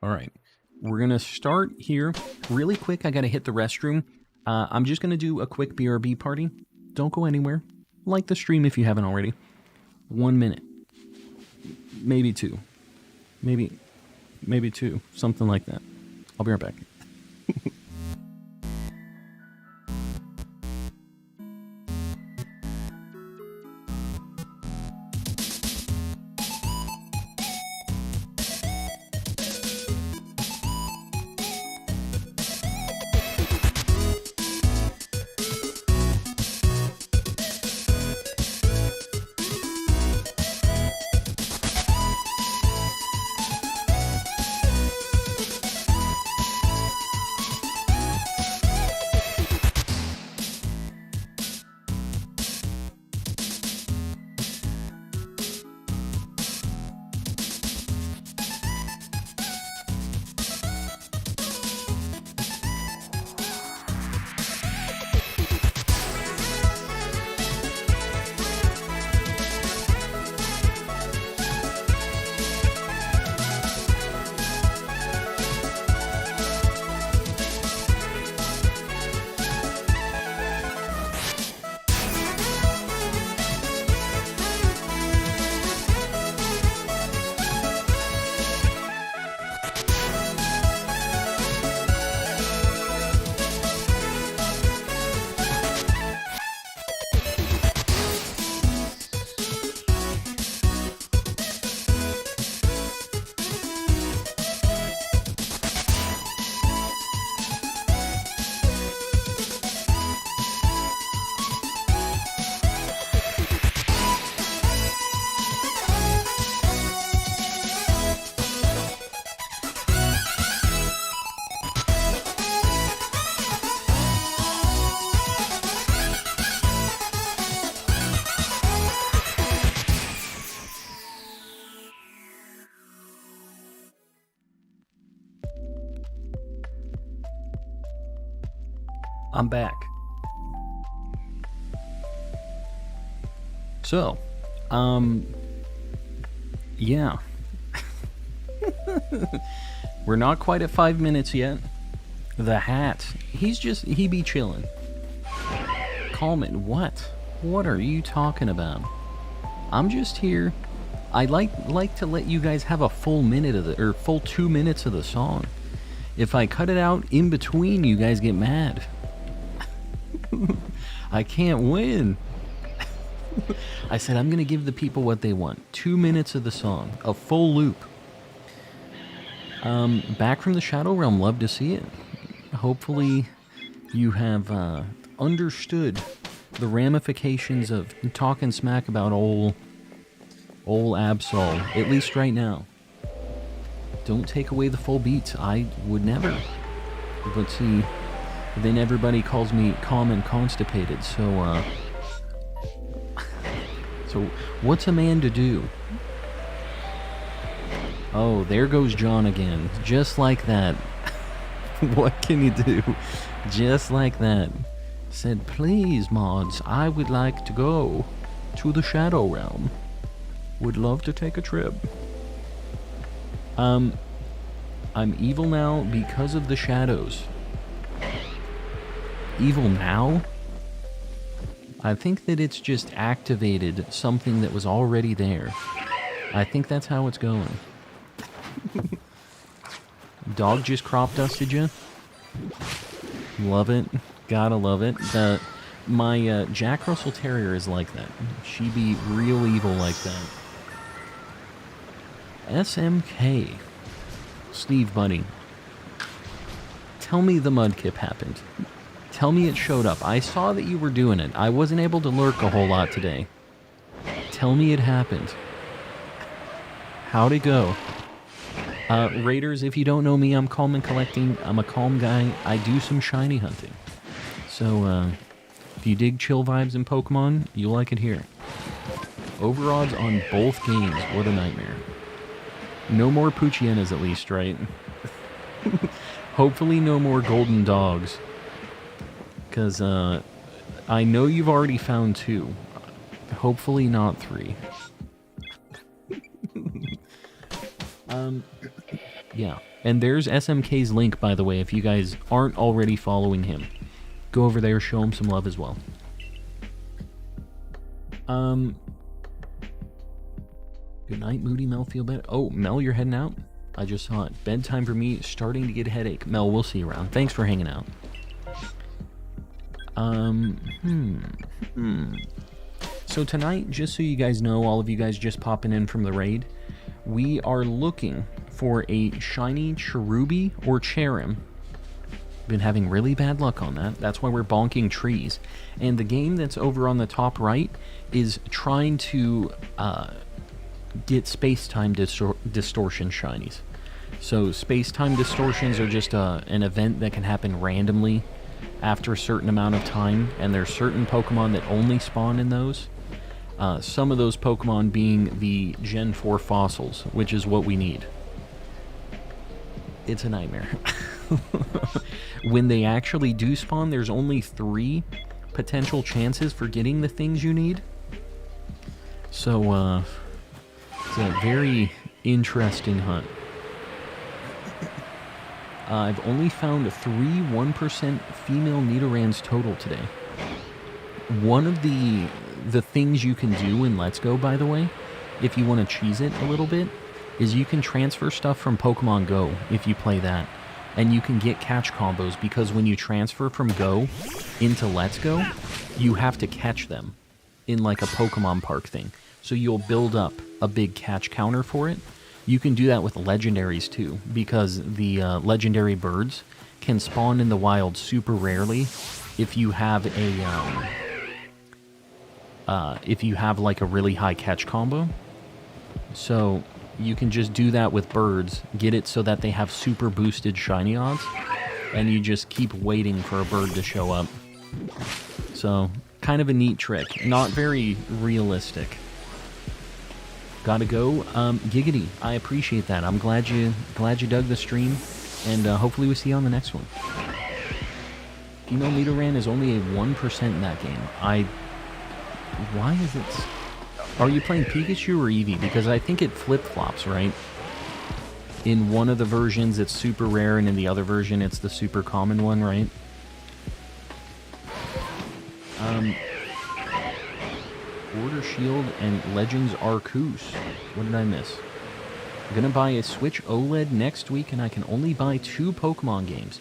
A: All right. We're going to start here. Really quick, I got to hit the restroom. I'm just going to do a quick BRB party. Don't go anywhere. Like the stream if you haven't already. 1 minute. Maybe 2. Maybe 2. Something like that. I'll be right back. I'm back. So, yeah. We're not quite at 5 minutes yet. The hat, he be chilling. Coleman, what? What are you talking about? I'm just here. I like to let you guys have a full minute of the, or full 2 minutes of the song. If I cut it out in between, you guys get mad. I can't win. I said I'm going to give the people what they want. 2 minutes of the song. A full loop. Back from the Shadow Realm. Love to see it. Hopefully you have understood the ramifications of talking smack about old Absol. At least right now. Don't take away the full beats. I would never. But see... Then everybody calls me calm and constipated, so, so, what's a man to do? Oh, there goes John again. Just like that. What can you do? Just like that. Said, please, mods, I would like to go to the Shadow Realm. Would love to take a trip. I'm evil now because of the shadows. Evil now? I think that it's just activated something that was already there. I think that's how it's going. Dog just crop dusted you? Love it. Gotta love it. My Jack Russell Terrier is like that. She be real evil like that. SMK. Steve Buddy. Tell me the Mudkip happened. Tell me it showed up. I saw that you were doing it. I wasn't able to lurk a whole lot today. Tell me it happened. How'd it go? Raiders, if you don't know me, I'm calm and collecting. I'm a calm guy. I do some shiny hunting. So, if you dig chill vibes in Pokemon, you'll like it here. Overodds on both games. What a nightmare. No more Poochienas at least, right? Hopefully no more golden dogs. Because, I know you've already found 2. Hopefully not 3. Yeah. And there's SMK's link, by the way, if you guys aren't already following him. Go over there, show him some love as well. Good night, Moody. Mel, feel better? Oh, Mel, you're heading out? I just saw it. Bedtime for me, starting to get a headache. Mel, we'll see you around. Thanks for hanging out. So tonight, just so you guys know, all of you guys just popping in from the raid, we are looking for a shiny Cherubi or Cherim. Been having really bad luck on that. That's why we're bonking trees. And the game that's over on the top right is trying to get space-time distortion shinies. So space-time distortions are just an event that can happen randomly after a certain amount of time, and there's certain Pokemon that only spawn in those. Some of those Pokemon being the Gen 4 fossils, which is what we need. It's a nightmare. When they actually do spawn, there's only 3 potential chances for getting the things you need. So, it's a very interesting hunt. I've only found 3 1% female Nidorans total today. One of the things you can do in Let's Go, by the way, if you want to cheese it a little bit, is you can transfer stuff from Pokemon Go if you play that. And you can get catch combos, because when you transfer from Go into Let's Go, you have to catch them in like a Pokemon Park thing. So you'll build up a big catch counter for it. You can do that with legendaries too, because the legendary birds can spawn in the wild super rarely if you have like a really high catch combo. So you can just do that with birds, get it so that they have super boosted shiny odds, and you just keep waiting for a bird to show up. So, kind of a neat trick. Not very realistic. Gotta go. Giggity, I appreciate that. I'm glad you dug the stream, and hopefully we see you on the next one. Female Nidoran is only a 1% in that game. Why is it... Are you playing Pikachu or Eevee? Because I think it flip-flops, right? In one of the versions, it's super rare, and in the other version, it's the super common one, right? Order Shield and Legends Arceus. What did I miss? I'm gonna buy a Switch OLED next week, and I can only buy 2 Pokemon games.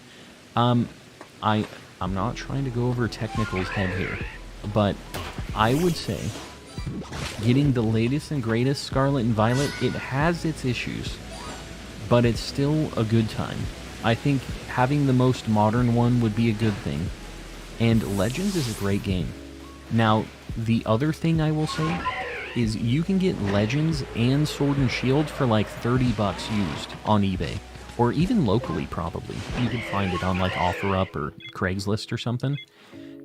A: I'm not trying to go over technicals head here, but I would say getting the latest and greatest Scarlet and Violet, it has its issues, but it's still a good time. I think having the most modern one would be a good thing. And Legends is a great game. Now, the other thing I will say is you can get Legends and Sword and Shield for like $30 used on eBay. Or even locally, probably. You can find it on like OfferUp or Craigslist or something.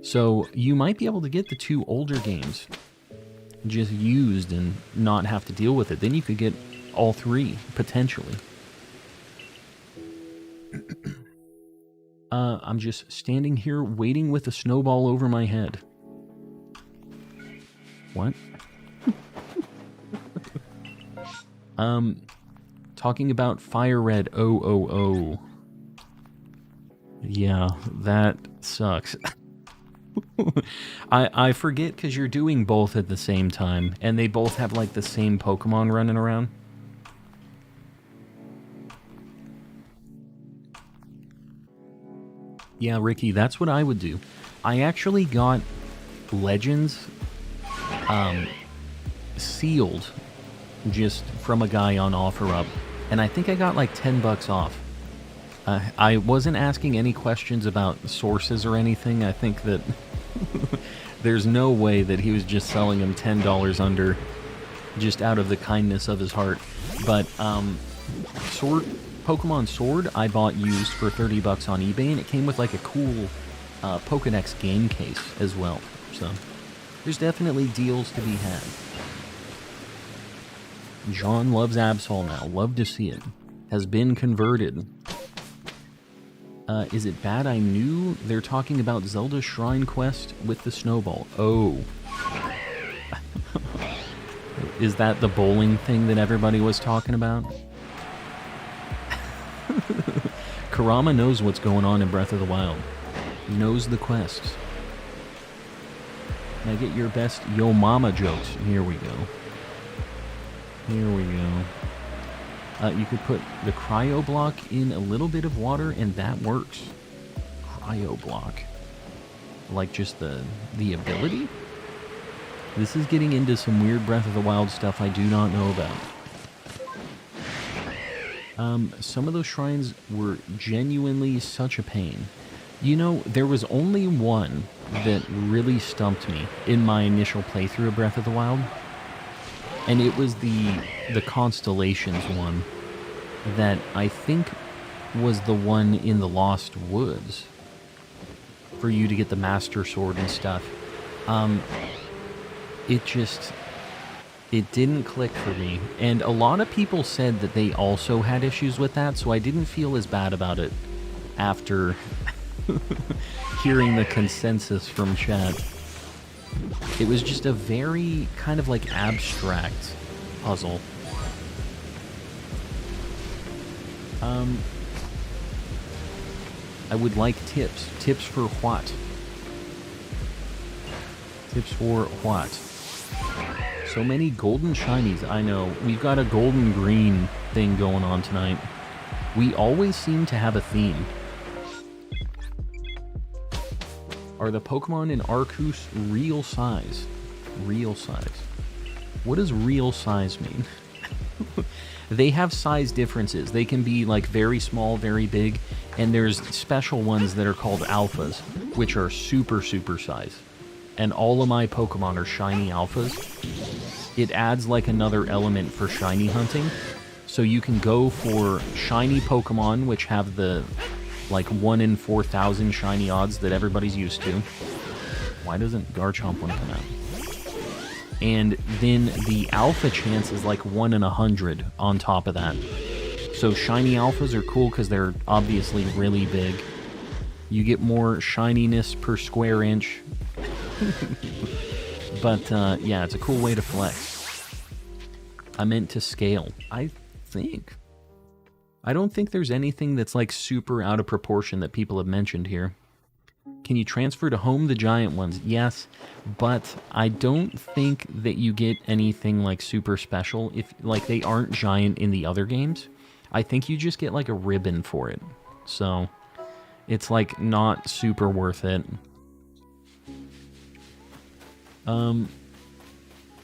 A: So you might be able to get the 2 older games just used and not have to deal with it. Then you could get all 3, potentially. I'm just standing here waiting with a snowball over my head. What? Talking about Fire Red 000. Yeah, that sucks. I forget because you're doing both at the same time, and they both have like the same Pokemon running around. Yeah, Ricky, that's what I would do. I actually got Legends sealed just from a guy on OfferUp, and I think I got like $10 off. I wasn't asking any questions about sources or anything. I think that there's no way that he was just selling them $10 under, just out of the kindness of his heart. But Pokemon Sword I bought used for $30 on eBay, and it came with like a cool Pokedex game case as well. So there's definitely deals to be had. John loves Absol now. Love to see it. Has been converted. Is it bad I knew they're talking about Zelda Shrine Quest with the snowball? Oh. Is that the bowling thing that everybody was talking about? Kurama knows what's going on in Breath of the Wild. He knows the quests. Can I get your best Yo Mama jokes? Here we go. Here we go. You could put the cryo block in a little bit of water, and that works. Cryo block. Like just the ability? This is getting into some weird Breath of the Wild stuff I do not know about. Some of those shrines were genuinely such a pain. You know, there was only one that really stumped me in my initial playthrough of Breath of the Wild. And it was the Constellations one that I think was the one in the Lost Woods for you to get the Master Sword and stuff. It didn't click for me, and a lot of people said that they also had issues with that, so I didn't feel as bad about it after hearing the consensus from chat. It was just a very kind of like abstract puzzle. I would like tips. Tips for what? Tips for what? So many golden shinies. I know. We've got a golden green thing going on tonight. We always seem to have a theme. Are the Pokemon in Arceus real size? Real size. What does real size mean? They have size differences. They can be like very small, very big, and there's special ones that are called alphas, which are super, super size. And all of my Pokemon are shiny alphas. It adds like another element for shiny hunting. So you can go for shiny Pokemon, which have the like 1 in 4,000 shiny odds that everybody's used to. Why doesn't Garchomp one come out? And then the alpha chance is like 1 in 100 on top of that. So shiny alphas are cool because they're obviously really big. You get more shininess per square inch. But yeah, it's a cool way to flex. I meant to scale. I don't think there's anything that's like super out of proportion that people have mentioned here. Can you transfer to home the giant ones? Yes, but I don't think that you get anything like super special if like they aren't giant in the other games. I think you just get like a ribbon for it. So it's like not super worth it.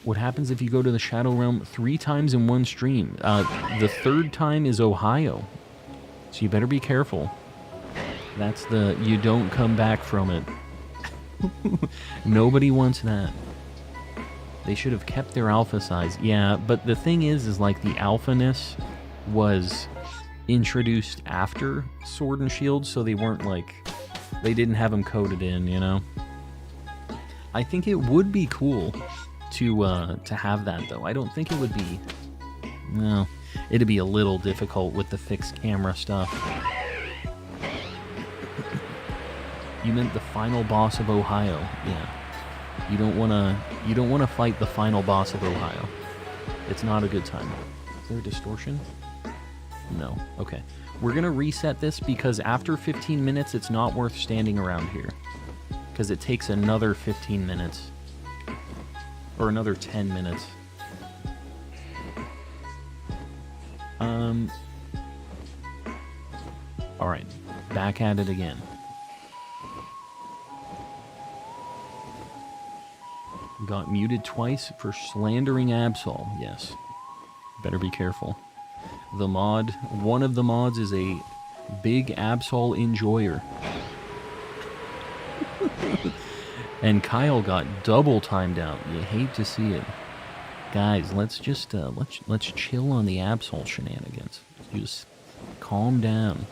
A: What happens if you go to the Shadow Realm 3 times in one stream? The 3rd time is Ohio. So you better be careful. That's the, you don't come back from it. Nobody wants that. They should have kept their alpha size. Yeah, but the thing is like the alphaness was introduced after Sword and Shield, so they weren't like, they didn't have them coded in, you know? I think it would be cool to have that, though. I don't think it would be... No. It'd be a little difficult with the fixed camera stuff. You meant the final boss of Ohio. Yeah. You don't wanna fight the final boss of Ohio. It's not a good time. Is there a distortion? No. Okay. We're gonna reset this because after 15 minutes, it's not worth standing around here. Because it takes another 15 minutes. Or another 10 minutes. Alright. Back at it again. Got muted twice for slandering Absol. Yes. Better be careful. The mod, one of the mods is a big Absol enjoyer. And Kyle got double timed out. You hate to see it. Guys, let's just let's chill on the Absol shenanigans. Just calm down.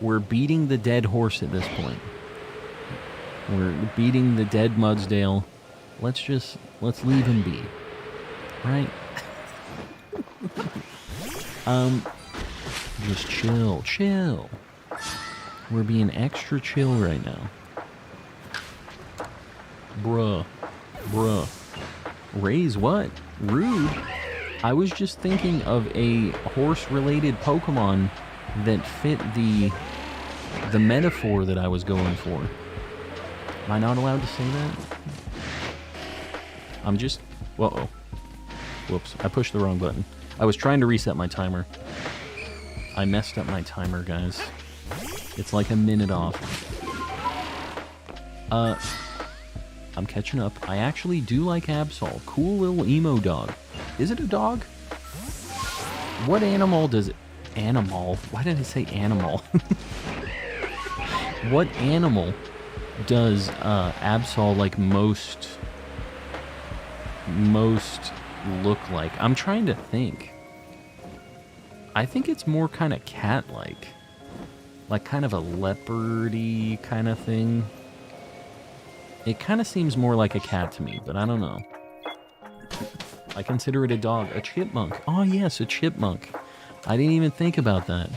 A: We're beating the dead horse at this point. We're beating the dead Mudsdale. Let's leave him be. Right? Just chill. We're being extra chill right now. Bruh. Raise what? Rude? I was just thinking of a horse-related Pokemon that fit the metaphor that I was going for. Am I not allowed to say that? I'm just... Uh-oh. Whoops, I pushed the wrong button. I was trying to reset my timer. I messed up my timer, guys. It's like a minute off. I'm catching up. I actually do like Absol. Cool little emo dog. Is it a dog? What animal does it... Animal? Why did I say animal? What animal does Absol like most look like? I'm trying to think. I think it's more kind of cat-like. Like kind of a leopardy kind of thing. It kind of seems more like a cat to me, but I don't know. I consider it a dog. A chipmunk. Oh yes, a chipmunk. I didn't even think about that.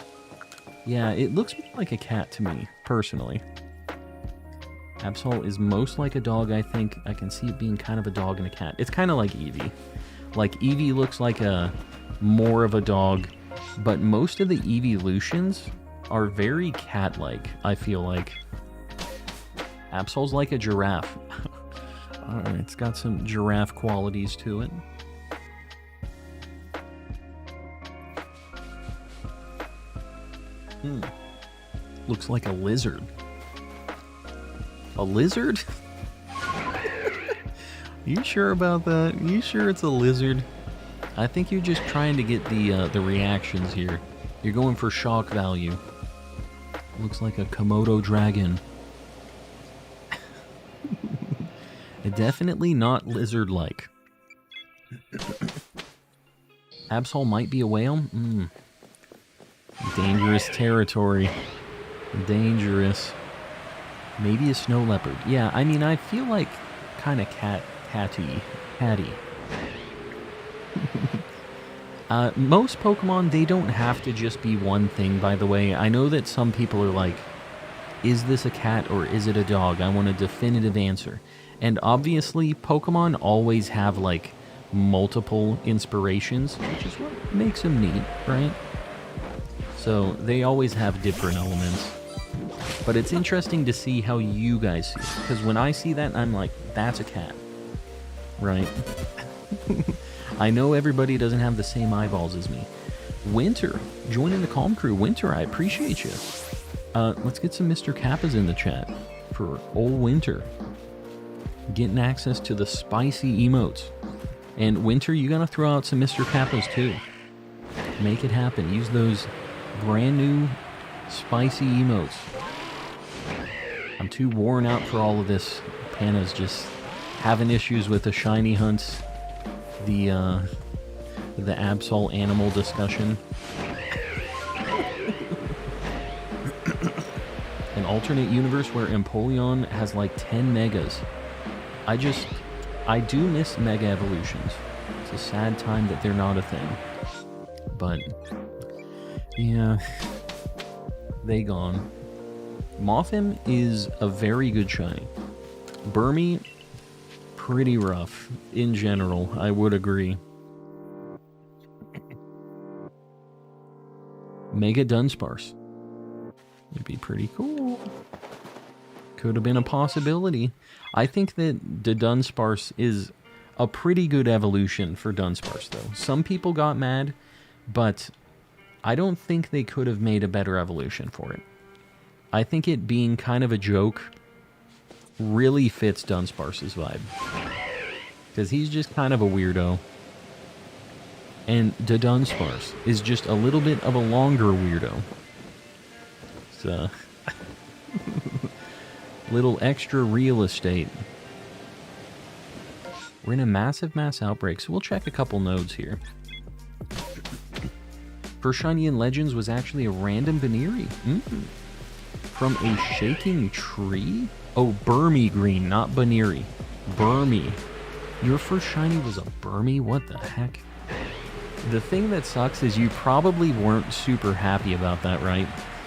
A: Yeah, it looks more like a cat to me, personally. Absol is most like a dog, I think. I can see it being kind of a dog and a cat. It's kind of like Eevee. Like, Eevee looks like more of a dog, but most of the evolutions are very cat-like, I feel like. Absol's like a giraffe. It's got some giraffe qualities to it. Looks like a lizard. A lizard? You sure about that? You sure it's a lizard? I think you're just trying to get the reactions here. You're going for shock value. Looks like a Komodo dragon. Definitely not lizard-like. Absol might be a whale? Dangerous territory. Dangerous. Maybe a snow leopard. Yeah, I mean, I feel like kind of catty. Most Pokemon, they don't have to just be one thing, by the way. I know that some people are like, is this a cat or is it a dog? I want a definitive answer. And obviously, Pokemon always have, like, multiple inspirations, which is what makes them neat, right? So, they always have different elements. But it's interesting to see how you guys see it. Because when I see that, I'm like, that's a cat. Right? I know everybody doesn't have the same eyeballs as me. Winter, joining the Calm Crew. Winter, I appreciate you. Let's get some Mr. Kappas in the chat for old Winter. Getting access to the spicy emotes. And Winter, you gotta throw out some Mr. Kappas too. Make it happen. Use those brand new spicy emotes. I'm too worn out for all of this. Panna's just having issues with the shiny hunts. The Absol animal discussion. An alternate universe where Empoleon has like 10 megas. I do miss Mega Evolutions. It's a sad time that they're not a thing. But, yeah, they gone. Mothim is a very good shiny. Burmy, pretty rough. In general, I would agree. Mega Dunsparce. It'd be pretty cool. Could have been a possibility. I think that the Dunsparce is a pretty good evolution for Dunsparce, though. Some people got mad, but I don't think they could have made a better evolution for it. I think it being kind of a joke really fits Dunsparce's vibe. Because he's just kind of a weirdo. And the Dunsparce is just a little bit of a longer weirdo. So... little extra real estate. We're in a massive mass outbreak, so we'll check a couple nodes here. First shiny in Legends was actually a random Baneri. From a shaking tree? Oh, Burmy green, not Baneri. Burmy. Your first shiny was a Burmy? What the heck? The thing that sucks is you probably weren't super happy about that, right?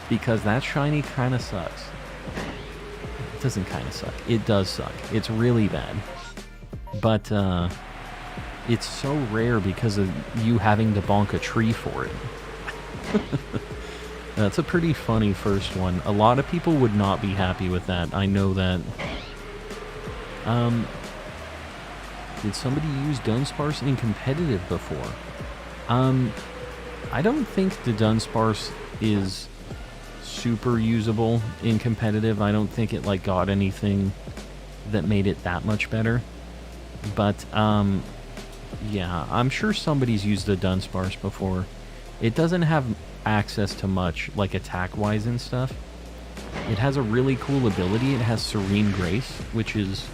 A: Because that shiny kind of sucks. Doesn't kind of suck. It does suck. It's really bad. But It's so rare because of you having to bonk a tree for it. That's a pretty funny first one. A lot of people would not be happy with that. I know that. Did somebody use Dunsparce in competitive before? I don't think the Dunsparce is super usable in competitive. I don't think it like got anything that made it that much better. But yeah, I'm sure somebody's used the Dunsparce before. It doesn't have access to much, like attack-wise and stuff. It has a really cool ability. It has Serene Grace, which is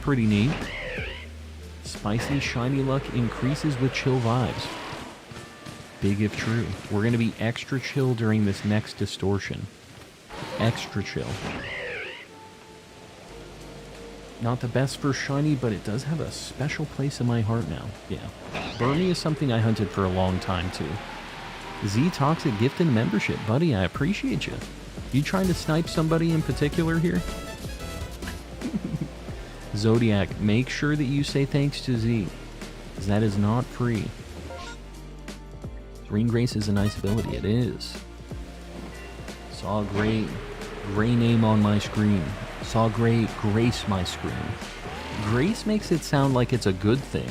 A: pretty neat. Spicy Shiny Luck increases with chill vibes. Big if true. We're going to be extra chill during this next distortion. Extra chill. Not the best for shiny, but it does have a special place in my heart now. Yeah. Burmy is something I hunted for a long time, too. Z-Toxic gifted membership. Buddy, I appreciate you. You trying to snipe somebody in particular here? Zodiac, make sure that you say thanks to Z, because that is not free. Serene Grace is a nice ability. It is. Saw a gray name on my screen. Saw Grace my screen. Grace makes it sound like it's a good thing.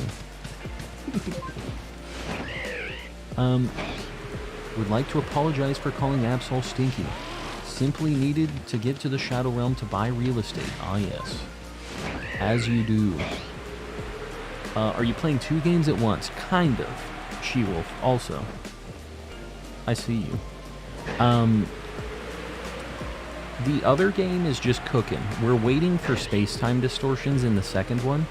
A: Would like to apologize for calling Absol stinky. Simply needed to get to the Shadow Realm to buy real estate. Ah, yes. As you do. Are you playing 2 games at once? Kind of. She-Wolf, also. I see you. The other game is just cooking. We're waiting for space-time distortions in the second one.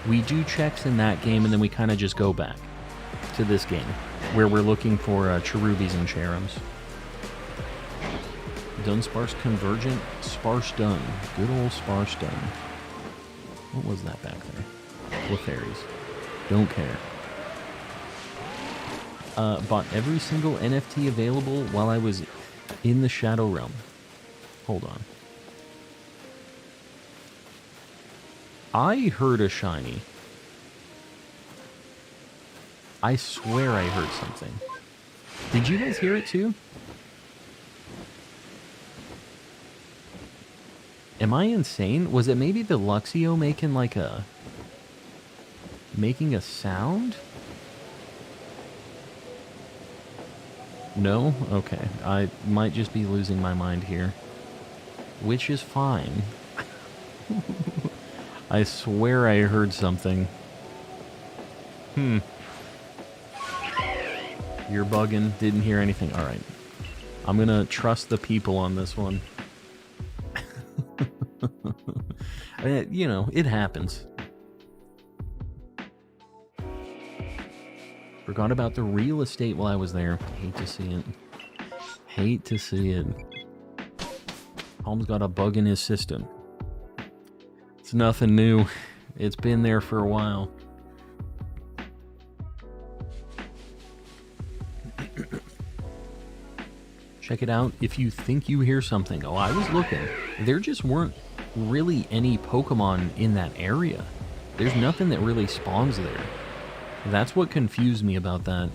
A: We do checks in that game, and then we kind of just go back to this game, where we're looking for Cherubies and Cherums. Dunsparce Convergent, Sparse Dun. Good old Sparse Dun. What was that back there? Clefairies. Don't care. Bought every single NFT available while I was in the Shadow Realm. Hold on. I heard a shiny. I swear I heard something. Did you guys hear it too? Am I insane? Was it maybe the Luxio making like a... making a sound? No? Okay. I might just be losing my mind here. Which is fine. I swear I heard something. You're bugging. Didn't hear anything. Alright. I'm gonna trust the people on this one. You know, it happens. Forgot about the real estate while I was there. Hate to see it. Hate to see it. Holmes got a bug in his system. It's nothing new. It's been there for a while. Check it out if you think you hear something. Oh, I was looking. There just weren't really any Pokemon in that area. There's nothing that really spawns there. That's what confused me about that.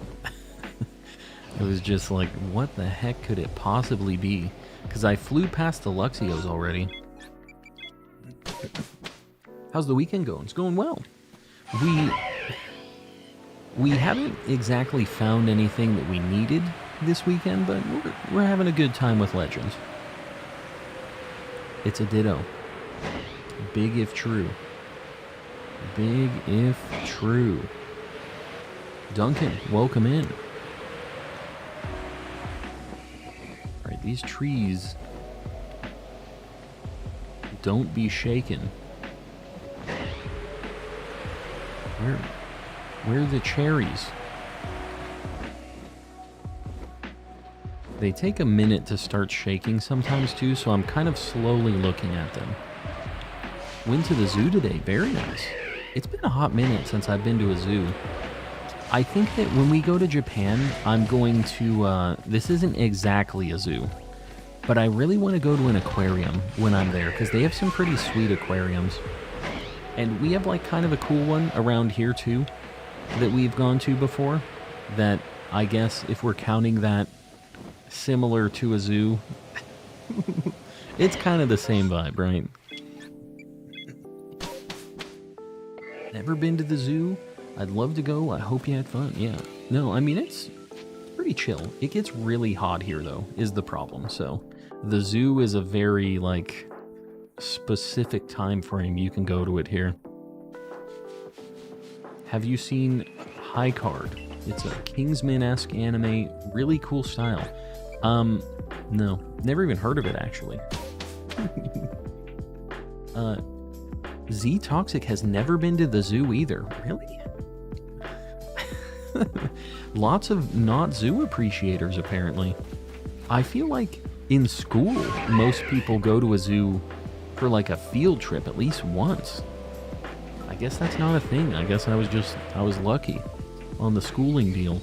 A: It was just like, what the heck could it possibly be? Because I flew past the Luxios already. How's the weekend going? It's going well. We haven't exactly found anything that we needed this weekend, but we're having a good time with Legends. It's a ditto. Big if true. Big if true. Duncan, welcome in. Alright, these trees don't be shaken. Where are the cherries? They take a minute to start shaking sometimes too, so I'm kind of slowly looking at them. Went to the zoo today, very nice. It's been a hot minute since I've been to a zoo. I think that when we go to Japan, I'm going to, this isn't exactly a zoo, but I really want to go to an aquarium when I'm there, because they have some pretty sweet aquariums. And we have like kind of a cool one around here too that we've gone to before, that I guess if we're counting that similar to a zoo, it's kind of the same vibe, right? Never been to the zoo? I'd love to go. I hope you had fun. Yeah. No, I mean, it's pretty chill. It gets really hot here, though, is the problem. So the zoo is a very, like, specific time frame you can go to it here. Have you seen High Card? It's a Kingsman-esque anime, really cool style. No, never even heard of it, actually. Z Toxic has never been to the zoo either. Really? Lots of not zoo appreciators, apparently. I feel like in school, most people go to a zoo for like a field trip at least once. I guess that's not a thing. I guess I was lucky on the schooling deal.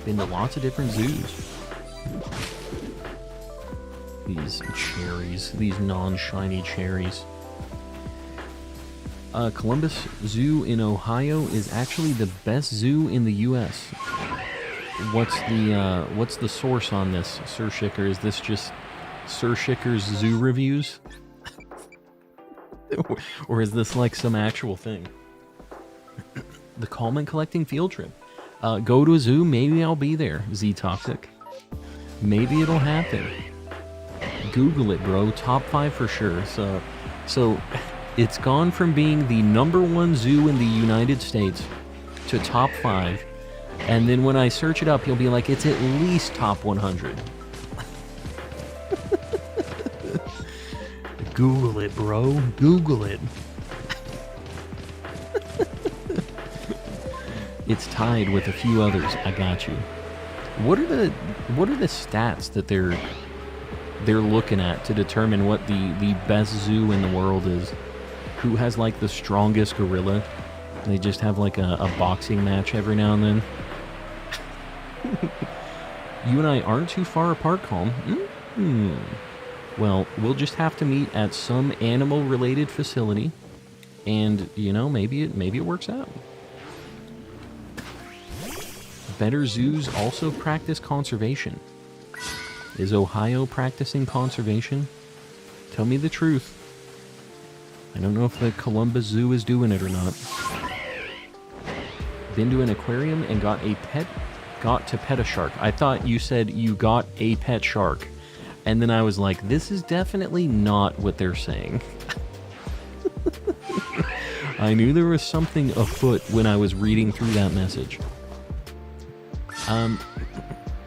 A: Been to lots of different zoos. These cherries, these non-shiny cherries. Columbus Zoo in Ohio is actually the best zoo in the U.S. What's the source on this, Sir Shicker? Is this just Sir Shicker's zoo reviews? Or is this like some actual thing? The Coleman collecting field trip. Go to a zoo, maybe I'll be there, Z Toxic. Maybe it'll happen. Google it, bro. Top 5 for sure. So it's gone from being the #1 zoo in the United States to top 5. And then when I search it up, you'll be like, it's at least top 100. Google it, bro. Google it. It's tied with a few others. I got you. What are the stats that they're looking at to determine what the best zoo in the world is? Who has like the strongest gorilla? They just have like a boxing match every now and then. You and I aren't too far apart, Calm. Well, we'll just have to meet at some animal-related facility, and you know, maybe it works out. Better zoos also practice conservation. Is Ohio practicing conservation? Tell me the truth. I don't know if the Columbus Zoo is doing it or not. Been to an aquarium and got to pet a shark. I thought you said you got a pet shark. And then I was like, this is definitely not what they're saying. I knew there was something afoot when I was reading through that message.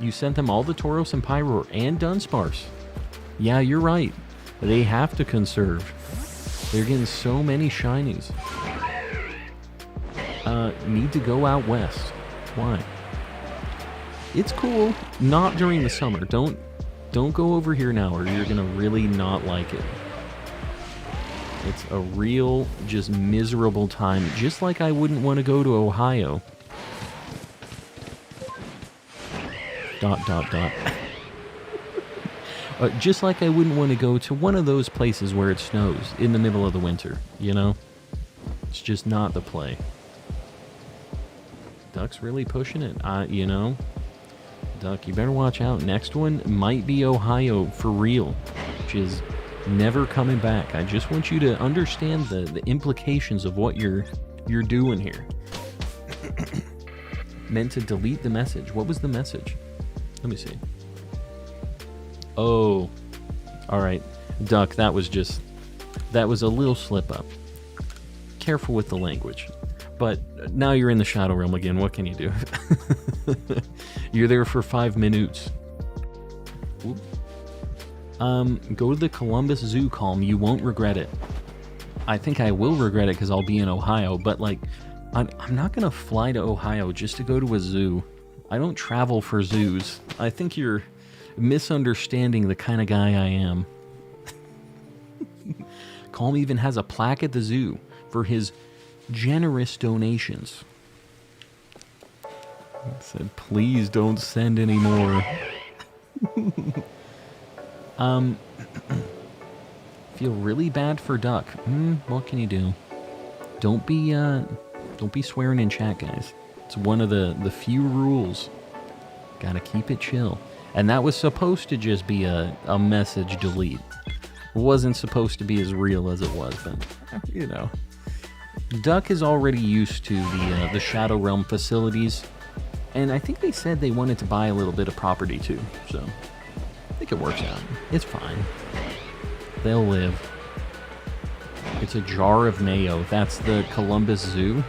A: You sent them all the Tauros and Pyroar and Dunsparce. Yeah, you're right. They have to conserve. They're getting so many shinies. Need to go out west. Why? It's cool. Not during the summer. Don't go over here now or you're gonna really not like it. It's a real, just miserable time. Just like I wouldn't want to go to Ohio. ... just like I wouldn't want to go to one of those places where it snows in the middle of the winter, you know? It's just not the play. Duck's really pushing it, you know? Duck, you better watch out. Next one might be Ohio for real, which is never coming back. I just want you to understand the implications of what you're doing here. Meant to delete the message. What was the message? Let me see. Oh, all right. Duck, that was a little slip up. Careful with the language. But now you're in the Shadow Realm again. What can you do? You're there for 5 minutes. Oop. Go to the Columbus Zoo, Calm. You won't regret it. I think I will regret it because I'll be in Ohio, but like, I'm not going to fly to Ohio just to go to a zoo. I don't travel for zoos. I think you're misunderstanding the kind of guy I am. Calm even has a plaque at the zoo for his generous donations. It said, please don't send any more. Feel feel really bad for Duck. What can you do? Don't be swearing in chat, guys. It's one of the few rules. Gotta keep it chill. And that was supposed to just be a message delete. It wasn't supposed to be as real as it was, but, you know. Duck is already used to the Shadow Realm facilities, and I think they said they wanted to buy a little bit of property too, so I think it works out. It's fine. They'll live. It's a jar of mayo. That's the Columbus Zoo?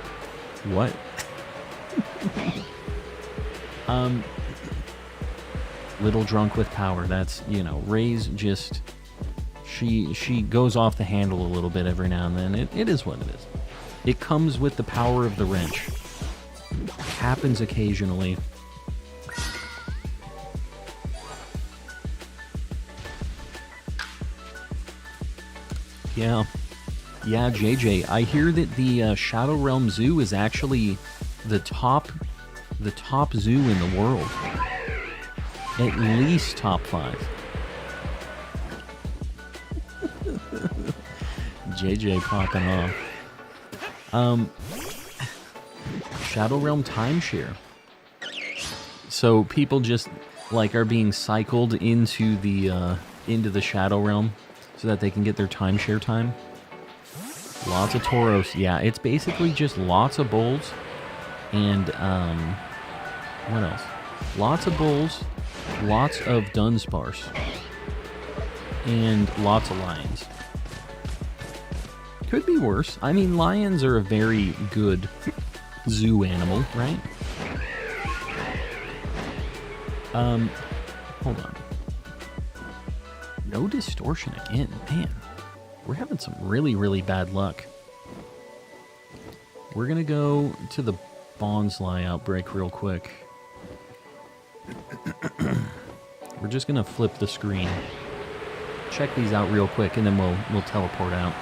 A: What? Little drunk with power. That's, you know, Ray's just... She goes off the handle a little bit every now and then. It is what it is. It comes with the power of the wrench. Happens occasionally. Yeah. Yeah, JJ, I hear that the Shadow Realm Zoo is actually the top zoo in the world. At least top 5. JJ popping off. Shadow Realm timeshare. So people just like are being cycled into the Shadow Realm so that they can get their timeshare time. Lots of Tauros. Yeah, it's basically just lots of bulls and what else? Lots of bulls, lots of Dunsparce, and lots of lions. Could be worse. I mean, lions are a very good zoo animal, right? Hold on. No distortion again. Man, we're having some really, really bad luck. We're gonna go to the Bonsly outbreak real quick. We're just gonna flip the screen. Check these out real quick, and then we'll teleport out.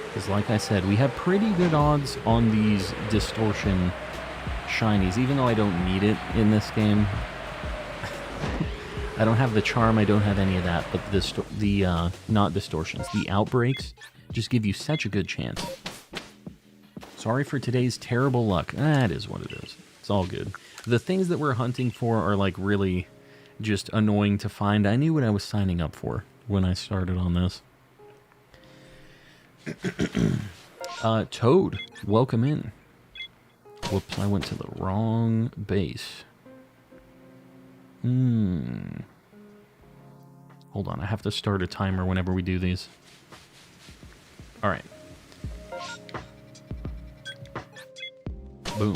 A: Because like I said, we have pretty good odds on these distortion shinies, even though I don't need it in this game. I don't have the charm, I don't have any of that, but the not distortions, the outbreaks just give you such a good chance. Sorry for today's terrible luck. That is what it is. It's all good. The things that we're hunting for are like really just annoying to find. I knew what I was signing up for when I started on this. Toad, welcome in. Whoops, I went to the wrong base. Hold on, I have to start a timer whenever we do these. Alright. Boom.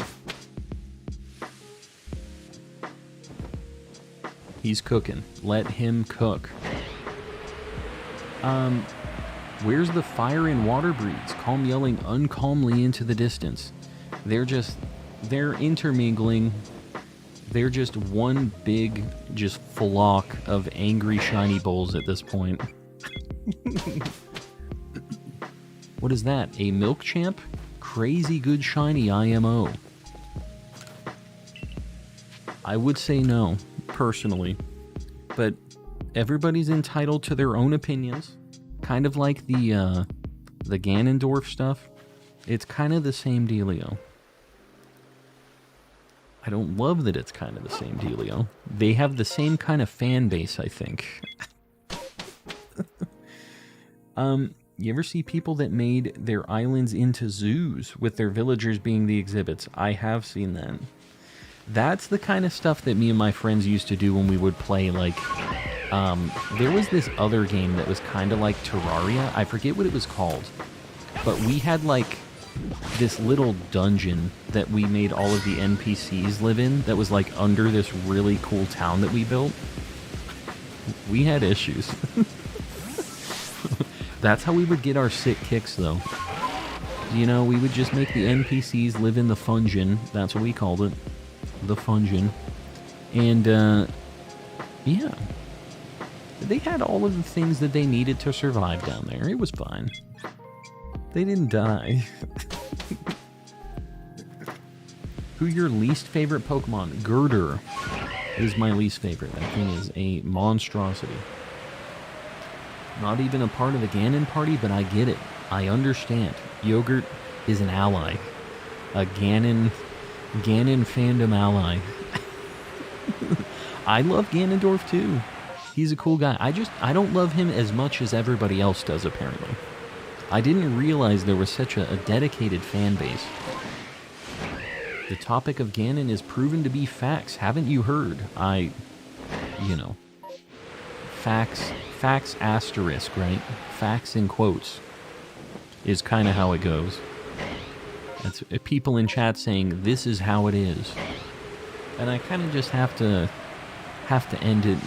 A: He's cooking. Let him cook. Where's the fire and water breeds? Calm yelling uncalmly into the distance. They're intermingling. They're just one big, just flock of angry shiny bulls at this point. What is that? A milk champ? Crazy good shiny IMO. I would say no, personally. But everybody's entitled to their own opinions. Kind of like the Ganondorf stuff. It's kind of the same dealio. I don't love that it's kind of the same dealio. They have the same kind of fan base, I think. You ever see people that made their islands into zoos with their villagers being the exhibits? I have seen that. That's the kind of stuff that me and my friends used to do when we would play, like, there was this other game that was kind of like Terraria. I forget what it was called. But we had, like, this little dungeon that we made all of the NPCs live in that was, like, under this really cool town that we built. We had issues. That's how we would get our sick kicks, though. You know, we would just make the NPCs live in the Fungin. That's what we called it. The Fungin. And, yeah. They had all of the things that they needed to survive down there. It was fine. They didn't die. Who your least favorite Pokemon? Girder. is my least favorite. That thing is a monstrosity. Not even a part of the Ganon party, but I get it. I understand. Yogurt is an ally. A Ganon fandom ally. I love Ganondorf too. He's a cool guy. I don't love him as much as everybody else does, apparently. I didn't realize there was such a dedicated fan base. The topic of Ganon is proven to be facts. Haven't you heard? Facts asterisk, right? Facts in quotes is kind of how it goes. That's people in chat saying this is how it is, and I kind of just have to end it,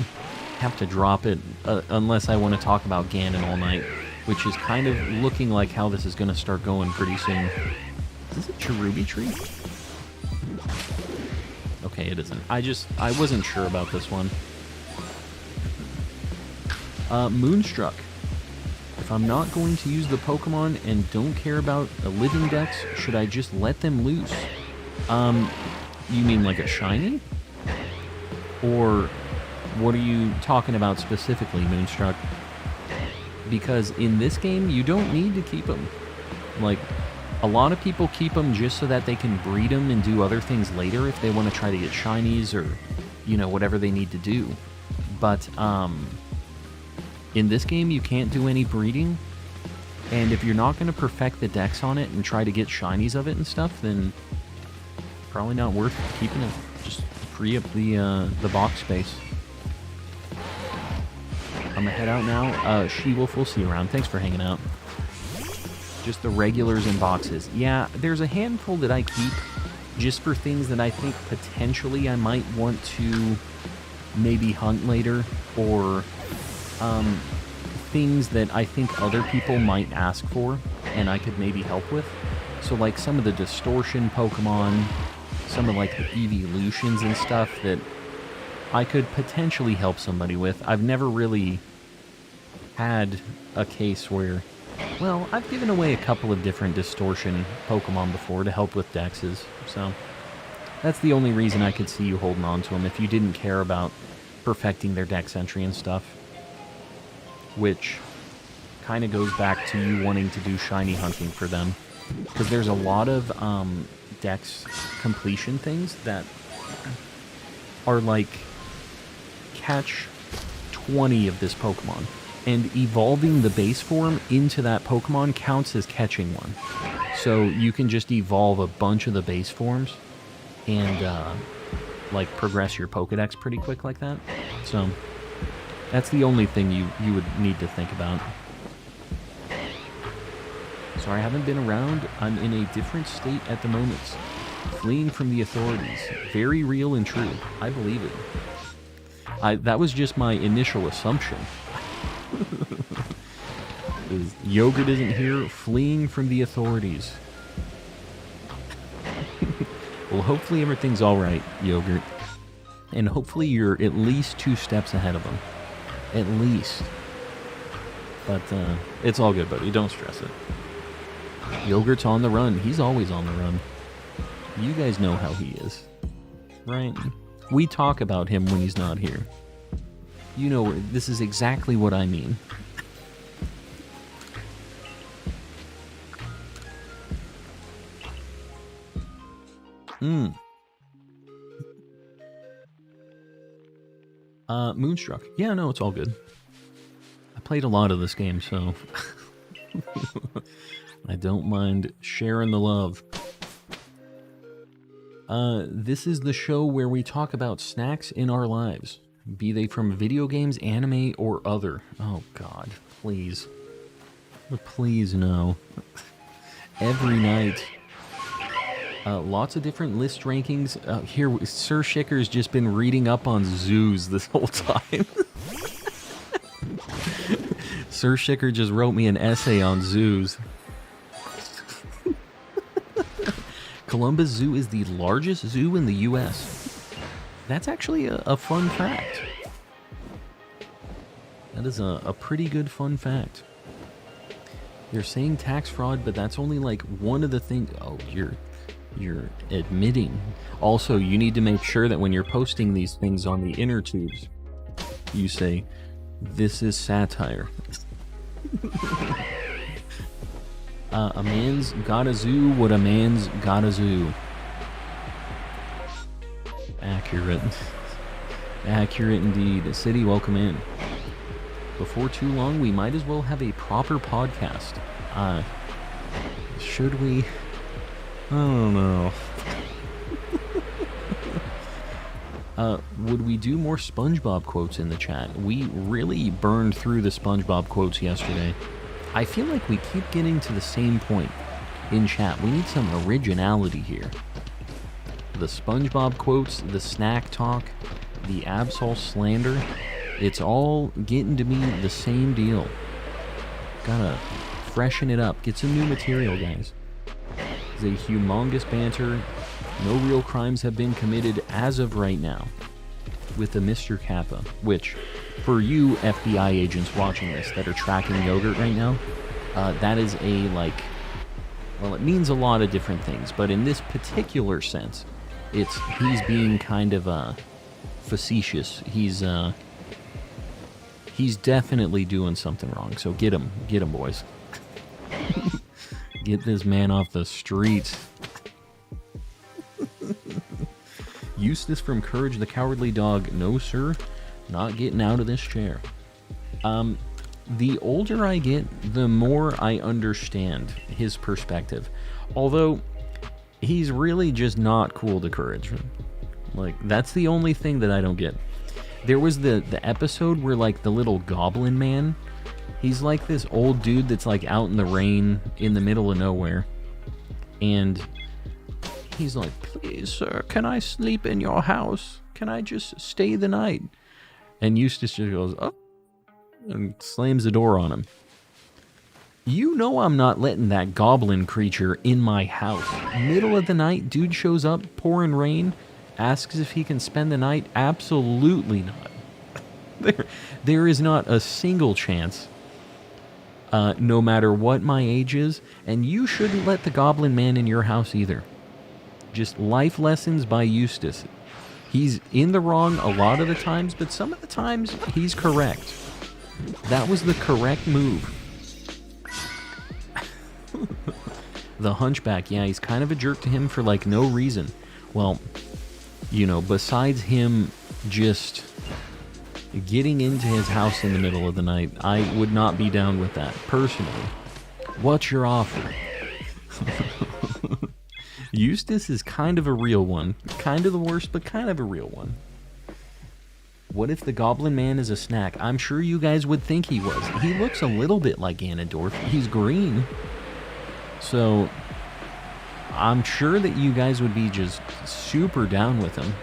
A: have to drop it, unless I want to talk about Ganon all night, which is kind of looking like how this is going to start going pretty soon. Is it Cherubi Tree? Okay, it isn't. I wasn't sure about this one. Moonstruck. If I'm not going to use the Pokemon and don't care about a Living Dex, should I just let them loose? You mean like a Shiny? Or what are you talking about specifically, Moonstruck? Because in this game, you don't need to keep them. Like, a lot of people keep them just so that they can breed them and do other things later if they want to try to get Shinies or, whatever they need to do. But, in this game, you can't do any breeding, and if you're not going to perfect the dex on it and try to get shinies of it and stuff, then probably not worth keeping it. Just free up the box space. I'm gonna head out now. She-Wolf, we'll see you around. Thanks for hanging out. Just the regulars in boxes. Yeah, there's a handful that I keep just for things that I think potentially I might want to maybe hunt later, or things that I think other people might ask for and I could maybe help with. So like some of the distortion Pokemon, some of like the evolutions and stuff that I could potentially help somebody with. I've never really had a case where, well, I've given away a couple of different distortion Pokemon before to help with dexes, so that's the only reason I could see you holding on to them if you didn't care about perfecting their dex entry and stuff. Which kind of goes back to you wanting to do shiny hunting for them. Because there's a lot of dex completion things that are like, catch 20 of this Pokemon. And evolving the base form into that Pokemon counts as catching one. So you can just evolve a bunch of the base forms and like progress your Pokedex pretty quick like that. So that's the only thing you would need to think about. Sorry, I haven't been around. I'm in a different state at the moment. Fleeing from the authorities. Very real and true. I believe it. That was just my initial assumption. Yogurt isn't here. Fleeing from the authorities. Well, hopefully everything's alright, Yogurt. And hopefully you're at least 2 steps ahead of them. At least. But, it's all good, buddy. Don't stress it. Yogurt's on the run. He's always on the run. You guys know how he is. Right? We talk about him when he's not here. You know, this is exactly what I mean. Moonstruck. Yeah, no, it's all good. I played a lot of this game, so I don't mind sharing the love. This is the show where we talk about snacks in our lives, be they from video games, anime, or other. Oh God, please. Please no. Every night. Lots of different list rankings. Here, Sir Shicker's just been reading up on zoos this whole time. Sir Shicker just wrote me an essay on zoos. Columbus Zoo is the largest zoo in the U.S. That's actually a fun fact. That is a pretty good fun fact. They're saying tax fraud, but that's only like one of the things. Oh, You're admitting. Also, you need to make sure that when you're posting these things on the inner tubes, you say, "This is satire." A man's got a zoo what a man's got a zoo. Accurate. Accurate indeed. City, welcome in. Before too long, we might as well have a proper podcast. Should we? I don't know. Would we do more SpongeBob quotes in the chat? We really burned through the SpongeBob quotes yesterday. I feel like we keep getting to the same point in chat. We need some originality here. The SpongeBob quotes, the snack talk, the Absol slander, it's all getting to be the same deal. Gotta freshen it up. Get some new material, guys. It's a humongous banter. No real crimes have been committed as of right now with the Mr. Kappa, which, for you FBI agents watching this that are tracking Yogurt right now, that is a, like, well, it means a lot of different things, but in this particular sense, he's being kind of facetious. He's definitely doing something wrong, so get him, boys. Get this man off the streets. Eustace from Courage the Cowardly Dog. No, sir. Not getting out of this chair. The older I get, the more I understand his perspective. Although, he's really just not cool to Courage. Like, that's the only thing that I don't get. There was the episode where, like, the little goblin man, he's like this old dude that's, like, out in the rain in the middle of nowhere. And he's like, "Please, sir, can I sleep in your house? Can I just stay the night?" And Eustace just goes, "Oh," and slams the door on him. You know I'm not letting that goblin creature in my house. Middle of the night, dude shows up, pouring rain, asks if he can spend the night. Absolutely not. There is not a single chance, no matter what my age is, and you shouldn't let the goblin man in your house either. Just life lessons by Eustace. He's in the wrong a lot of the times, but some of the times he's correct. That was the correct move. The Hunchback, yeah, he's kind of a jerk to him for, like, no reason. Well, you know, besides him just getting into his house in the middle of the night, I would not be down with that, personally. What's your offer? Eustace is kind of a real one. Kind of the worst, but kind of a real one. What if the Goblin Man is a snack? I'm sure you guys would think he was. He looks a little bit like Ganondorf. He's green. So, I'm sure that you guys would be just super down with him.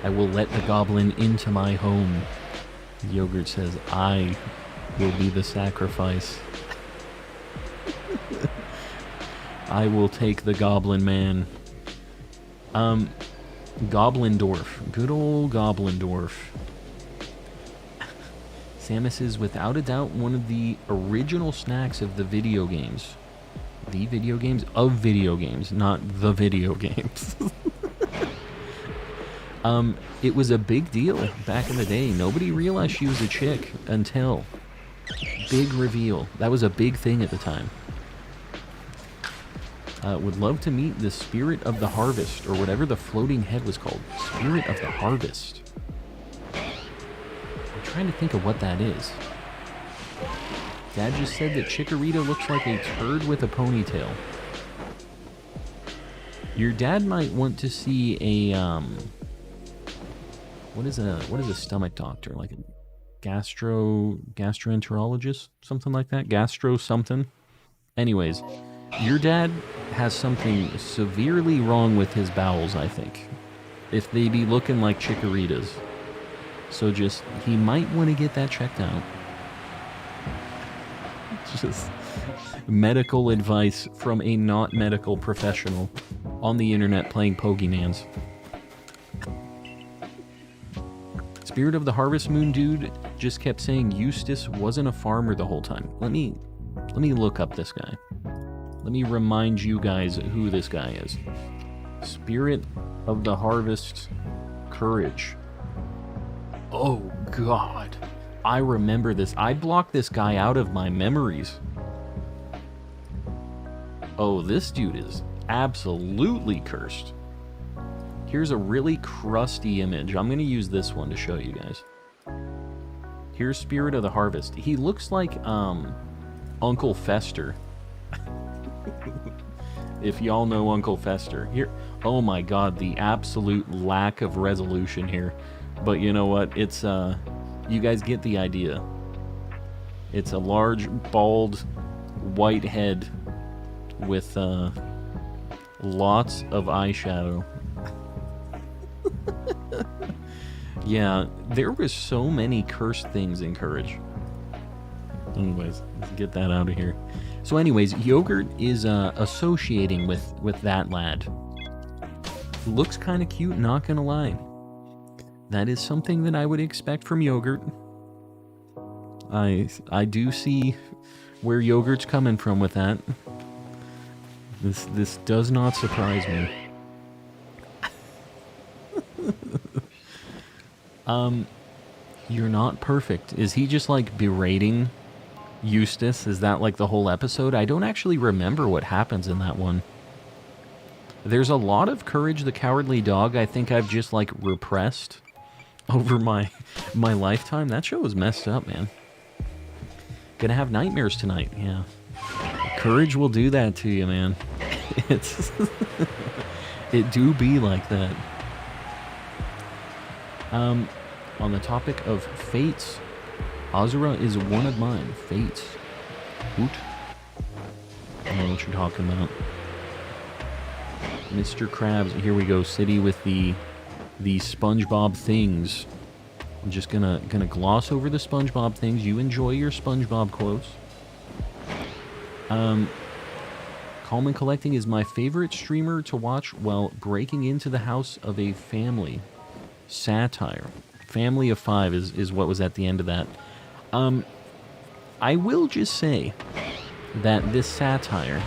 A: I will let the goblin into my home. Yogurt says, I will be the sacrifice. I will take the Goblin Man. Goblindorf. Good old Goblindorf. Samus is without a doubt one of the original snacks of the video games. The video games? Of video games, not the video games. It was a big deal back in the day. Nobody realized she was a chick until big reveal. That was a big thing at the time. Would love to meet the Spirit of the Harvest, or whatever the floating head was called. Spirit of the Harvest. I'm trying to think of what that is. Dad just said that Chikorita looks like a turd with a ponytail. Your dad might want to see a, what is a stomach doctor? Like a gastroenterologist? Something like that? Gastro something? Anyways, your dad has something severely wrong with his bowels, I think. If they be looking like Chikorita's. So just, he might want to get that checked out. Just medical advice from a not medical professional on the internet playing Pokémons. Spirit of the Harvest Moon dude just kept saying Eustace wasn't a farmer the whole time. Let me look up this guy. Let me remind you guys who this guy is. Spirit of the Harvest, Courage. Oh, God. I remember this. I blocked this guy out of my memories. Oh, this dude is absolutely cursed. Here's a really crusty image. I'm going to use this one to show you guys. Here's Spirit of the Harvest. He looks like Uncle Fester. If y'all know Uncle Fester. Here, oh my god, the absolute lack of resolution here. But you know what? It's you guys get the idea. It's a large, bald, white head with lots of eyeshadow. Yeah, there were so many cursed things in Courage. Anyways, let's get that out of here. So anyways, Yogurt is associating with that lad. Looks kind of cute, not gonna lie. That is something that I would expect from Yogurt. I do see where Yogurt's coming from with that. This does not surprise me. You're not perfect. Is he just like berating Eustace? Is that like the whole episode? I don't actually remember what happens in that one. There's a lot of Courage the Cowardly Dog I think I've just like repressed over my lifetime. That show was messed up, man. Gonna have nightmares tonight, yeah. Courage will do that to you, man. It's it do be like that. On the topic of fates, Azura is one of mine. Fates. Hoot. I know what you're talking about. Mr. Krabs, here we go. City with the SpongeBob things. I'm just gonna gloss over the SpongeBob things. You enjoy your SpongeBob quotes. Calm and Collecting is my favorite streamer to watch while breaking into the house of a family. Satire. Family of 5 is what was at the end of that. I will just say that this satire,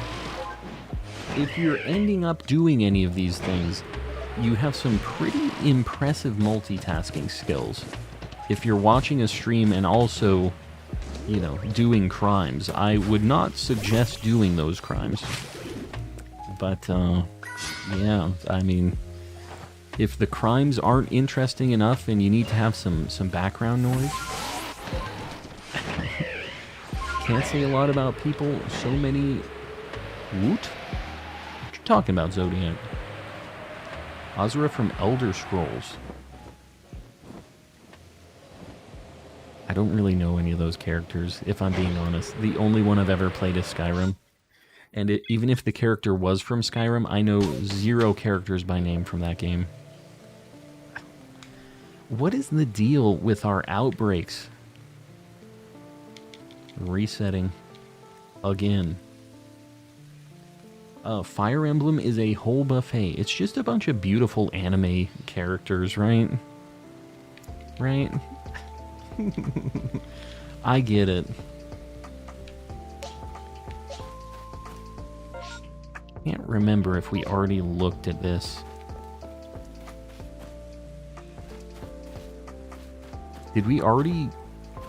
A: if you're ending up doing any of these things, you have some pretty impressive multitasking skills. If you're watching a stream and also, you know, doing crimes, I would not suggest doing those crimes. But, yeah, I mean, if the crimes aren't interesting enough and you need to have some background noise, can't say a lot about people. So many... Woot? What you talking about, Zodiac? Azura from Elder Scrolls. I don't really know any of those characters, if I'm being honest. The only one I've ever played is Skyrim. And even if the character was from Skyrim, I know 0 characters by name from that game. What is the deal with our outbreaks? Resetting. Again. Fire Emblem is a whole buffet. It's just a bunch of beautiful anime characters, right? Right? I get it. Can't remember if we already looked at this. Did we already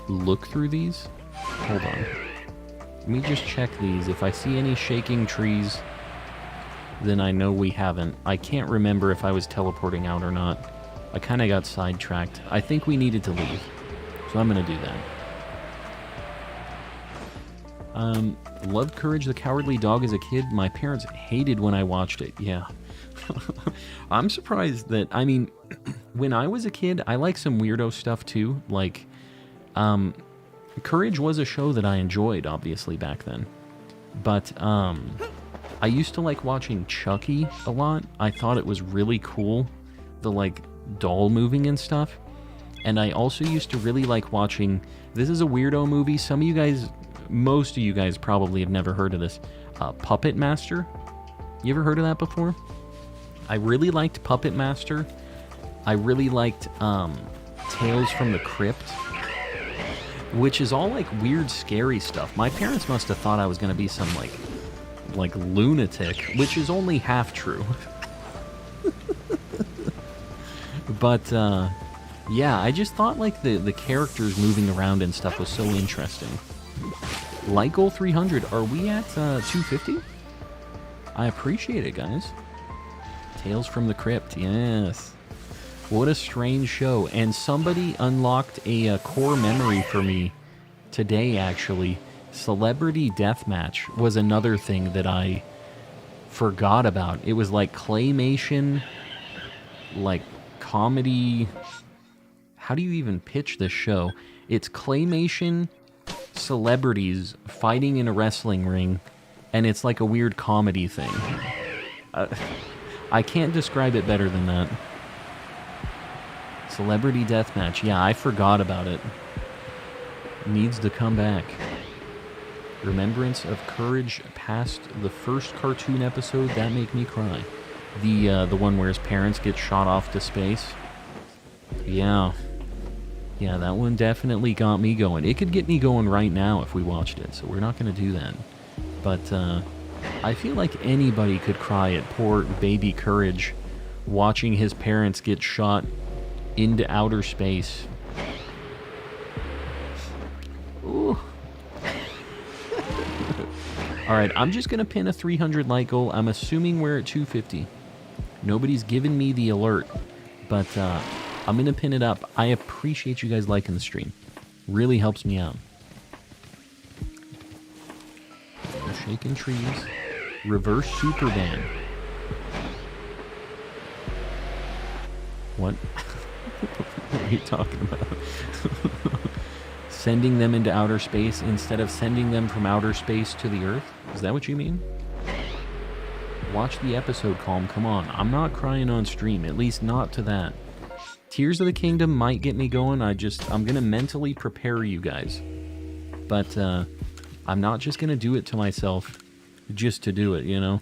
A: look through these? Hold on. Let me just check these. If I see any shaking trees, then I know we haven't. I can't remember if I was teleporting out or not. I kind of got sidetracked. I think we needed to leave. So I'm going to do that. Loved Courage the Cowardly Dog as a kid. My parents hated when I watched it. Yeah. I'm surprised that, I mean, when I was a kid, I liked some weirdo stuff too. Like, Courage was a show that I enjoyed, obviously, back then. But, I used to like watching Chucky a lot. I thought it was really cool, the, like, doll moving and stuff. And I also used to really like watching, this is a weirdo movie. Some of you guys, most of you guys probably have never heard of this. Puppet Master. You ever heard of that before? I really liked Puppet Master. I really liked Tales from the Crypt, which is all like weird, scary stuff. My parents must have thought I was going to be some like lunatic, which is only half true. But yeah, I just thought like the characters moving around and stuff was so interesting. Light goal 300. Are we at 250? I appreciate it, guys. Tales from the Crypt, yes. What a strange show. And somebody unlocked a core memory for me today, actually. Celebrity Deathmatch was another thing that I forgot about. It was like claymation, like comedy. How do you even pitch this show? It's claymation celebrities fighting in a wrestling ring, and it's like a weird comedy thing. I can't describe it better than that. Celebrity Deathmatch. Yeah, I forgot about it. Needs to come back. Remembrance of Courage past the first cartoon episode, that make me cry. The one where his parents get shot off to space. Yeah. Yeah, that one definitely got me going. It could get me going right now if we watched it, so we're not going to do that. But I feel like anybody could cry at poor baby Courage watching his parents get shot into outer space. Ooh. Alright, I'm just going to pin a 300 light goal. I'm assuming we're at 250. Nobody's given me the alert, but I'm going to pin it up. I appreciate you guys liking the stream. Really helps me out. Shaking trees. Reverse Superman. What? What are you talking about? Sending them into outer space instead of sending them from outer space to the Earth? Is that what you mean? Watch the episode, Calm. Come on. I'm not crying on stream. At least not to that. Tears of the Kingdom might get me going. I'm going to mentally prepare you guys. But I'm not just going to do it to myself just to do it, you know?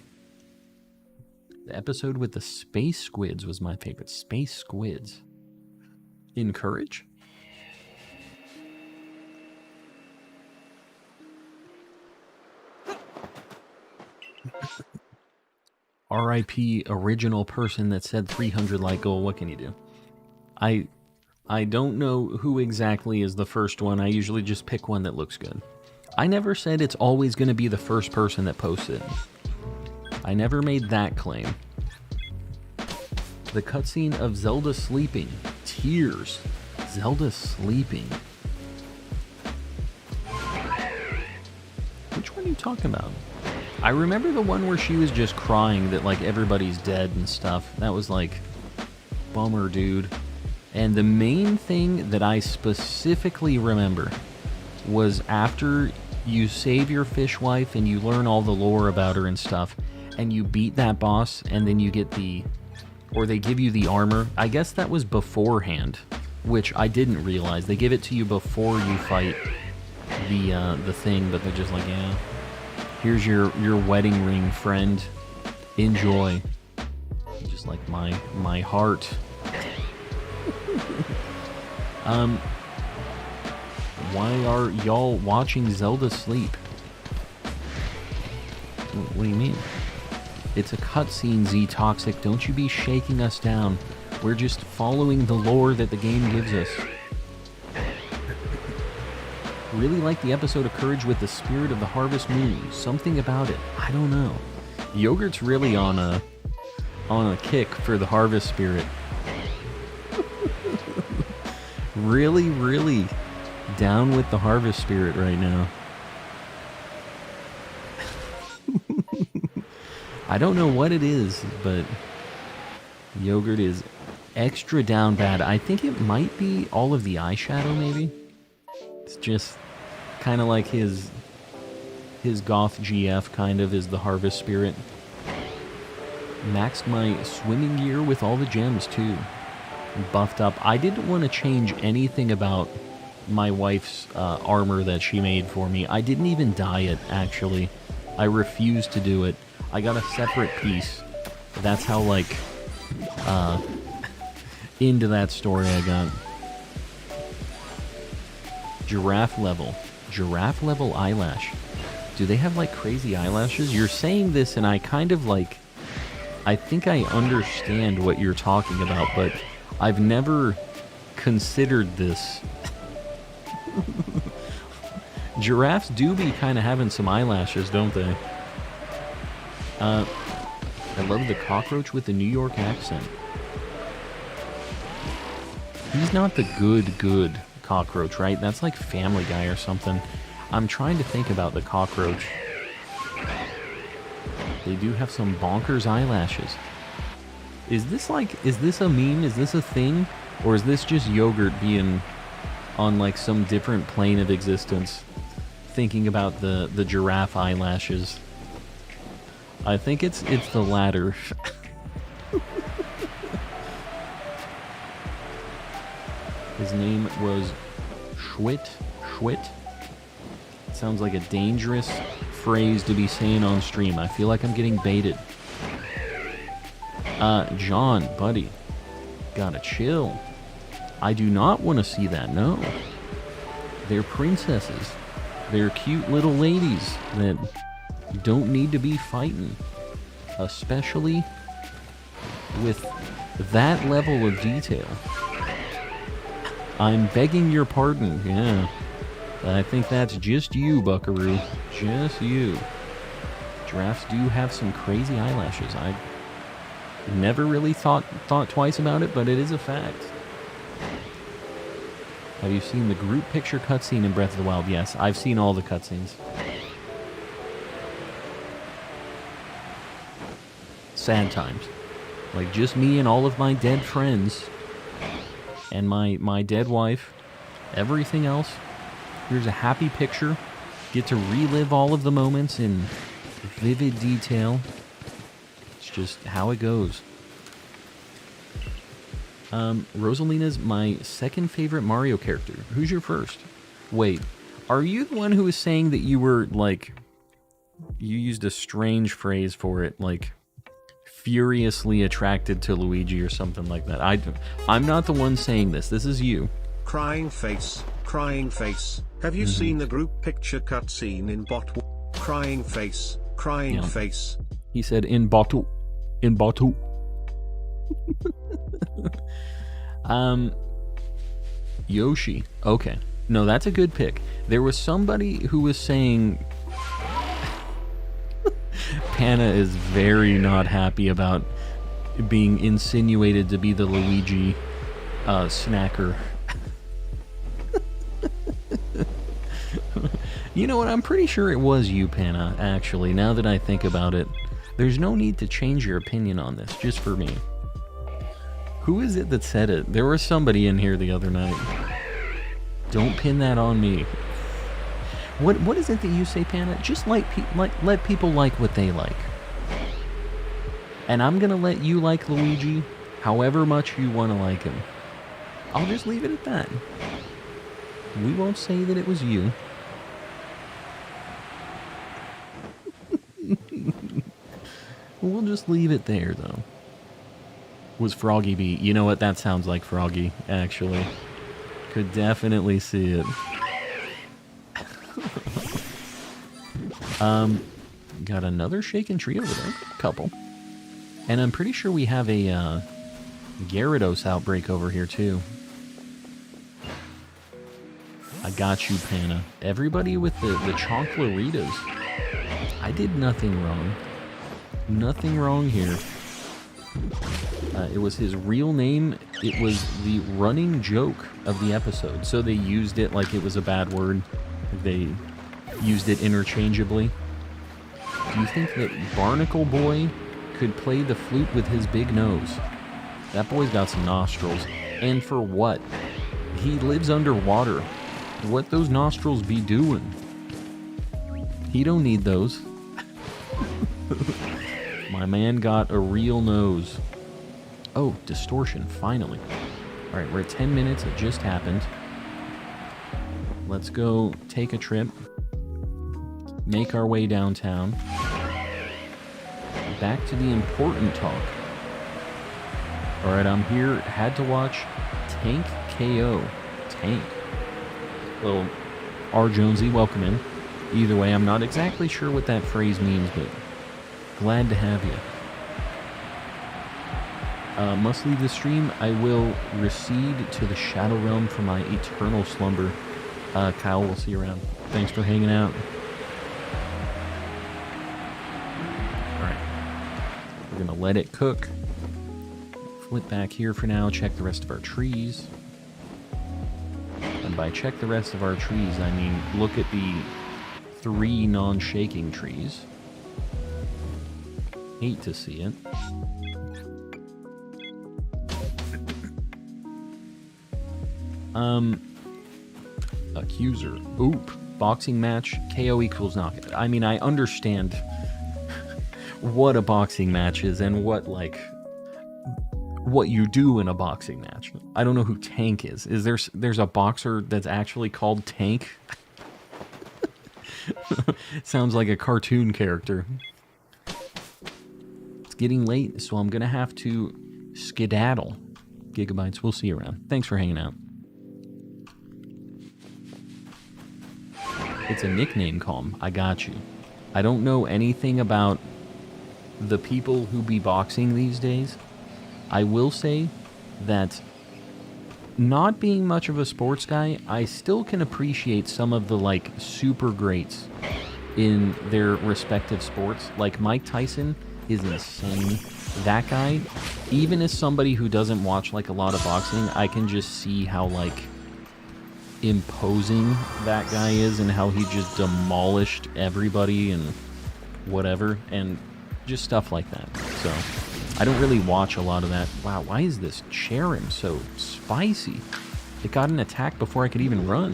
A: The episode with the space squids was my favorite. Space squids. In Courage? R.I.P. original person that said 300 light goal. What can you do? I don't know who exactly is the first one. I usually just pick one that looks good. I never said it's always going to be the first person that posts it. I never made that claim. The cutscene of Zelda sleeping. Tears. Zelda sleeping. Which one are you talking about? I remember the one where she was just crying that like everybody's dead and stuff. That was like, bummer, dude. And the main thing that I specifically remember was after you save your fish wife and you learn all the lore about her and stuff, and you beat that boss, and then you get or they give you the armor. I guess that was beforehand, which I didn't realize. They give it to you before you fight the thing, but they're just like, yeah, here's your wedding ring, friend. Enjoy. Just like my heart. Why are y'all watching Zelda sleep? What do you mean? It's a cutscene, Z Toxic. Don't you be shaking us down. We're just following the lore that the game gives us. Really like the episode of Courage with the Spirit of the Harvest Moon. Something about it. I don't know. Yogurt's really on a kick for the Harvest Spirit. Really, really down with the Harvest Spirit right now. I don't know what it is, but Yogurt is extra down bad. I think it might be all of the eyeshadow, maybe. It's just kind of like his goth GF kind of is the Harvest Spirit. Maxed my swimming gear with all the gems too. Buffed up. I didn't want to change anything about my wife's armor that she made for me. I didn't even dye it, actually. I refused to do it. I got a separate piece. That's how, like, into that story I got. Giraffe level. Giraffe level eyelash. Do they have like crazy eyelashes? You're saying this and I kind of like, I think I understand what you're talking about, but I've never considered this. Giraffes do be kind of having some eyelashes, don't they? I love the cockroach with the New York accent. He's not the good cockroach, right? That's like Family Guy or something. I'm trying to think about the cockroach. They do have some bonkers eyelashes. Is this a meme? Is this a thing? Or is this just yogurt being on like some different plane of existence? Thinking about the giraffe eyelashes. I think it's the latter. His name was Schwit. Sounds like a dangerous phrase to be saying on stream. I feel like I'm getting baited. John, buddy, gotta chill. I do not want to see that, no. They're princesses. They're cute little ladies that don't need to be fighting. Especially with that level of detail. I'm begging your pardon, yeah. I think that's just you, Buckaroo. Just you. Giraffes do have some crazy eyelashes. I never really thought twice about it, but it is a fact. Have you seen the group picture cutscene in Breath of the Wild? Yes, I've seen all the cutscenes. Sad times. Like just me and all of my dead friends. And my dead wife. Everything else. Here's a happy picture. Get to relive all of the moments in vivid detail. It's just how it goes. Rosalina's my second favorite Mario character. Who's your first? Wait, are you the one who was saying that you were, like, you used a strange phrase for it, like, furiously attracted to Luigi or something like that? I'm not the one saying this. This is you.
B: Crying face, crying face. Have you seen the group picture cutscene in bot? Crying face, crying face.
A: He said in bottle. In bottle. Yoshi. Okay. No, that's a good pick. There was somebody who was saying Panna is very not happy about being insinuated to be the Luigi snacker. You know what? I'm pretty sure it was you, Panna, actually, now that I think about it. There's no need to change your opinion on this, just for me. Who is it that said it? There was somebody in here the other night. Don't pin that on me. What is it that you say, Panna? Just let people like what they like. And I'm gonna let you like Luigi however much you want to like him. I'll just leave it at that. We won't say that it was you. We'll just leave it there, though. Was Froggy B? You know what? That sounds like Froggy, actually. Could definitely see it. Got another shaken tree over there. Couple. And I'm pretty sure we have a Gyarados outbreak over here, too. I got you, Panna. Everybody with the Chonkleritas. I did nothing wrong. Nothing wrong here. It was his real name. It was the running joke of the episode. So they used it like it was a bad word. They used it interchangeably. Do you think that Barnacle Boy could play the flute with his big nose? That boy's got some nostrils. And for what? He lives underwater. What those nostrils be doing? He don't need those. My man got a real nose. Oh, distortion, finally. Alright, we're at 10 minutes. It just happened. Let's go take a trip. Make our way downtown. Back to the important talk. Alright, I'm here. Had to watch Tank KO. Tank. Little R. Jonesy, welcome in. Either way, I'm not exactly sure what that phrase means, but glad to have you. Must leave the stream. I will recede to the Shadow Realm for my eternal slumber. Kyle, we'll see you around. Thanks for hanging out. Alright. We're going to let it cook. Flip back here for now. Check the rest of our trees. And by check the rest of our trees, I mean look at the 3 non-shaking trees. Hate to see it. Accuser. Oop. Boxing match. KO equals knockout. I mean, I understand what a boxing match is and what you do in a boxing match. I don't know who Tank is. There's a boxer that's actually called Tank? Sounds like a cartoon character. It's getting late, so I'm gonna have to skedaddle. Gigabytes, we'll see you around. Thanks for hanging out. It's a nickname, Calm. I got you. I don't know anything about the people who be boxing these days. I will say that not being much of a sports guy, I still can appreciate some of the super greats in their respective sports. Like Mike Tyson is insane. That guy, even as somebody who doesn't watch a lot of boxing, I can just see how imposing that guy is and how he just demolished everybody and whatever and just stuff like that. So I don't really watch a lot of that. Wow, why is this Cherim so spicy? It got an attack before I could even run.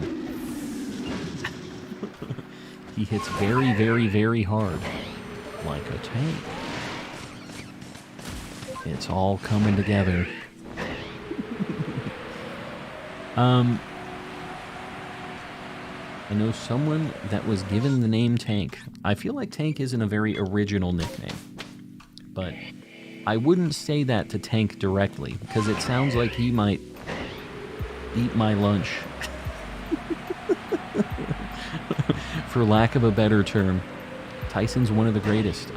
A: He hits very, very, very hard. Like a tank. It's all coming together. I know someone that was given the name Tank. I feel like Tank isn't a very original nickname. But I wouldn't say that to Tank directly, because it sounds like he might eat my lunch. For lack of a better term. Tyson's one of the greatest.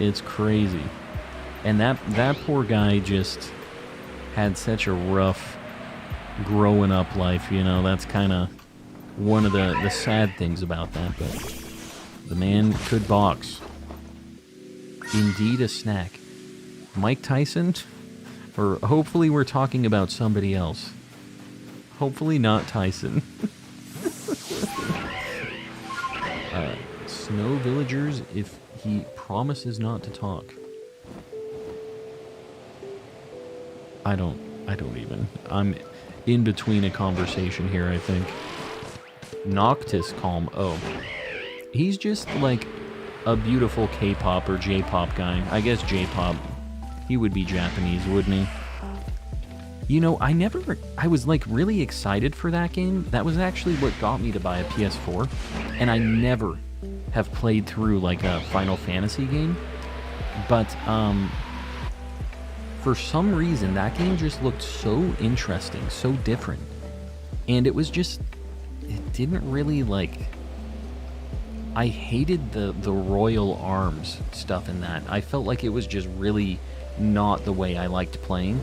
A: It's crazy. And that poor guy just had such a rough growing up life, that's kind of one of the sad things about that, but the man could box. Indeed a snack. Mike Tyson? Or hopefully we're talking about somebody else. Hopefully not Tyson. Snow villagers if he promises not to talk. I don't even. I'm in between a conversation here, I think. Noctis Calm. Oh. He's just a beautiful K-pop or J-pop guy. I guess J-pop. He would be Japanese, wouldn't he? I was really excited for that game. That was actually what got me to buy a PS4. And I never have played through a Final Fantasy game. But, for some reason, that game just looked so interesting, so different. And it was just, it didn't really I hated the Royal Arms stuff in that. I felt like it was just really not the way I liked playing.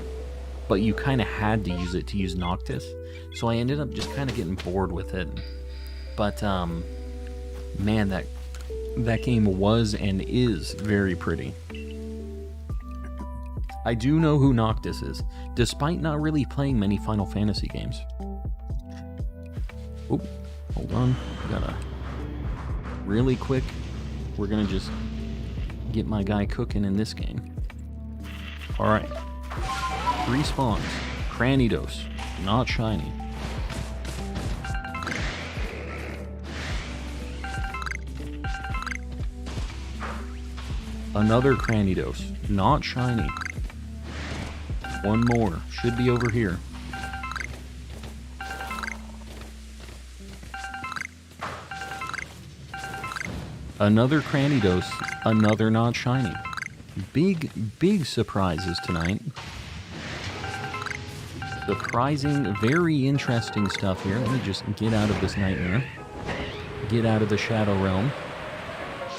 A: But you kind of had to use it to use Noctis. So I ended up just kind of getting bored with it. But, man, that game was and is very pretty. I do know who Noctis is, despite not really playing many Final Fantasy games. Oh, hold on. Really quick, we're gonna just get my guy cooking in this game. Alright. 3 spawns. Cranidos. Not shiny. Another Cranidos. Not shiny. One more. Should be over here. Another Cranidos. Another not shiny. Big surprises tonight. Surprising, very interesting stuff here. Let me just get out of this nightmare. Get out of the Shadow Realm.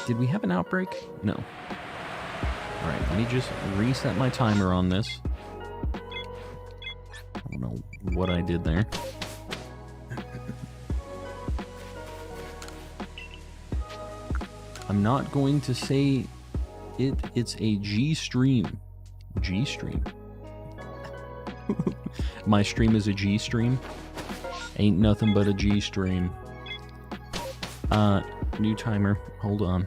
A: Did we have an outbreak? No. Alright, let me just reset my timer on this. I don't know what I did there. I'm not going to say it's a G-stream. G-stream. My stream is a G-stream. Ain't nothing but a G-stream. New timer. Hold on.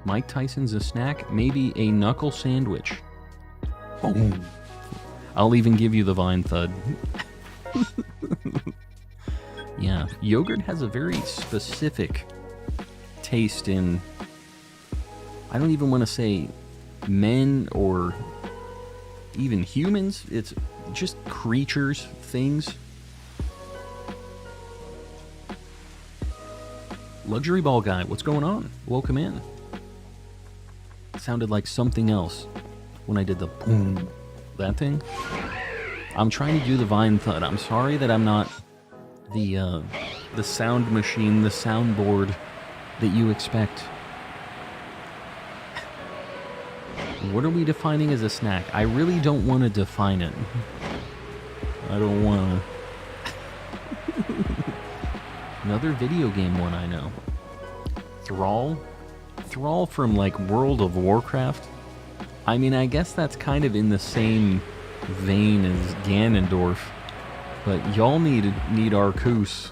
A: Mike Tyson's a snack? Maybe a knuckle sandwich. Oh. I'll even give you the Vine Thud. Yeah, yogurt has a very specific taste in... I don't even want to say men or even humans. It's just creatures, things. Luxury Ball Guy, what's going on? Welcome in. It sounded like something else when I did the boom. That thing? I'm trying to do the Vine Thud. I'm sorry that I'm not the sound machine, the soundboard that you expect. What are we defining as a snack? I really don't want to define it. I don't want to. Another video game one I know. Thrall? Thrall from, like, World of Warcraft? I mean, I guess that's kind of in the same vein as Ganondorf. But y'all need Arceus.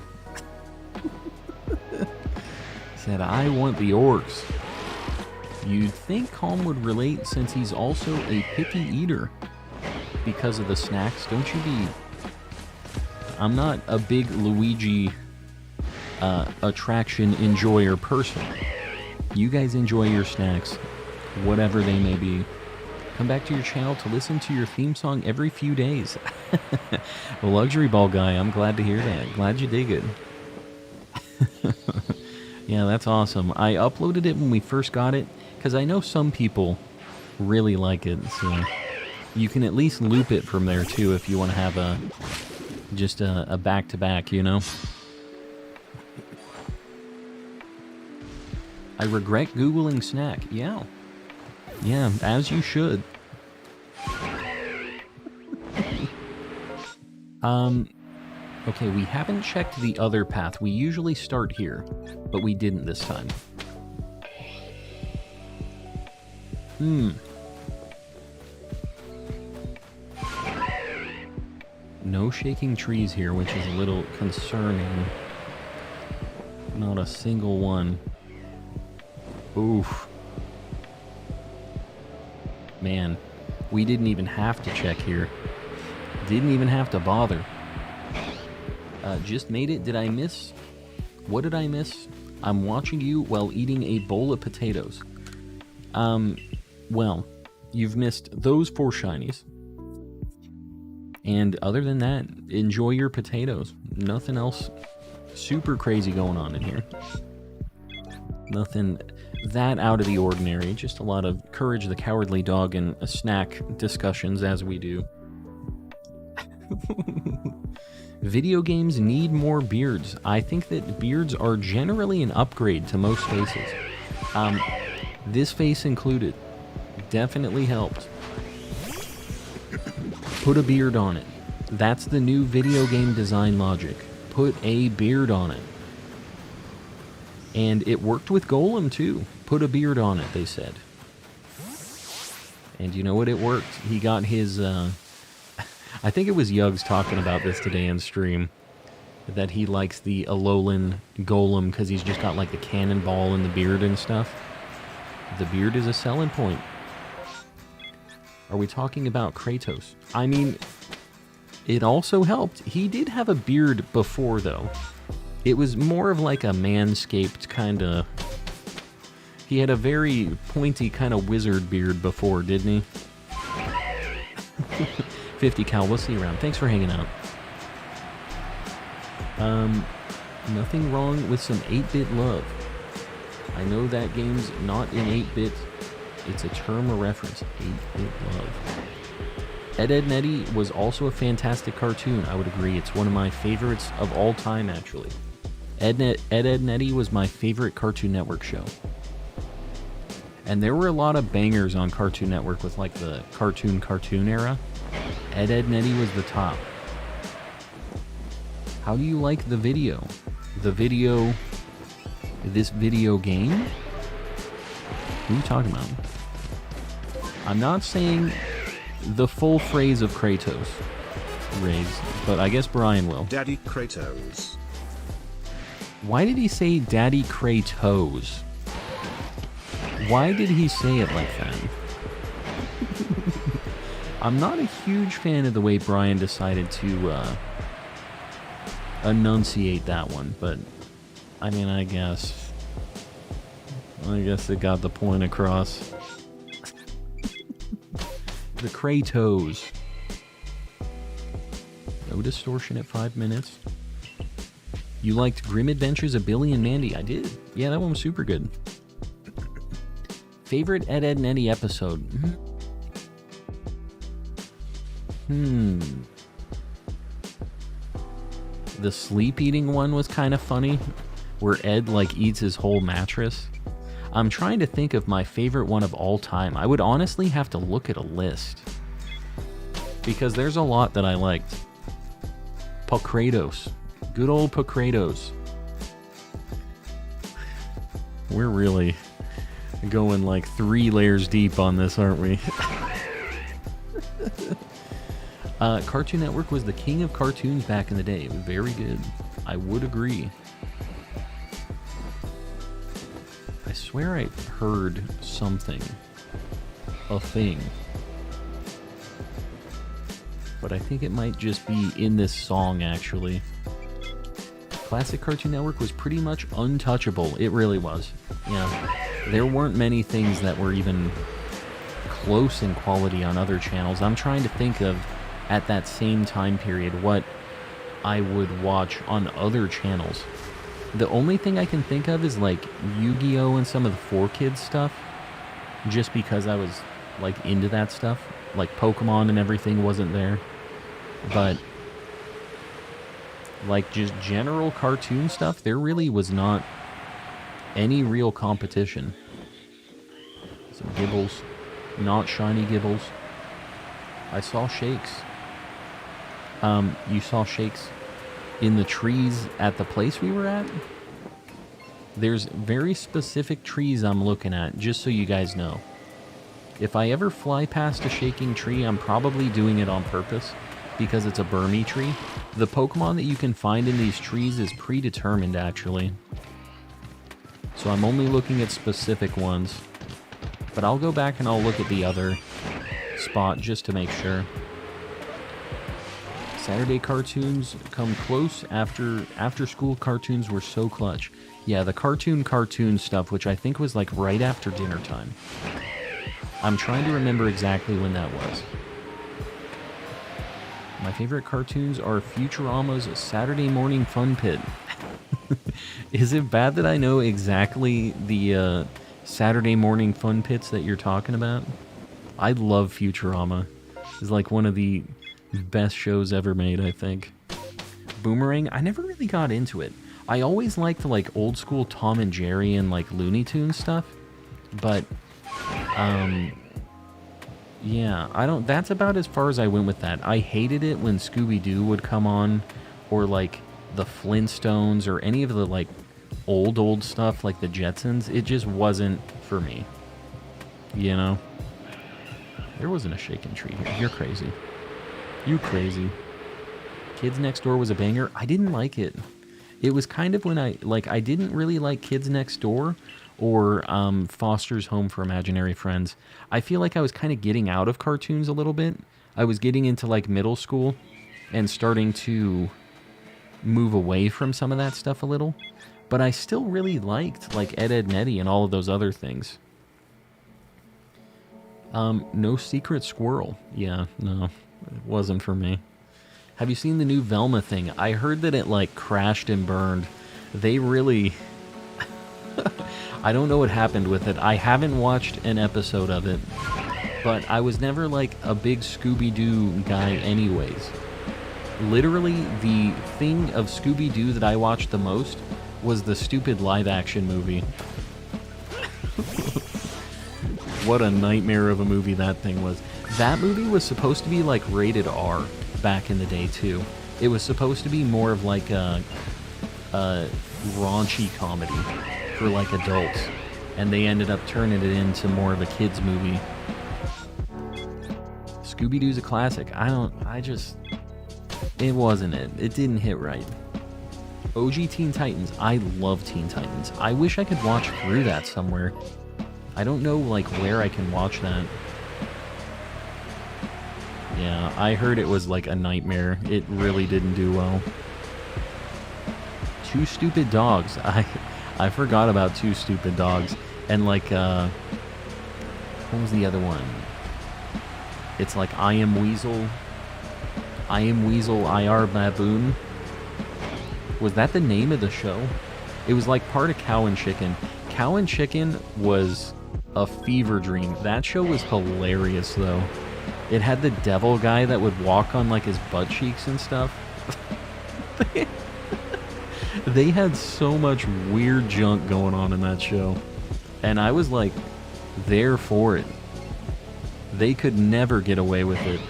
A: Said, I want the orcs. You'd think Calm would relate since he's also a picky eater. Because of the snacks, don't you be... I'm not a big Luigi attraction enjoyer person. You guys enjoy your snacks, whatever they may be. Come back to your channel to listen to your theme song every few days. Well, Luxury Ball Guy, I'm glad to hear that. Glad you dig it. Yeah, that's awesome. I uploaded it when we first got it, because I know some people really like it, so you can at least loop it from there, too, if you want to have just a back-to-back, you know? I regret Googling snack. Yeah. Yeah, as you should. Okay, we haven't checked the other path. We usually start here, but we didn't this time. No shaking trees here, which is a little concerning. Not a single one. Oof. Man, we didn't even have to check here. Didn't even have to bother. Just made it. Did I miss? What did I miss? I'm watching you while eating a bowl of potatoes. Well, you've missed those 4 shinies. And other than that, enjoy your potatoes. Nothing else super crazy going on in here. Nothing that out of the ordinary. Just a lot of Courage the Cowardly Dog and snack discussions as we do. Video games need more beards. I think that beards are generally an upgrade to most faces. This face included. Definitely helped. Put a beard on it. That's the new video game design logic. Put a beard on it. And it worked with Golem too. Put a beard on it, they said. And you know what? It worked. He got his... I think it was Yugs talking about this today in stream. That he likes the Alolan Golem because he's just got like the cannonball and the beard and stuff. The beard is a selling point. Are we talking about Kratos? I mean, it also helped. He did have a beard before, though. It was more of like a manscaped kind of... He had a very pointy kind of wizard beard before, didn't he? 50 Cal, we'll see you around. Thanks for hanging out. Nothing wrong with some 8-bit love. I know that game's not in 8-bit. It's a term of reference. 8-bit love. Ed, Edd n Eddy was also a fantastic cartoon. I would agree. It's one of my favorites of all time, actually. Ed, Edd n Eddy was my favorite Cartoon Network show. And there were a lot of bangers on Cartoon Network with like the cartoon era. Ed, Edd n Eddy was the top. How do you like the video? This video game? Who are you talking about? I'm not saying the full phrase of Kratos, but I guess Brian will.
B: Daddy Kratos.
A: Why did he say Daddy Kratos? Why did he say it like that? I'm not a huge fan of the way Brian decided to enunciate that one, but I mean, I guess it got the point across. The Kratos. No distortion at 5 minutes. You liked Grim Adventures of Billy and Mandy? I did. Yeah, that one was super good. Favorite Ed, Edd n Eddy episode? The sleep eating one was kind of funny, where Ed like eats his whole mattress. I'm trying to think of my favorite one of all time. I would honestly have to look at a list, because there's a lot that I liked. Kratos. Good old Kratos. We're really going like 3 layers deep on this, aren't we? Cartoon Network was the king of cartoons back in the day. It was very good. I would agree. I swear I heard something. A thing. But I think it might just be in this song, actually. Classic Cartoon Network was pretty much untouchable. It really was. Yeah. There weren't many things that were even close in quality on other channels. I'm trying to think of, at that same time period, what I would watch on other channels. The only thing I can think of is like Yu-Gi-Oh! And some of the 4Kids stuff, just because I was like into that stuff. Like Pokemon and everything wasn't there. But like just general cartoon stuff, there really was not any real competition. Some Gibbles, not shiny Gibbles. I saw Shakes. You saw Shakes in the trees at the place we were at? There's very specific trees I'm looking at, just so you guys know. If I ever fly past a shaking tree, I'm probably doing it on purpose, because it's a Burmy tree. The Pokemon that you can find in these trees is predetermined, actually. So I'm only looking at specific ones. But I'll go back and I'll look at the other spot just to make sure. Saturday cartoons come close. After school cartoons were so clutch. Yeah, the cartoon stuff, which I think was like right after dinner time. I'm trying to remember exactly when that was. My favorite cartoons are Futurama's Saturday Morning Fun Pit. Is it bad that I know exactly the Saturday Morning Fun Pits that you're talking about? I love Futurama. It's like one of the best shows ever made, I think. Boomerang, I never really got into it. I always liked the like old school Tom and Jerry and like Looney Tunes stuff, but yeah, that's about as far as I went with that. I hated it when Scooby-Doo would come on, or like the Flintstones, or any of the like old stuff like the Jetsons. It just wasn't for me, you know? There wasn't a shaking tree here. You're crazy. You crazy. Kids Next Door was a banger. I didn't like it. It was kind of when I didn't really like Kids Next Door or Foster's Home for Imaginary Friends. I feel like I was kind of getting out of cartoons a little bit. I was getting into like middle school and starting to move away from some of that stuff a little. But I still really liked like Ed, Edd n Eddy and all of those other things. No Secret Squirrel. Yeah, no, it wasn't for me. Have you seen the new Velma thing? I heard that it like crashed and burned. They really... I don't know what happened with it. I haven't watched an episode of it. but I was never like a big Scooby-Doo guy anyways. Literally, the thing of Scooby-Doo that I watched the most was the stupid live-action movie. What a nightmare of a movie that thing was. That movie was supposed to be like rated R back in the day too. It was supposed to be more of like a raunchy comedy for like adults, and they ended up turning it into more of a kids movie. Scooby-Doo's a classic. It wasn't it. It didn't hit right. OG Teen Titans. I love Teen Titans. I wish I could watch through that somewhere. I don't know like where I can watch that. Yeah, I heard it was like a nightmare. It really didn't do well. Two Stupid Dogs. I forgot about Two Stupid Dogs. And like what was the other one? It's like I Am Weasel, IR Baboon. Was that the name of the show? It was like part of Cow and Chicken. Cow and Chicken was a fever dream. That show was hilarious though. It had the devil guy that would walk on like his butt cheeks and stuff. They had so much weird junk going on in that show. And I was like there for it. They could never get away with it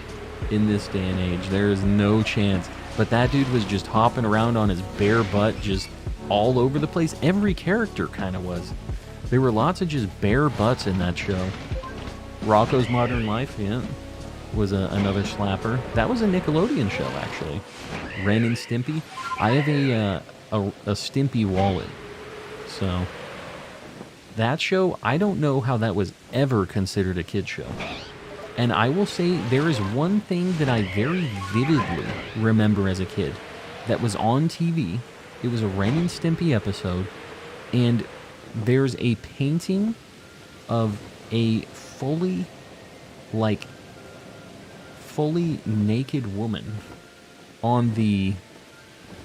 A: in this day and age. There is no chance. But that dude was just hopping around on his bare butt just all over the place. Every character kind of was. There were lots of just bare butts in that show. Rocko's Modern Life, yeah, was another slapper. That was a Nickelodeon show, actually. Ren and Stimpy. I have a Stimpy wallet. So, that show, I don't know how that was ever considered a kid show. And I will say there is one thing that I very vividly remember as a kid that was on TV. It was a Ren and Stimpy episode, and there's a painting of a fully naked woman on the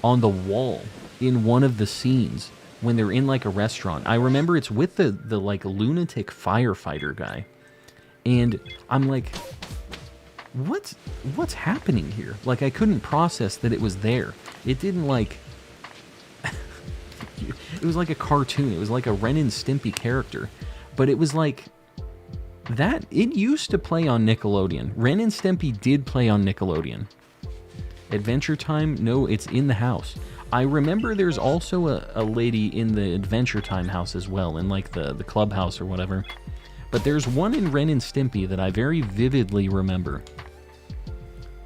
A: wall in one of the scenes when they're in like a restaurant. I remember it's with the like lunatic firefighter guy. And I'm like, what's happening here? Like, I couldn't process that it was there. It didn't like... It was like a cartoon. It was like a Ren and Stimpy character. But it was like... That... It used to play on Nickelodeon. Ren and Stimpy did play on Nickelodeon. Adventure Time? No, it's in the house. I remember there's also a lady in the Adventure Time house as well, in like the clubhouse or whatever. But there's one in Ren and Stimpy that I very vividly remember.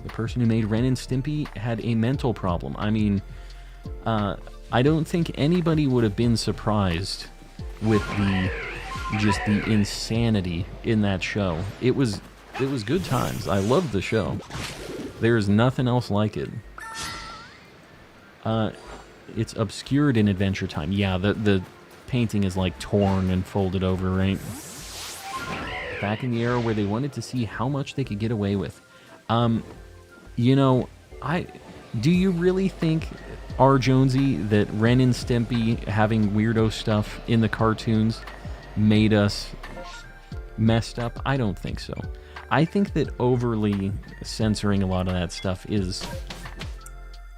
A: The person who made Ren and Stimpy had a mental problem. I mean, I don't think anybody would have been surprised with the insanity in that show. It was good times. I loved the show. There's nothing else like it. It's obscured in Adventure Time. Yeah, the painting is like torn and folded over, right? Back in the era where they wanted to see how much they could get away with. You know, do you really think, R. Jonesy, that Ren and Stimpy having weirdo stuff in the cartoons made us messed up? I don't think so. I think that overly censoring a lot of that stuff is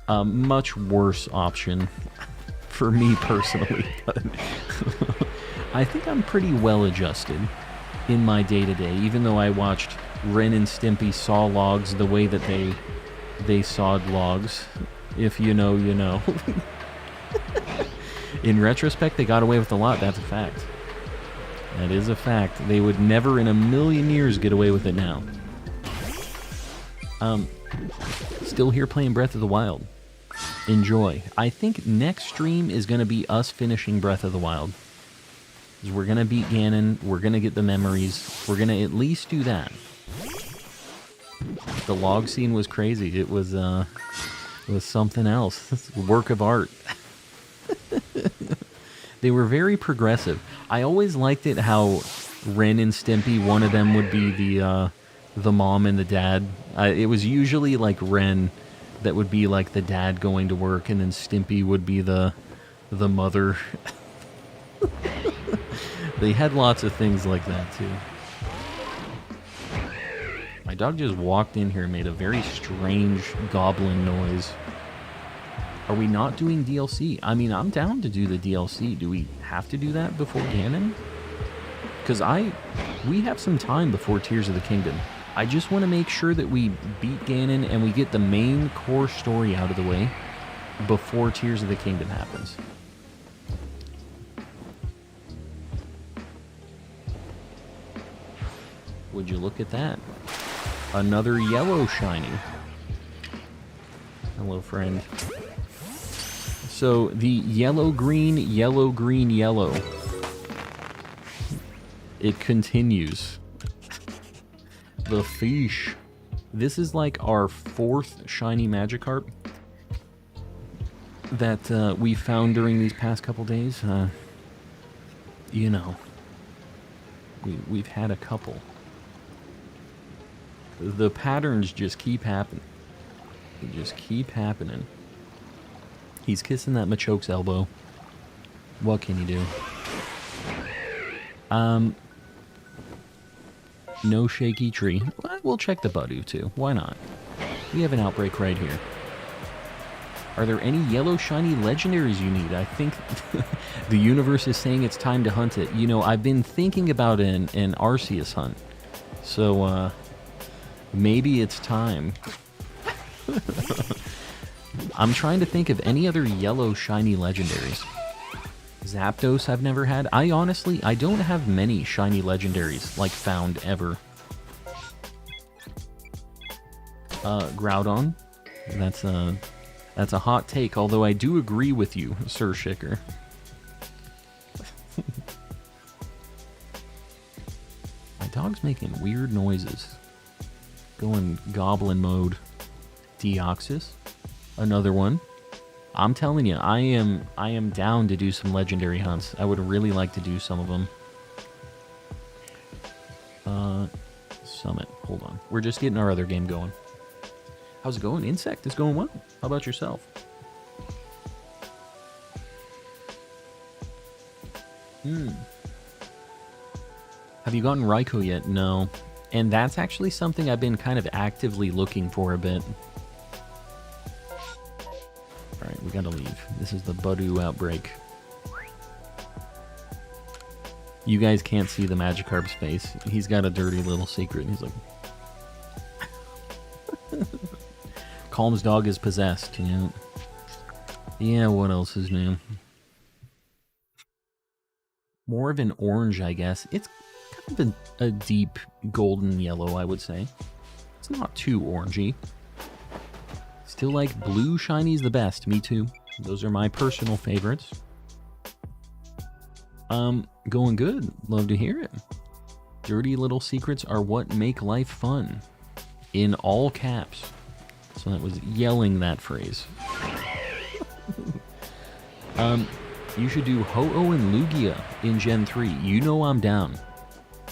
A: a much worse option for me personally. But I think I'm pretty well adjusted in my day-to-day, even though I watched Ren and Stimpy saw logs the way that they sawed logs. If you know, you know. In retrospect, they got away with a lot. That's a fact. That is a fact. They would never in a million years get away with it now. Still here playing Breath of the Wild. Enjoy. I think next stream is going to be us finishing Breath of the Wild. We're going to beat Ganon. We're going to get the memories. We're going to at least do that. The log scene was crazy. It was something else. It's a work of art. They were very progressive. I always liked it how Ren and Stimpy, one of them would be the mom and the dad. It was usually like Ren that would be like the dad going to work, and then Stimpy would be the mother. They had lots of things like that too. My dog just walked in here and made a very strange goblin noise. Are we not doing DLC? I mean, I'm down to do the DLC. Do we have to do that before Ganon? Because we have some time before Tears of the Kingdom. I just want to make sure that we beat Ganon and we get the main core story out of the way before Tears of the Kingdom happens. Would you look at that? Another yellow shiny. Hello, friend. So, the yellow, green, yellow, green, yellow. It continues. The fish. This is like our 4th shiny Magikarp that we found during these past couple days. You know, we've had a couple. The patterns just keep happening. They just keep happening. He's kissing that Machoke's elbow. What can you do? No shaky tree. We'll check the Budu too. Why not? We have an outbreak right here. Are there any yellow shiny legendaries you need? I think the universe is saying it's time to hunt it. You know, I've been thinking about an Arceus hunt. So, maybe it's time. I'm trying to think of any other yellow shiny legendaries. Zapdos I've never had. I don't have many shiny legendaries, like, found ever. Groudon. That's a hot take, although I do agree with you, Sir Shicker. My dog's making weird noises. Going goblin mode. Deoxys. Another one. I'm telling you, I am down to do some legendary hunts. I would really like to do some of them. Summit. Hold on. We're just getting our other game going. How's it going? Insect is going well. How about yourself? Have you gotten Raikou yet? No. And that's actually something I've been kind of actively looking for a bit. Alright, we gotta leave. This is the Budu outbreak. You guys can't see the Magikarp's face. He's got a dirty little secret. He's like... Calm's dog is possessed, you know. Yeah, what else is new? More of an orange, I guess. It's kind of a deep golden yellow, I would say. It's not too orangey. Still like blue shinies the best. Me too. Those are my personal favorites. Going good. Love to hear it. Dirty little secrets are what make life fun. In all caps. So that was yelling that phrase. You should do Ho-Oh and Lugia in Gen 3. You know I'm down.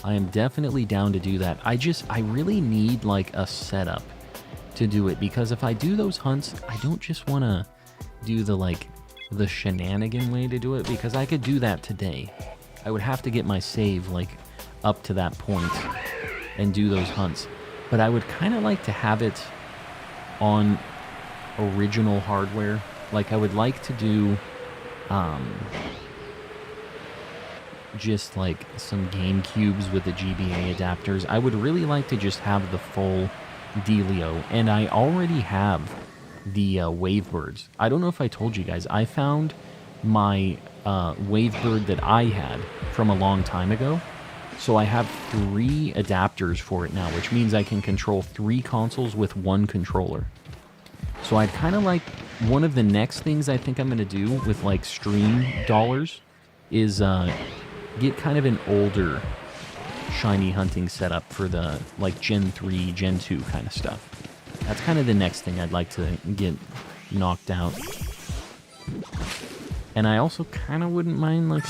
A: I am definitely down to do that. I really need like a setup to do it, because if I do those hunts, I don't just want to do the shenanigan way to do it, because I could do that today. I would have to get my save like up to that point and do those hunts. But I would kind of like to have it on original hardware. Like I would like to do just like some GameCubes with the GBA adapters. I would really like to just have the full dealio, and I already have the Wavebirds. I don't know if I told you guys, I found my Wavebird that I had from a long time ago. So I have 3 adapters for it now, which means I can control 3 consoles with 1 controller. So I'd kind of like, one of the next things I think I'm going to do with like stream dollars is get kind of an older shiny hunting setup for the like Gen 3, Gen 2 kind of stuff. That's kind of the next thing I'd like to get knocked out. And I also kind of wouldn't mind like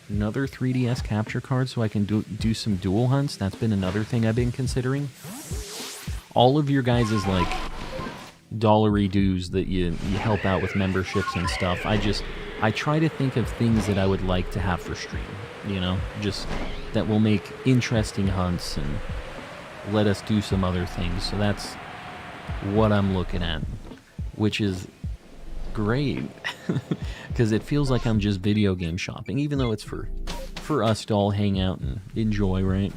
A: another 3DS capture card so I can do some dual hunts. That's been another thing I've been considering. All of your guys' like dollary dues that you help out with memberships and stuff, I try to think of things that I would like to have for stream, you know, just that will make interesting hunts and let us do some other things. So that's what I'm looking at, which is great because it feels like I'm just video game shopping, even though it's for us to all hang out and enjoy, right?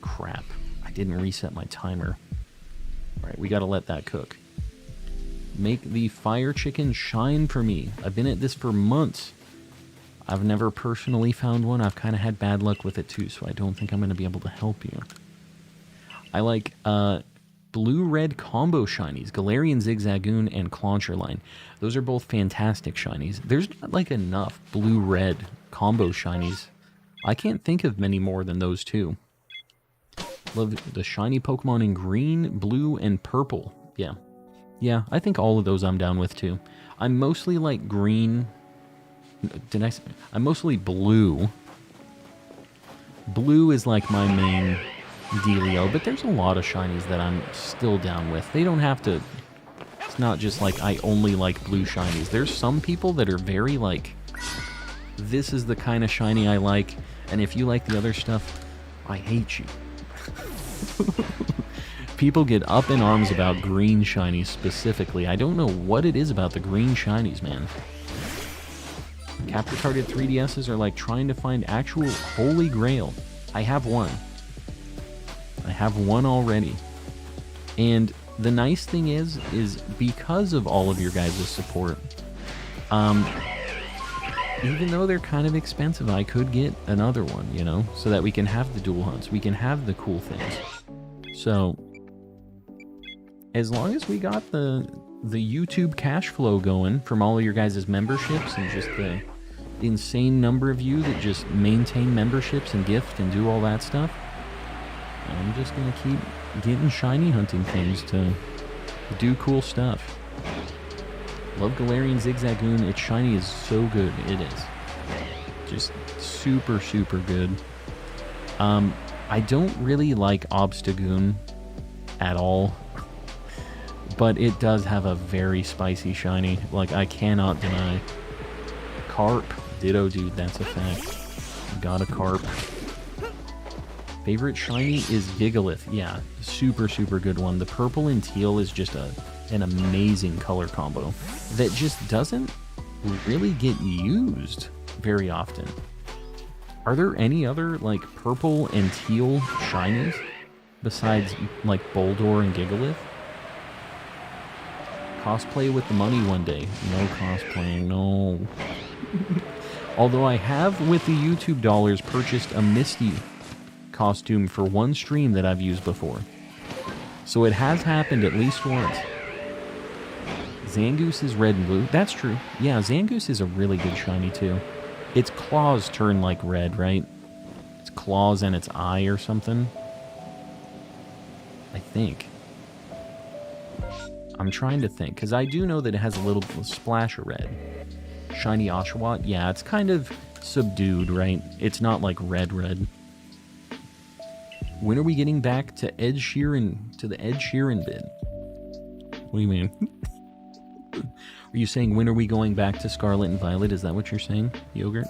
A: Crap, I didn't reset my timer. All right, we got to let that cook. Make the fire chicken shine for me. I've been at this for months. I've never personally found one. I've kind of had bad luck with it too, so I don't think I'm going to be able to help you. I like blue-red combo shinies, Galarian Zigzagoon and Clauncherline. Those are both fantastic shinies. There's not like enough blue-red combo shinies. I can't think of many more than those two. Love the shiny Pokemon in green, blue, and purple. Yeah. Yeah, I think all of those I'm down with too. I'm mostly like green. Did I say? I'm mostly blue. Blue is like my main dealio, but there's a lot of shinies that I'm still down with. They don't have to... It's not just like I only like blue shinies. There's some people that are very like, this is the kind of shiny I like, and if you like the other stuff, I hate you. People get up in arms about green shinies specifically. I don't know what it is about the green shinies, man. Cap-retarded 3DSs are like trying to find actual holy grail. I have one. I have one already. And the nice thing is because of all of your guys' support, even though they're kind of expensive, I could get another one, you know, so that we can have the dual hunts. We can have the cool things. So, as long as we got the YouTube cash flow going from all of your guys' memberships and just the insane number of you that just maintain memberships and gift and do all that stuff, I'm just going to keep getting shiny hunting things to do cool stuff. Love Galarian Zigzagoon. Its shiny is so good. It is. Just super, super good. I don't really like Obstagoon at all, but it does have a very spicy shiny. Like, I cannot deny. Carp. Ditto, dude. That's a fact. Got a Carp. Favorite shiny is Gigalith. Yeah, super, super good one. The purple and teal is just an amazing color combo that just doesn't really get used very often. Are there any other, like, purple and teal shinies besides, like, Boldore and Gigalith? Cosplay with the money one day. No cosplaying, no. Although I have, with the YouTube dollars, purchased a Misty costume for one stream that I've used before. So it has happened at least once. Zangoose is red and blue. That's true. Yeah, Zangoose is a really good shiny too. Its claws turn like red, right? Its claws and its eye or something. I think. I'm trying to think, because I do know that it has a little splash of red. Shiny Oshawott, yeah, it's kind of subdued, right? It's not like red. When are we getting back to the Ed Sheeran bid? What do you mean? Are you saying when are we going back to Scarlet and Violet? Is that what you're saying, Yogurt?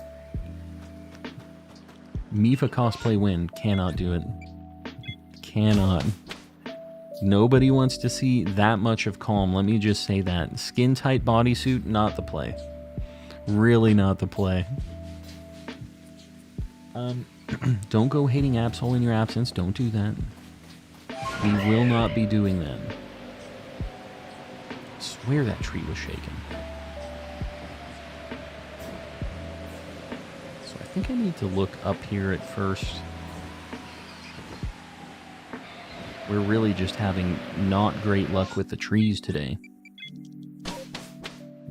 A: Mifa cosplay win. Cannot do it. Cannot. Nobody wants to see that much of Calm. Let me just say that. Skin tight bodysuit, not the play. Really not the play. Don't go hating Absol in your absence. Don't do that. We will not be doing that. I swear that tree was shaking. So I think I need to look up here at first. We're really just having not great luck with the trees today.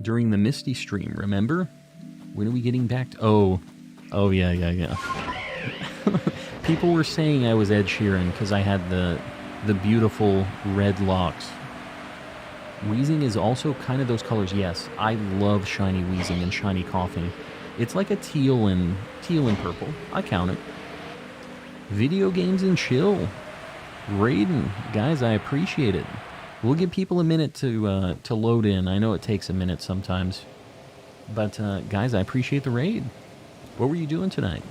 A: During the Misty stream, remember? When are we getting back to... Oh, yeah. People were saying I was Ed Sheeran because I had the beautiful red locks. Weezing is also kind of those colors. Yes, I love shiny Weezing and shiny Coughing. It's like a teal and purple. I count it. Video games and chill. Raiden, guys, I appreciate it. We'll give people a minute to load in. I know it takes a minute sometimes. But, guys, I appreciate the raid. What were you doing tonight?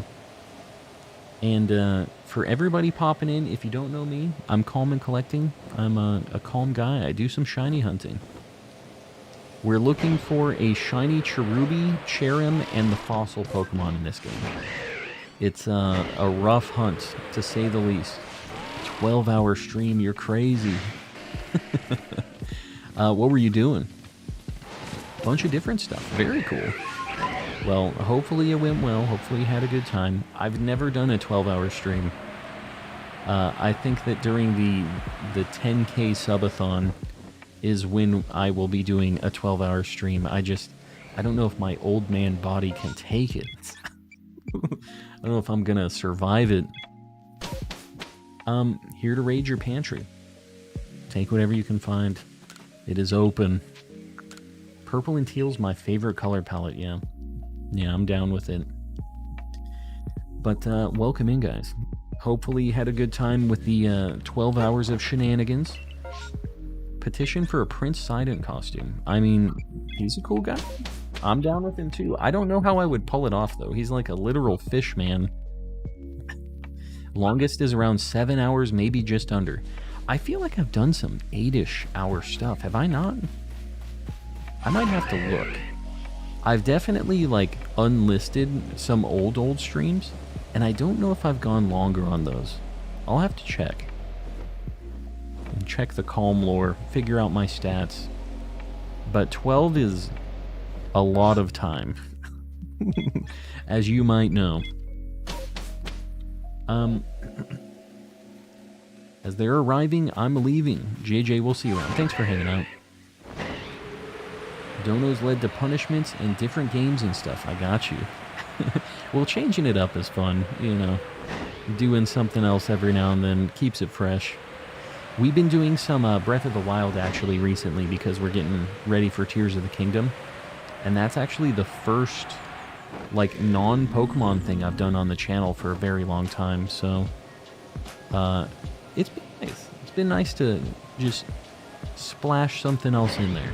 A: And for everybody popping in, if you don't know me, I'm Calm and Collecting. I'm a calm guy. I do some shiny hunting. We're looking for a shiny Cherubi, Cherrim, and the fossil Pokemon in this game. It's a rough hunt, to say the least. 12-hour stream, you're crazy. What were you doing? Bunch of different stuff. Very cool. Well, hopefully it went well. Hopefully you had a good time. I've never done a 12-hour stream. I think that during the 10K subathon is when I will be doing a 12-hour stream. I don't know if my old man body can take it. I don't know if I'm gonna survive it. Here to raid your pantry. Take whatever you can find. It is open. Purple and teal's my favorite color palette, yeah. Yeah, I'm down with it. But welcome in, guys. Hopefully you had a good time with the 12 hours of shenanigans. Petition for a Prince Sidon costume. I mean, he's a cool guy. I'm down with him too. I don't know how I would pull it off, though. He's like a literal fish man. Longest is around 7 hours, maybe just under. I feel like I've done some 8-ish hour stuff. Have I not? I might have to look. I've definitely, like, unlisted some old streams, and I don't know if I've gone longer on those. I'll have to check. And check the Calm lore, figure out my stats. But 12 is a lot of time, as you might know. As they're arriving, I'm leaving. JJ, we'll see you around. Thanks for hanging out. Donos led to punishments and different games and stuff. I got you. Well, changing it up is fun, you know. Doing something else every now and then keeps it fresh. We've been doing some Breath of the Wild, actually, recently, because we're getting ready for Tears of the Kingdom. And that's actually the first, like, non-Pokemon thing I've done on the channel for a very long time, so... it's been nice. It's been nice to just splash something else in there.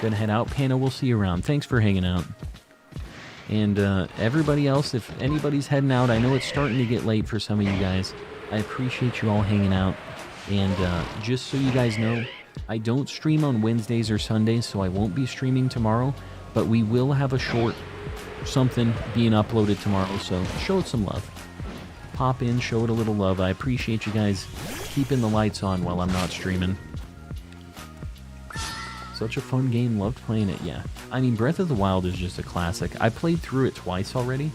A: Gonna head out. Pano, we'll see you around. Thanks for hanging out. And everybody else, if anybody's heading out, I know it's starting to get late for some of you guys. I appreciate you all hanging out. And just so you guys know, I don't stream on Wednesdays or Sundays, so I won't be streaming tomorrow. But we will have a short something being uploaded tomorrow, so show it some love. Pop in, show it a little love. I appreciate you guys keeping the lights on while I'm not streaming. Such a fun game, loved playing it, yeah. I mean, Breath of the Wild is just a classic. I played through it twice already,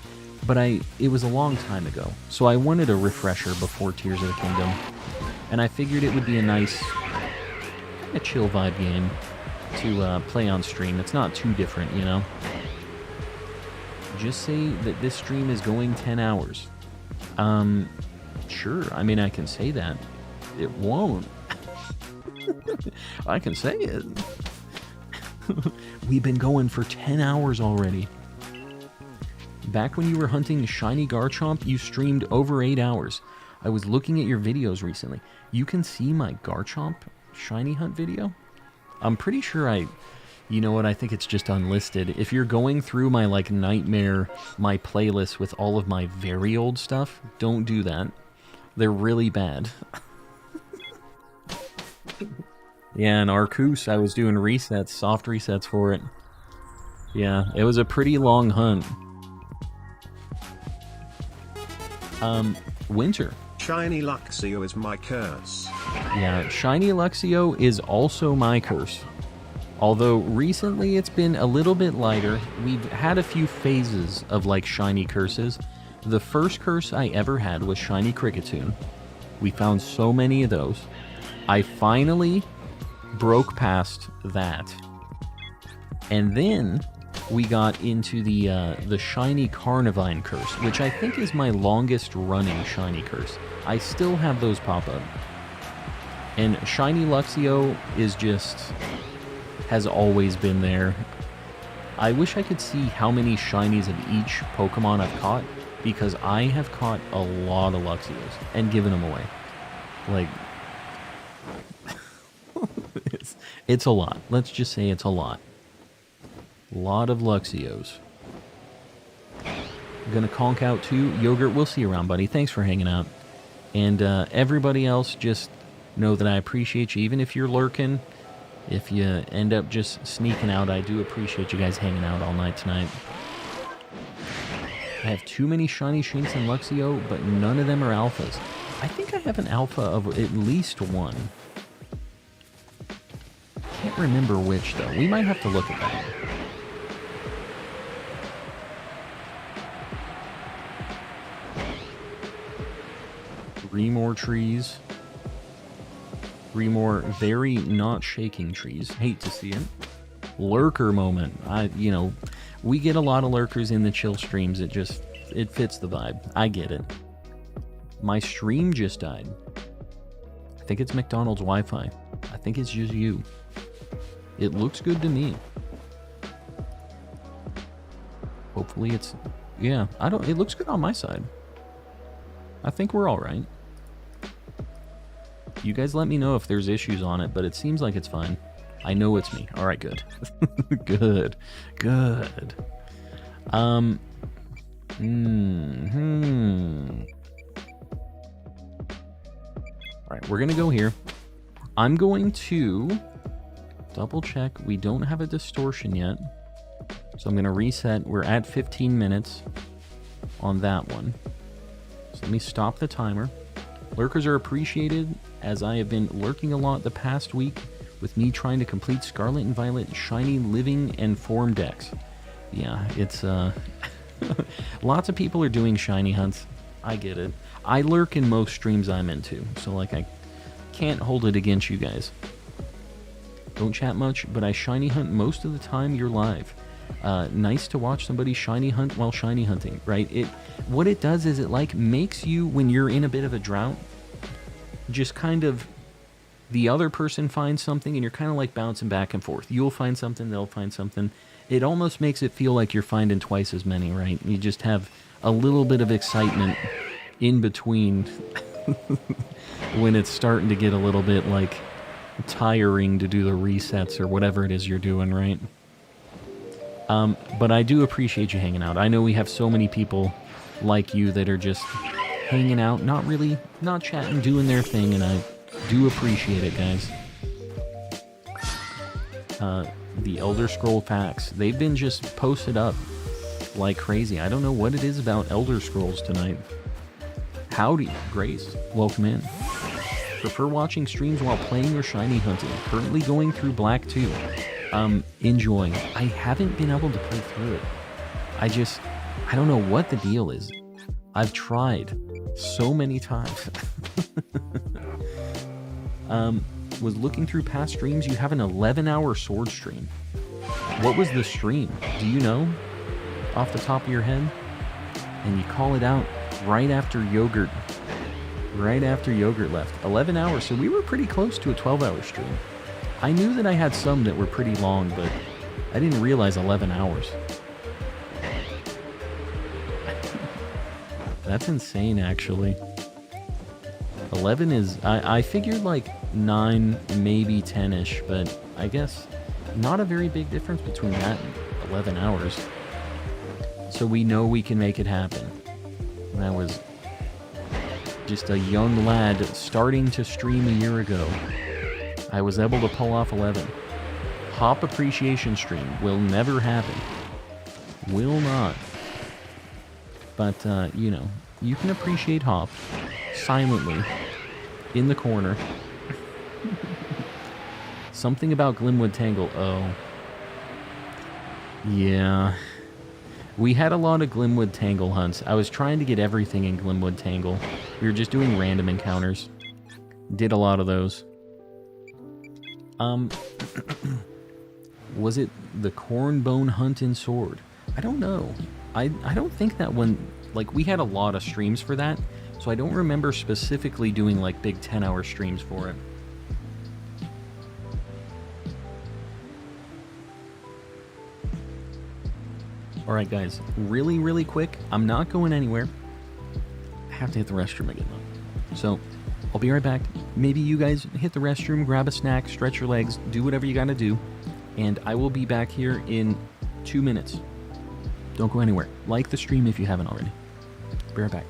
A: but it was a long time ago, so I wanted a refresher before Tears of the Kingdom. And I figured it would be a nice, kind of chill vibe game to play on stream. It's not too different, you know? Just say that this stream is going 10 hours. Sure, I mean, I can say that. It won't. I can say it. We've been going for 10 hours already. Back when you were hunting Shiny Garchomp, you streamed over 8 hours. I was looking at your videos recently. You can see my Garchomp Shiny Hunt video? I'm pretty sure you know what, I think it's just unlisted. If you're going through my, like, nightmare, my playlist with all of my very old stuff, don't do that. They're really bad. Yeah, and Arceus, I was doing resets, soft resets for it. Yeah, it was a pretty long hunt. Winter.
B: Shiny Luxio is my curse.
A: Yeah, Shiny Luxio is also my curse. Although recently it's been a little bit lighter. We've had a few phases of, like, shiny curses. The first curse I ever had was Shiny Kricketune. We found so many of those. I finally broke past that. And then we got into the Shiny Carnivine curse, which I think is my longest running shiny curse. I still have those pop up. And Shiny Luxio is just... has always been there. I wish I could see how many shinies of each Pokemon I've caught, because I have caught a lot of Luxios and given them away. Like, it's a lot. Let's just say it's a lot. A lot of Luxios. Gonna conk out too. Yogurt, we'll see you around, buddy. Thanks for hanging out. And everybody else, just know that I appreciate you. Even if you're lurking, if you end up just sneaking out, I do appreciate you guys hanging out all night tonight. I have too many shiny Shinx and Luxio, but none of them are alphas. I think I have an alpha of at least one. Can't remember which, though. We might have to look at that. 3 more trees. 3 more very not shaking trees. Hate to see it. Lurker moment. We get a lot of lurkers in the chill streams. It fits the vibe. I get it. My stream just died. I think it's McDonald's Wi-Fi. I think it's just you. It looks good to me. Hopefully it's... Yeah, it looks good on my side. I think we're alright. You guys let me know if there's issues on it, but it seems like it's fine. I know it's me. Alright, good. Good. Good. Alright, we're gonna go here. I'm going to double check. We don't have a distortion yet. So I'm gonna reset. We're at 15 minutes on that one. So let me stop the timer. Lurkers are appreciated, as I have been lurking a lot the past week with me trying to complete Scarlet and Violet Shiny Living and Form Dex. Yeah, it's lots of people are doing shiny hunts. I get it. I lurk in most streams I'm into, so like I can't hold it against you guys. Don't chat much, but I shiny hunt most of the time you're live. Nice to watch somebody shiny hunt while shiny hunting, right? What it does is it like makes you, when you're in a bit of a drought, just kind of the other person finds something and you're kind of like bouncing back and forth. You'll find something, they'll find something. It almost makes it feel like you're finding twice as many, right? You just have a little bit of excitement in between when it's starting to get a little bit like tiring to do the resets or whatever it is you're doing, right? But I do appreciate you hanging out. I know we have so many people like you that are just hanging out, not chatting, doing their thing, and I do appreciate it, guys. The Elder Scroll facts, they've been just posted up like crazy. I don't know what it is about Elder Scrolls tonight. Howdy, Grace. Welcome in. Prefer watching streams while playing or shiny hunting. Currently going through Black 2. Enjoying. I haven't been able to play through it. I don't know what the deal is. I've tried so many times. Was looking through past streams. You have an 11-hour sword stream. What was the stream? Do you know? Off the top of your head? And you call it out right after Yogurt. Right after Yogurt left. 11 hours, so we were pretty close to a 12-hour stream. I knew that I had some that were pretty long, but I didn't realize 11 hours. That's insane, actually. 11 is... I figured like 9, maybe 10-ish, but I guess not a very big difference between that and 11 hours. So we know we can make it happen. When I was just a young lad starting to stream a year ago, I was able to pull off 11. Hop appreciation stream will never happen. Will not. But, you can appreciate Hop silently in the corner. Something about Glimwood Tangle. Oh. Yeah. We had a lot of Glimwood Tangle hunts. I was trying to get everything in Glimwood Tangle. We were just doing random encounters. Did a lot of those. Was it the Cornbone Hunt and Sword? I don't know. I don't think that one... Like, we had a lot of streams for that, so I don't remember specifically doing, like, big 10-hour streams for it. Alright, guys. Really, really quick. I'm not going anywhere. I have to hit the restroom again, though. So, I'll be right back. Maybe you guys hit the restroom, grab a snack, stretch your legs, do whatever you gotta do, and I will be back here in 2 minutes. Don't go anywhere. Like the stream if you haven't already. Be right back.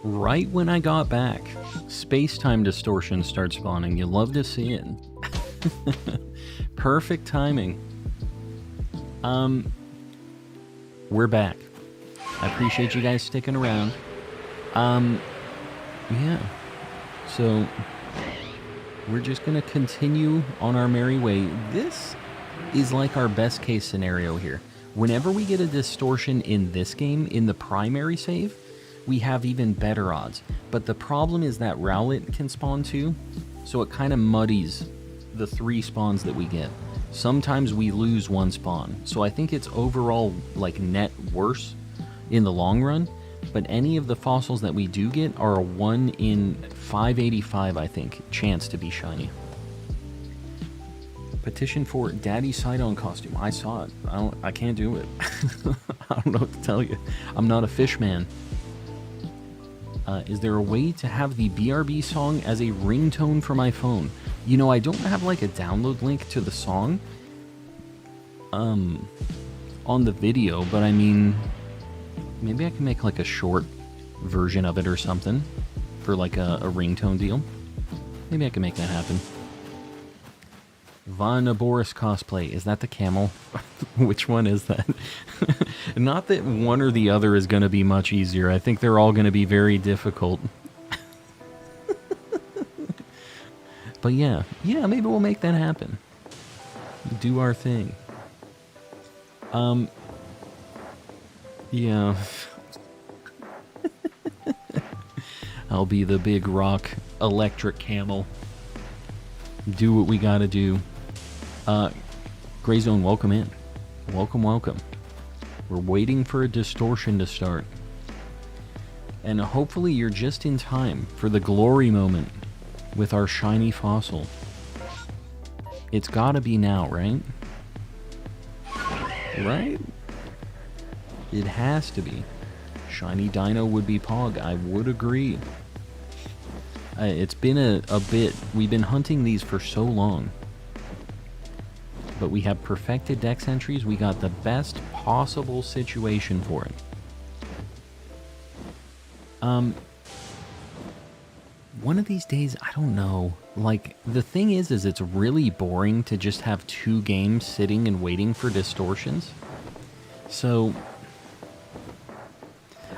A: Right when I got back, space-time distortion starts spawning. You love to see it. Perfect timing. We're back. I appreciate you guys sticking around. Yeah. So, we're just gonna continue on our merry way. This is like our best case scenario here. Whenever we get a distortion in this game, in the primary save, we have even better odds. But the problem is that Rowlet can spawn too, so it kind of muddies the 3 spawns that we get. Sometimes we lose 1 spawn, so I think it's overall like net worse in the long run. But any of the fossils that we do get are a 1 in 585, I think, chance to be shiny. Petition for Daddy Sidon costume. I saw it. I can't do it. I don't know what to tell you. I'm not a fish man. Is there a way to have the BRB song as a ringtone for my phone? You know, I don't have like a download link to the song on the video, but I mean, maybe I can make like a short version of it or something for like a ringtone deal. Maybe I can make that happen. Von Boris cosplay. Is that the camel? Which one is that? Not that one or the other is going to be much easier. I think they're all going to be very difficult. But yeah, maybe we'll make that happen. Do our thing. Yeah. I'll be the big rock electric camel. Do what we gotta do. Gray Zone, welcome in. Welcome. We're waiting for a distortion to start. And hopefully you're just in time for the glory moment with our shiny fossil. It's gotta be now, right? Right? It has to be. Shiny Dino would be Pog. I would agree. It's been a bit. We've been hunting these for so long. But we have perfected dex entries. We got the best possible situation for it. One of these days, I don't know. Like, the thing is it's really boring to just have 2 games sitting and waiting for distortions. So,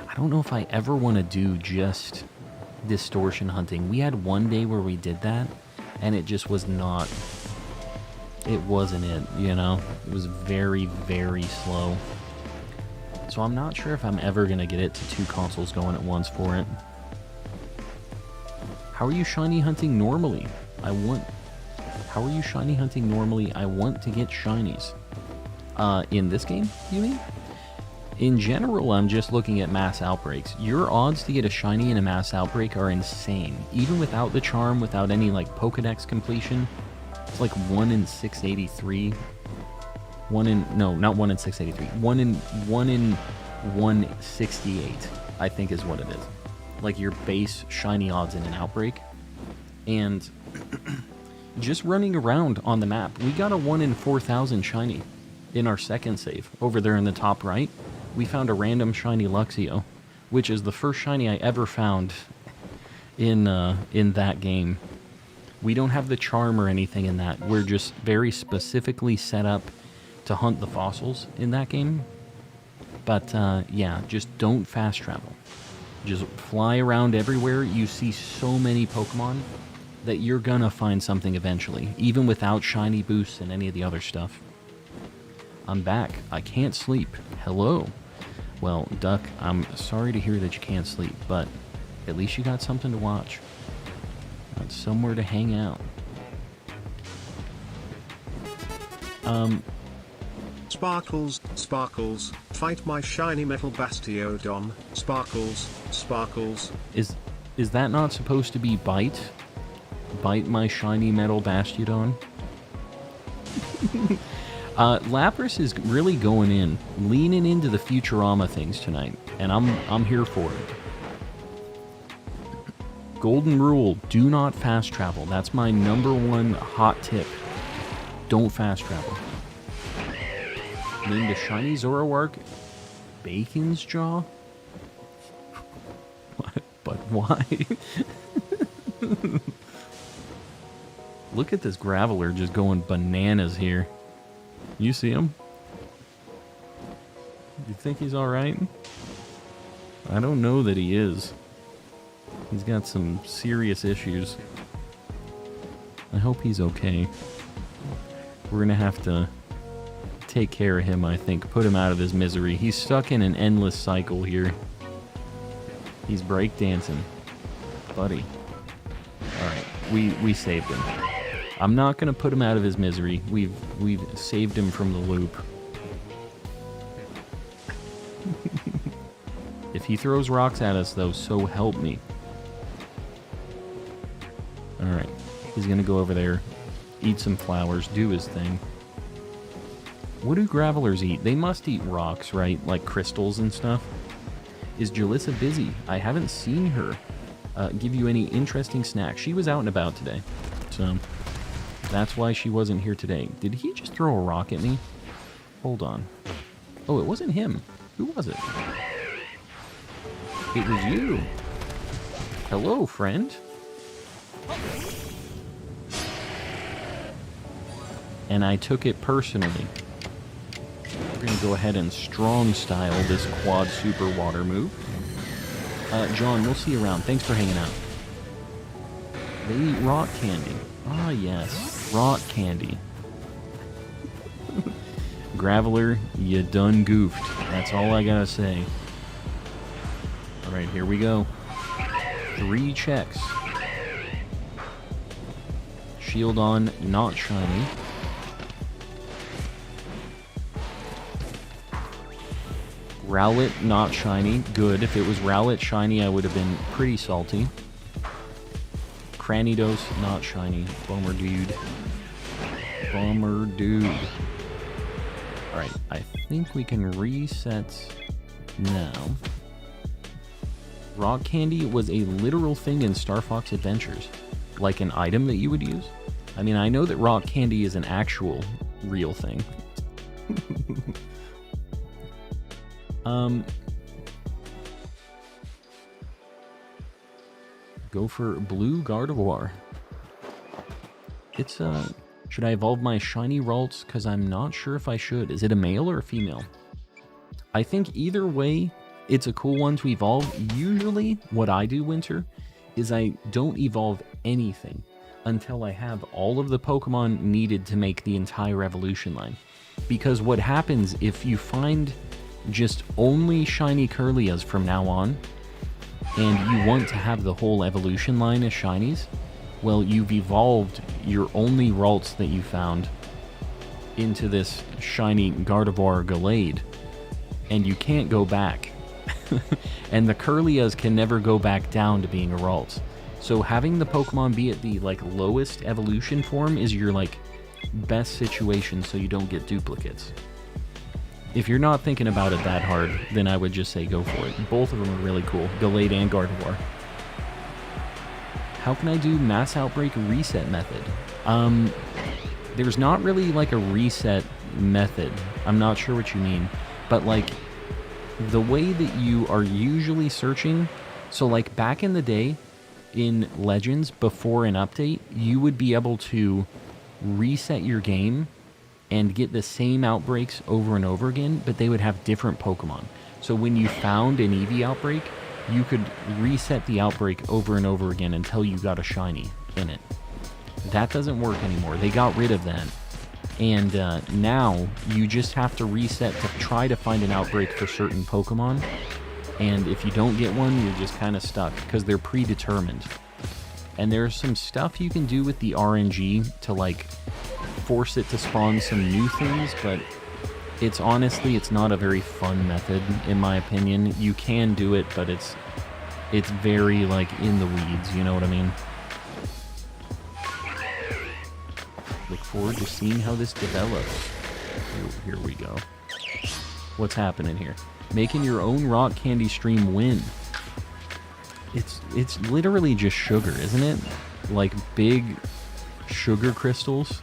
A: I don't know if I ever want to do just distortion hunting. We had one day where we did that, and it just was not... It wasn't it, you know? It was very, very slow. So I'm not sure if I'm ever going to get it to 2 consoles going at once for it. How are you shiny hunting normally? How are you shiny hunting normally? I want to get shinies. In this game, you mean? In general, I'm just looking at mass outbreaks. Your odds to get a shiny in a mass outbreak are insane. Even without the charm, without any like Pokedex completion, it's like 1 in 683. No, not 1 in 683. 1 in 168, I think is what it is. Like your base shiny odds in an outbreak. And just running around on the map, we got a 1 in 4,000 shiny in our second save. Over there in the top right, we found a random shiny Luxio, which is the first shiny I ever found in that game. We don't have the charm or anything in that. We're just very specifically set up to hunt the fossils in that game. But yeah, just don't fast travel. Just fly around everywhere. You see so many Pokemon that you're gonna find something eventually, even without shiny boosts and any of the other stuff. I'm back. I can't sleep. Hello. Well, Duck, I'm sorry to hear that you can't sleep, but at least you got something to watch. Got somewhere to hang out.
B: Sparkles, Sparkles, fight my shiny metal Bastiodon. Sparkles, Sparkles.
A: Is that not supposed to be bite? Bite my shiny metal Bastiodon? Lapras is really going in, leaning into the Futurama things tonight, and I'm here for it. Golden rule, do not fast travel. That's my #1 hot tip. Don't fast travel. Named a shiny Zoroark Bacon's Jaw? But why? Look at this Graveler just going bananas here. You see him? You think he's alright? I don't know that he is. He's got some serious issues. I hope he's okay. We're gonna have to take care of him, I think. Put him out of his misery. He's stuck in an endless cycle here. He's breakdancing. Buddy. Alright, we saved him. I'm not gonna put him out of his misery. We've saved him from the loop. If he throws rocks at us, though, so help me. Alright, he's gonna go over there, eat some flowers, do his thing. What do Gravelers eat? They must eat rocks, right? Like crystals and stuff. Is Jalissa busy? I haven't seen her give you any interesting snacks. She was out and about today, so that's why she wasn't here today. Did he just throw a rock at me? Hold on. Oh, it wasn't him. Who was it? It was you. Hello, friend. And I took it personally. We're going to go ahead and strong style this quad super water move. John, we'll see you around. Thanks for hanging out. They eat rock candy. Ah, yes. Rock candy. Graveler, you done goofed. That's all I gotta say. Alright, here we go. 3 checks. Shield on, not shiny. Rowlet, not shiny. Good. If it was Rowlet shiny, I would have been pretty salty. Cranidos, not shiny. Bummer dude. Bummer dude. Alright, I think we can reset now. Rock candy was a literal thing in Star Fox Adventures. Like an item that you would use. I mean, I know that rock candy is an actual real thing. Go for blue Gardevoir. It's, should I evolve my shiny Ralts? Because I'm not sure if I should. Is it a male or a female? I think either way, it's a cool one to evolve. Usually, what I do, Winter, is I don't evolve anything until I have all of the Pokemon needed to make the entire evolution line. Because what happens if you find just only shiny Curlias from now on, and you want to have the whole evolution line as shinies, well, you've evolved your only Ralts that you found into this shiny Gardevoir Gallade, and you can't go back. And the Curlias can never go back down to being a Ralts. So having the Pokemon be at the like lowest evolution form is your like best situation so you don't get duplicates. If you're not thinking about it that hard, then I would just say go for it. Both of them are really cool, Gallade and Gardevoir. How can I do Mass Outbreak reset method? There's not really like a reset method. I'm not sure what you mean. But like, the way that you are usually searching, so like back in the day in Legends, before an update, you would be able to reset your game and get the same outbreaks over and over again, but they would have different Pokemon. So when you found an Eevee outbreak, you could reset the outbreak over and over again until you got a shiny in it. That doesn't work anymore. They got rid of that. And now you just have to reset to try to find an outbreak for certain Pokemon. And if you don't get one, you're just kind of stuck because they're predetermined. And there's some stuff you can do with the RNG to like force it to spawn some new things, but it's honestly, it's not a very fun method in my opinion. You can do it, but it's very like in the weeds, you know what I mean? Look forward to seeing how this develops. Here we go. What's happening here? Making your own rock candy stream win. It's literally just sugar, isn't it? Like big sugar crystals.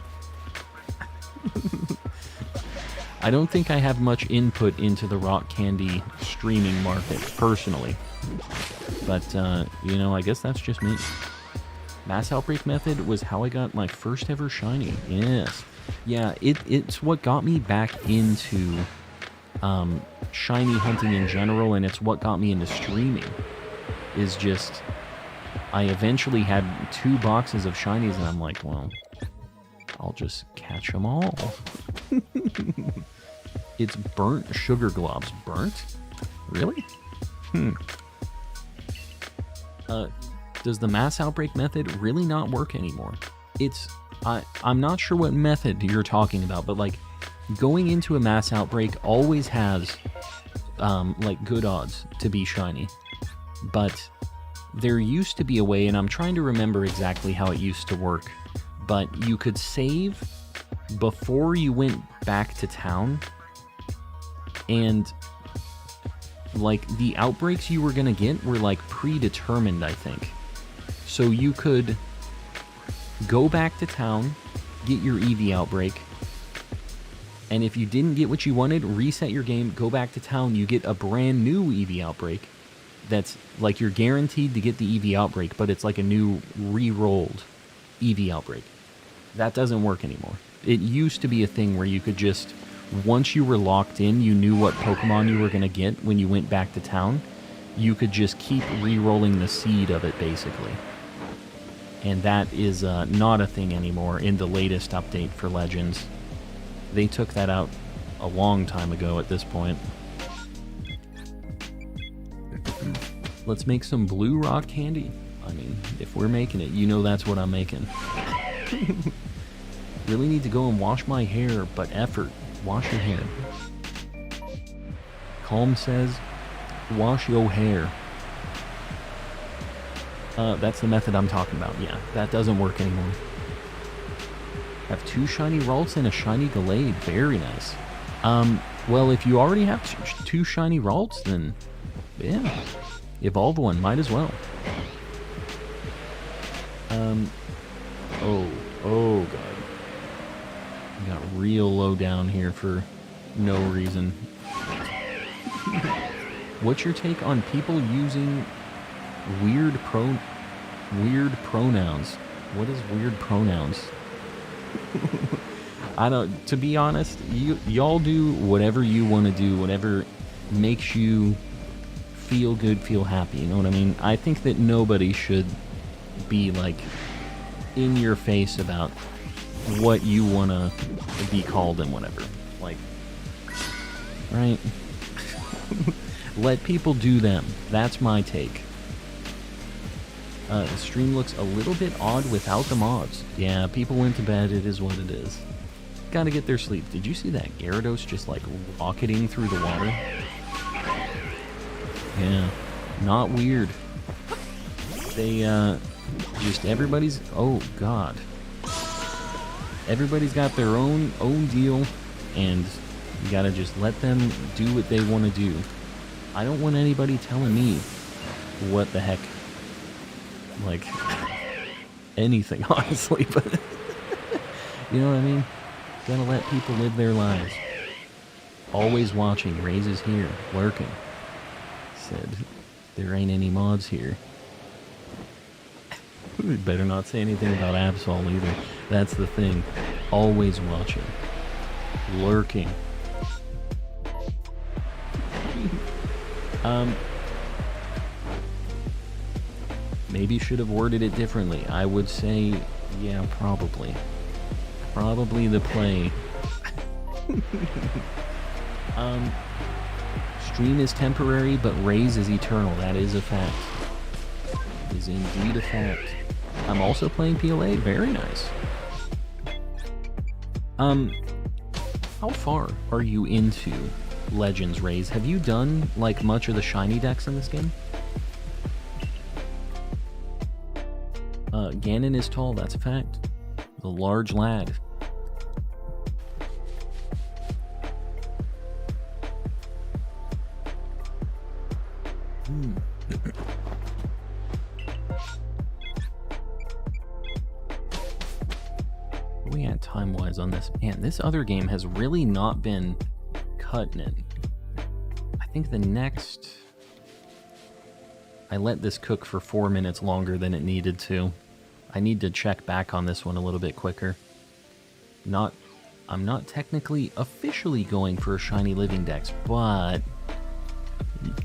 A: I don't think I have much input into the rock candy streaming market personally. But you know, I guess that's just me. Mass Outbreak method was how I got my first ever shiny. Yes. Yeah, it's what got me back into shiny hunting in general, and it's what got me into streaming. Is just, I eventually had 2 boxes of shinies, and I'm like, well, I'll just catch them all. It's burnt sugar globs. Burnt? Really? Does the Mass Outbreak method really not work anymore? I'm not sure what method you're talking about, but like going into a Mass Outbreak always has like good odds to be shiny. But there used to be a way, and I'm trying to remember exactly how it used to work, but you could save before you went back to town, and like the outbreaks you were gonna get were like predetermined, I think. So you could go back to town, get your Eevee outbreak, and if you didn't get what you wanted, reset your game, go back to town, you get a brand new Eevee outbreak. That's like you're guaranteed to get the Eevee outbreak, but it's like a new re-rolled Eevee outbreak. That doesn't work anymore. It used to be a thing where you could just, once you were locked in, you knew what Pokemon you were going to get when you went back to town. You could just keep re-rolling the seed of it, basically. And that is not a thing anymore in the latest update for Legends. They took that out a long time ago at this point. Let's make some blue rock candy. I mean, if we're making it, you know that's what I'm making. Really need to go and wash my hair, but effort. Wash your hair. Calm says, wash your hair. That's the method I'm talking about. Yeah, that doesn't work anymore. Have 2 shiny Ralts and a shiny Gallade. Very nice. Well, if you already have 2 shiny Ralts, then yeah, evolve one. Might as well. Oh god. I got real low down here for no reason. What's your take on people using weird pronouns? What is weird pronouns? I don't, to be honest, y'all do whatever you want to do, whatever makes you feel good, feel happy, you know what I mean? I think that nobody should be like in your face about what you want to be called and whatever. Like, right? Let people do them. That's my take. The stream looks a little bit odd without the mods. Yeah, people went to bed. It is what it is. Gotta get their sleep. Did you see that Gyarados just like rocketing through the water? Yeah, not weird. They, just everybody's... Oh, God. Everybody's got their own deal, and you gotta just let them do what they want to do. I don't want anybody telling me what the heck... Like, anything, honestly, but... You know what I mean? Gotta let people live their lives. Always watching. Raze is here, lurking. Said, there ain't any mods here. Better not say anything about Absol either. That's the thing. Always watching. Lurking. Maybe should have worded it differently. I would say, yeah, probably. Probably the play. Stream is temporary, but Raze is eternal. That is a fact. Is indeed a fact. I'm also playing PLA. Very nice. How far are you into Legends, Raze? Have you done, like, much of the shiny decks in this game? Ganon is tall, that's a fact. The large lad. Where we at time-wise on this? Man, this other game has really not been cutting it. I think the next... I let this cook for 4 minutes longer than it needed to. I need to check back on this one a little bit quicker. I'm not technically officially going for a Shiny Living Dex, but...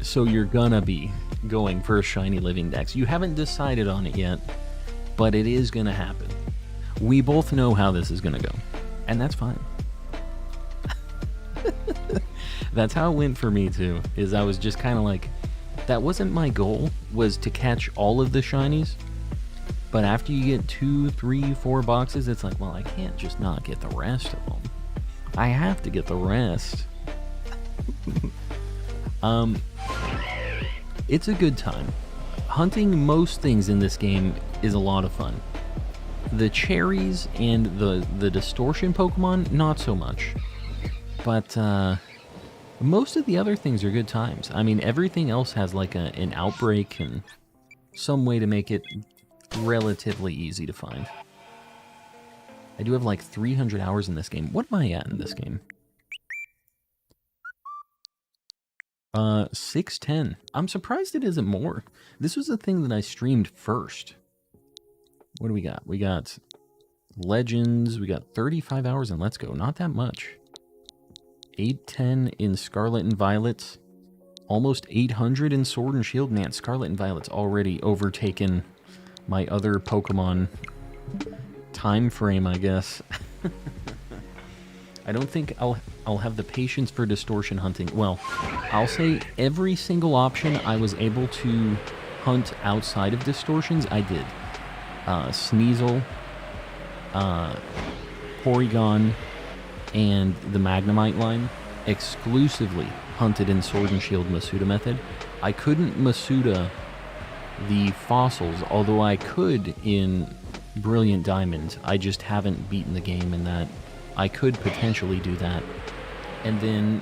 A: So you're gonna be going for a Shiny Living Dex. You haven't decided on it yet, but it is gonna happen. We both know how this is gonna go, and that's fine. That's how it went for me too, is I was just kind of like, that wasn't my goal, was to catch all of the shinies. But after you get 2, 3, 4 boxes, it's like, well, I can't just not get the rest of them. I have to get the rest. It's a good time. Hunting most things in this game is a lot of fun. The cherries and the distortion Pokemon, not so much. But most of the other things are good times. I mean, everything else has like an outbreak and some way to make it relatively easy to find. I do have like 300 hours in this game. What am I at in this game? 610. I'm surprised it isn't more. This was the thing that I streamed first. What do we got? We got Legends. We got 35 hours in Let's Go. Not that much. 810 in Scarlet and Violet. Almost 800 in Sword and Shield. Man, Scarlet and Violet's already overtaken my other Pokemon time frame, I guess. I don't think I'll have the patience for distortion hunting. Well, I'll say every single option I was able to hunt outside of distortions, I did. Sneasel, Porygon, and the Magnemite line exclusively hunted in Sword and Shield Masuda method. I couldn't Masuda the fossils, although I could in Brilliant Diamond. I just haven't beaten the game in that. I could potentially do that. And then,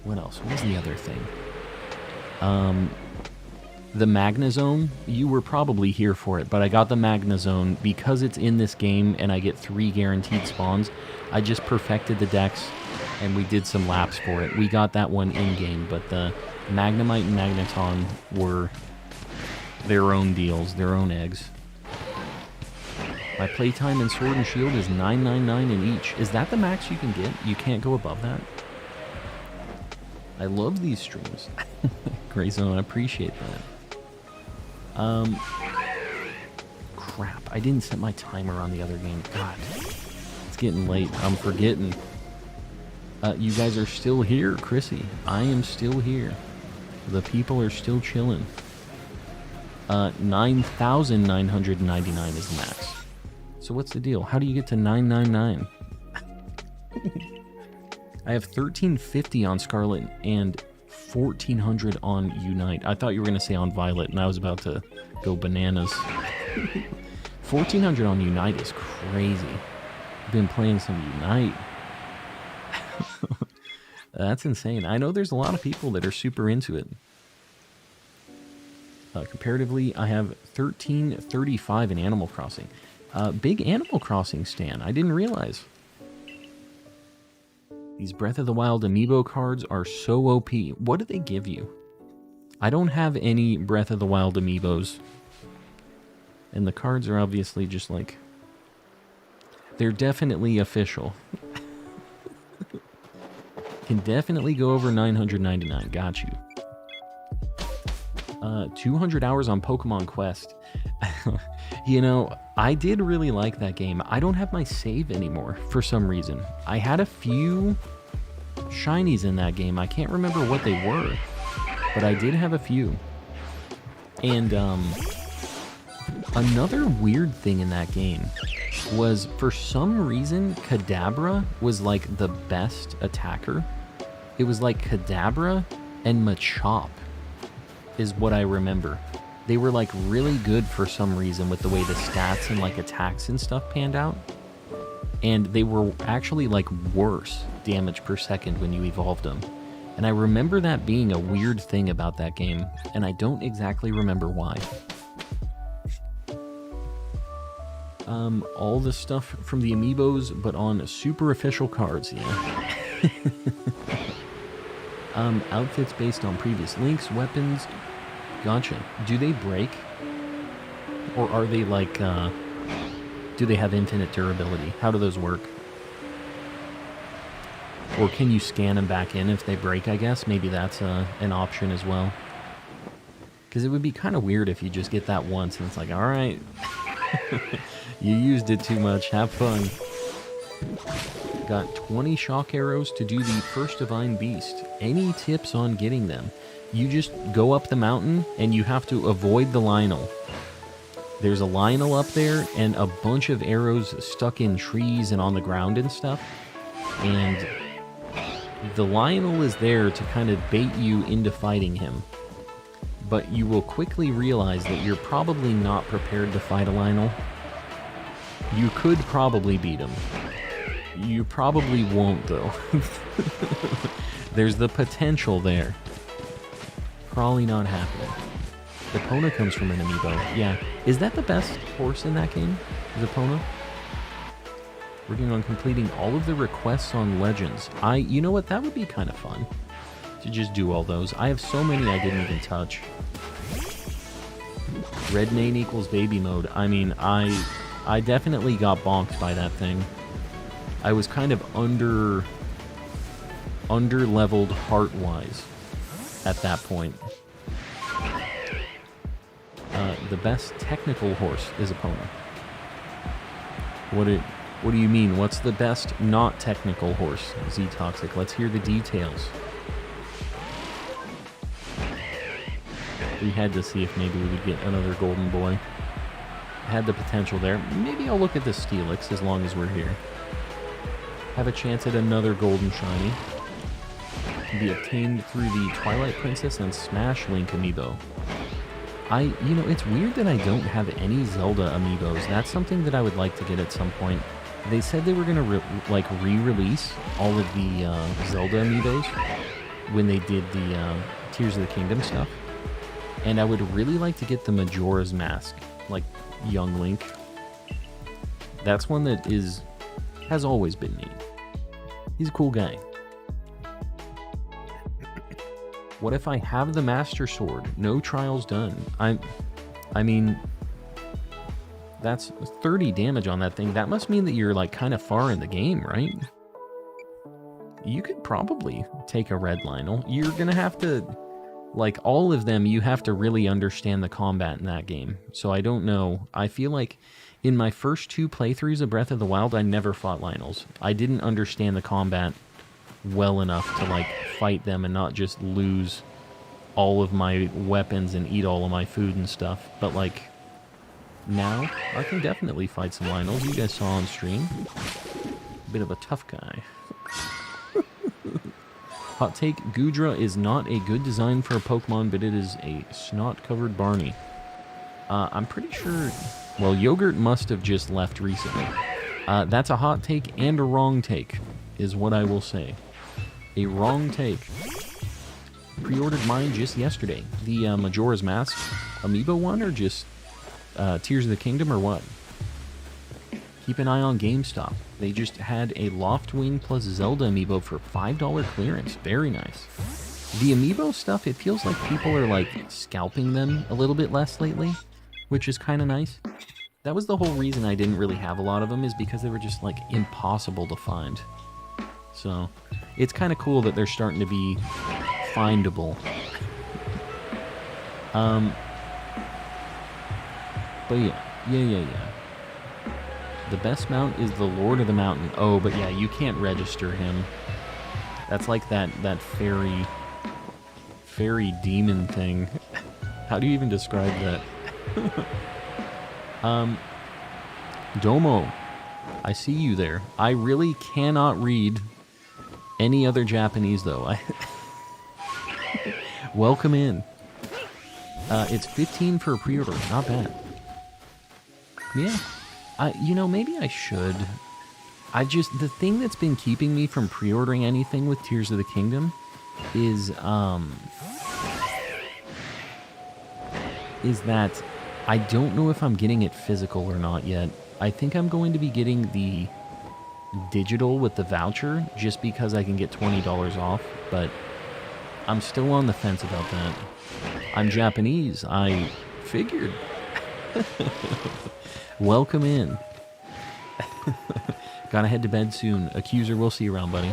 A: what else? What was the other thing? The Magnezone, you were probably here for it, but I got the Magnezone because it's in this game and I get 3 guaranteed spawns. I just perfected the dex and we did some laps for it. We got that one in-game, but the Magnemite and Magneton were their own deals, their own eggs. My playtime in Sword and Shield is 999 in each. Is that the max you can get? You can't go above that? I love these streams. Grayzone, I appreciate that. Crap, I didn't set my timer on the other game. God, it's getting late. I'm forgetting. You guys are still here, Chrissy. I am still here. The people are still chilling. 9,999 is the max. So what's the deal? How do you get to 999? I have 1350 on Scarlet and 1400 on Unite. I thought you were going to say on Violet, and I was about to go bananas. 1400 on Unite is crazy. I've been playing some Unite. That's insane. I know there's a lot of people that are super into it. Comparatively, I have 1335 in Animal Crossing. Big Animal Crossing stan. I didn't realize. These Breath of the Wild amiibo cards are so OP. What do they give you? I don't have any Breath of the Wild amiibos. And the cards are obviously just like... They're definitely official. Can definitely go over 999. Got you. 200 hours on Pokemon Quest. You know, I did really like that game. I don't have my save anymore for some reason. I had a few shinies in that game. I can't remember what they were, but I did have a few. And another weird thing in that game was, for some reason, Kadabra was like the best attacker. It was like Kadabra and Machop is what I remember. They were like really good for some reason with the way the stats and like attacks and stuff panned out. And they were actually like worse damage per second when you evolved them. And I remember that being a weird thing about that game, and I don't exactly remember why. All the stuff from the amiibos, but on super official cards, yeah. Outfits based on previous links, weapons. Gotcha. Do they break? Or are they like, do they have infinite durability? How do those work? Or can you scan them back in if they break, I guess? Maybe that's an option as well. Because it would be kind of weird if you just get that once and it's like, alright, you used it too much, have fun. Got 20 shock arrows to do the first Divine Beast. Any tips on getting them? You just go up the mountain and you have to avoid the Lionel. There's a Lionel up there and a bunch of arrows stuck in trees and on the ground and stuff. And the Lionel is there to kind of bait you into fighting him. But you will quickly realize that you're probably not prepared to fight a Lionel. You could probably beat him. You probably won't, though. There's the potential there. Probably not happening. Epona comes from an amiibo. Yeah. Is that the best horse in that game? Is Epona? Working on completing all of the requests on Legends. You know what? That would be kind of fun. To just do all those. I have so many I didn't even touch. Red Mane equals baby mode. I mean, I definitely got bonked by that thing. I was kind of under-leveled heart-wise at that point. The best technical horse is Epona. What do you mean? What's the best not technical horse? Z-Toxic. Let's hear the details. We had to see if maybe we would get another Golden Boy. Had the potential there. Maybe I'll look at the Steelix as long as we're here. Have a chance at another Golden Shiny. Can be obtained through the Twilight Princess and Smash Link amiibo. You know, it's weird that I don't have any Zelda amiibos. That's something that I would like to get at some point. They said they were going to re-release all of the Zelda amiibos when they did the Tears of the Kingdom stuff. And I would really like to get the Majora's Mask, like Young Link. That's one that has always been neat. He's a cool guy. What if I have the Master Sword? No trials done. I mean, that's 30 damage on that thing. That must mean that you're like kind of far in the game, right? You could probably take a red Lionel. You're gonna have to, like all of them, you have to really understand the combat in that game. So I don't know. I feel like in my first 2 playthroughs of Breath of the Wild, I never fought Lionels. I didn't understand the combat well enough to, like, fight them and not just lose all of my weapons and eat all of my food and stuff. But, like, now I can definitely fight some Lionels. You guys saw on stream. A bit of a tough guy. Hot take, Goodra is not a good design for a Pokemon, but it is a snot-covered Barney. I'm pretty sure... Well, Yogurt must have just left recently. That's a hot take and a wrong take, is what I will say. A wrong take. Pre-ordered mine just yesterday. The Majora's Mask Amiibo one, or just Tears of the Kingdom, or what? Keep an eye on GameStop. They just had a Loftwing plus Zelda amiibo for $5 clearance. Very nice. The amiibo stuff, it feels like people are, like, scalping them a little bit less lately, which is kind of nice. That was the whole reason I didn't really have a lot of them, is because they were just, like, impossible to find. So, it's kind of cool that they're starting to be findable. But yeah. The best mount is the Lord of the Mountain. Oh, but yeah, you can't register him. That's like that fairy demon thing. How do you even describe that? Domo, I see you there. I really cannot read any other Japanese, though. Welcome in. It's 15 for a pre-order. Not bad. Yeah. You know, maybe I should. The thing that's been keeping me from pre-ordering anything with Tears of the Kingdom is that I don't know if I'm getting it physical or not yet. I think I'm going to be getting the digital with the voucher just because I can get $20 off, but I'm still on the fence about that. I'm Japanese. I figured. Welcome in. Gotta head to bed soon. Accuser, we'll see you around, buddy.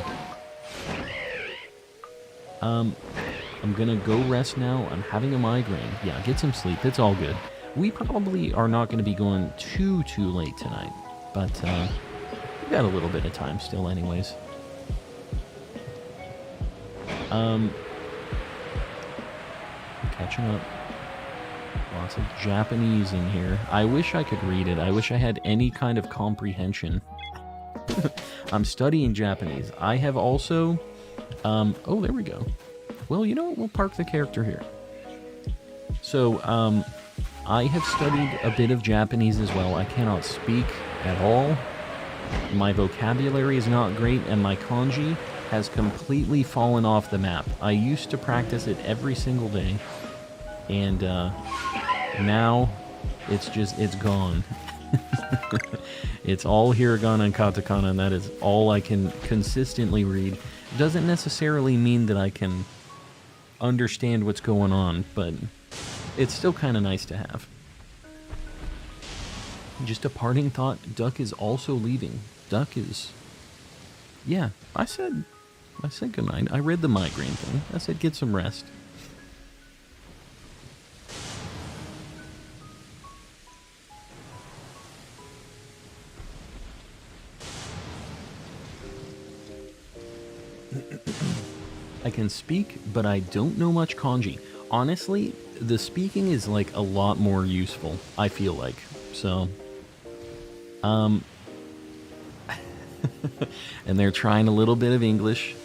A: I'm gonna go rest now. I'm having a migraine. Yeah, get some sleep. It's all good. We probably are not going to be going too late tonight, but we've got a little bit of time still anyways. Catching up. Lots of Japanese in here. I wish I could read it. I wish I had any kind of comprehension. I'm studying Japanese. I have also... oh, there we go. Well, you know what? We'll park the character here. So, I have studied a bit of Japanese as well. I cannot speak at all. My vocabulary is not great, and my kanji has completely fallen off the map. I used to practice it every single day, and now it's gone. It's all hiragana and katakana, and that is all I can consistently read. Doesn't necessarily mean that I can understand what's going on, but it's still kind of nice to have. Just a parting thought, Duck is also leaving. Duck is... Yeah, I said goodnight. I read the migraine thing. I said get some rest. I can speak, but I don't know much kanji. Honestly, the speaking is like a lot more useful, I feel like. So, and they're trying a little bit of English.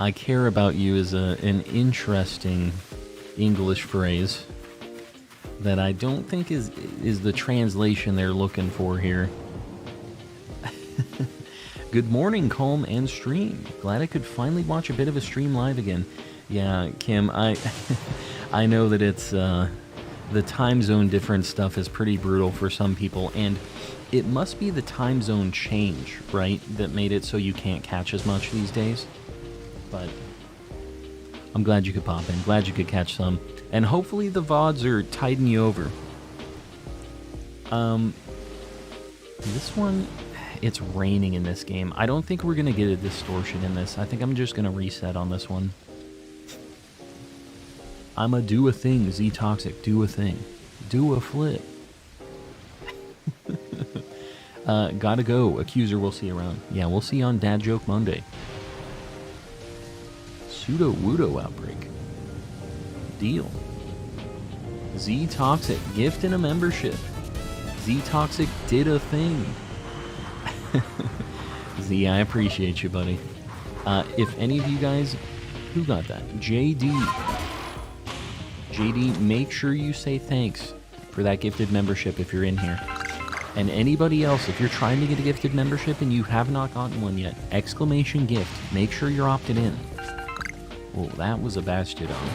A: I care about you is an interesting English phrase that I don't think is the translation they're looking for here. Good morning, Calm and Stream. Glad I could finally watch a bit of a stream live again. Yeah, Kim, I know that it's the time zone difference stuff is pretty brutal for some people, and it must be the time zone change, right, that made it so you can't catch as much these days. But I'm glad you could pop in, glad you could catch some, and hopefully the VODs are tiding you over. This one, it's raining in this game. I don't think we're gonna get a distortion in this. I think I'm just gonna reset on this one. I'ma do a thing, Z-Toxic, do a thing. Do a flip. Gotta go. Accuser, we'll see you around. Yeah, we'll see you on Dad Joke Monday. Pseudo-Wudo outbreak. Deal. Z-Toxic, gift and a membership. Z-Toxic did a thing. Z, I appreciate you, buddy. If any of you guys... Who got that? JD. JD, make sure you say thanks for that gifted membership if you're in here. And anybody else, if you're trying to get a gifted membership and you have not gotten one yet, exclamation gift. Make sure you're opted in. Oh, that was a Bastiodon.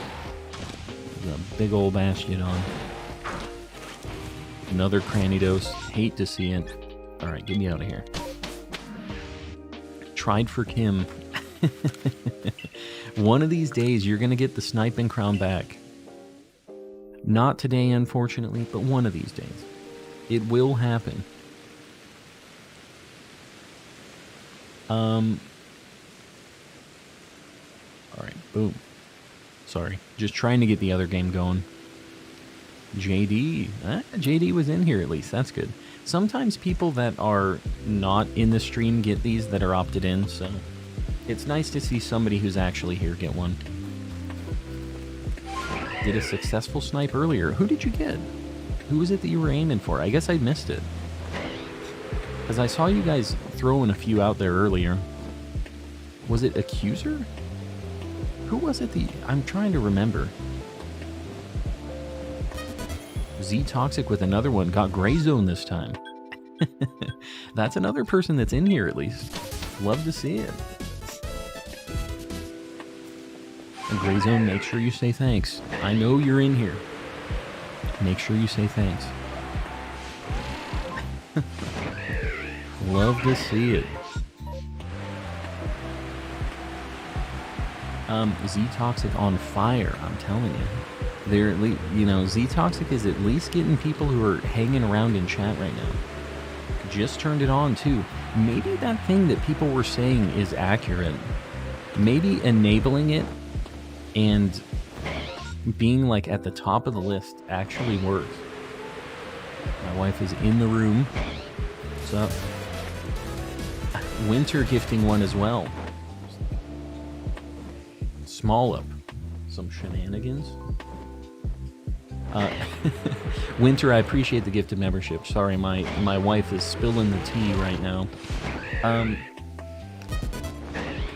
A: A big old Bastiodon. Another Cranidos. Hate to see it. Alright, get me out of here. Tried for Kim. One of these days, you're going to get the sniping crown back. Not today, unfortunately, but one of these days. It will happen. Alright, boom. Sorry, just trying to get the other game going. JD. JD was in here at least, that's good. Sometimes people that are not in the stream get these that are opted in, so it's nice to see somebody who's actually here get one. Did a successful snipe earlier. Who did you get? Who was it that you were aiming for? I guess I missed it. Because I saw you guys throwing a few out there earlier. Was it Accuser? Who was it I'm trying to remember. Z-Toxic with another one. Got Gray Zone this time. That's another person that's in here at least. Love to see it. And Gray Zone, make sure you say thanks. I know you're in here. Make sure you say thanks. Love to see it. Z-Toxic on fire, I'm telling you. They're at least, you know, Z-Toxic is at least getting people who are hanging around in chat right now. Just turned it on too. Maybe that thing that people were saying is accurate. Maybe enabling it and being like at the top of the list actually works. My wife is in the room. What's up? Winter gifting one as well. Small up. Some shenanigans. Winter, I appreciate the gifted membership. Sorry, my wife is spilling the tea right now.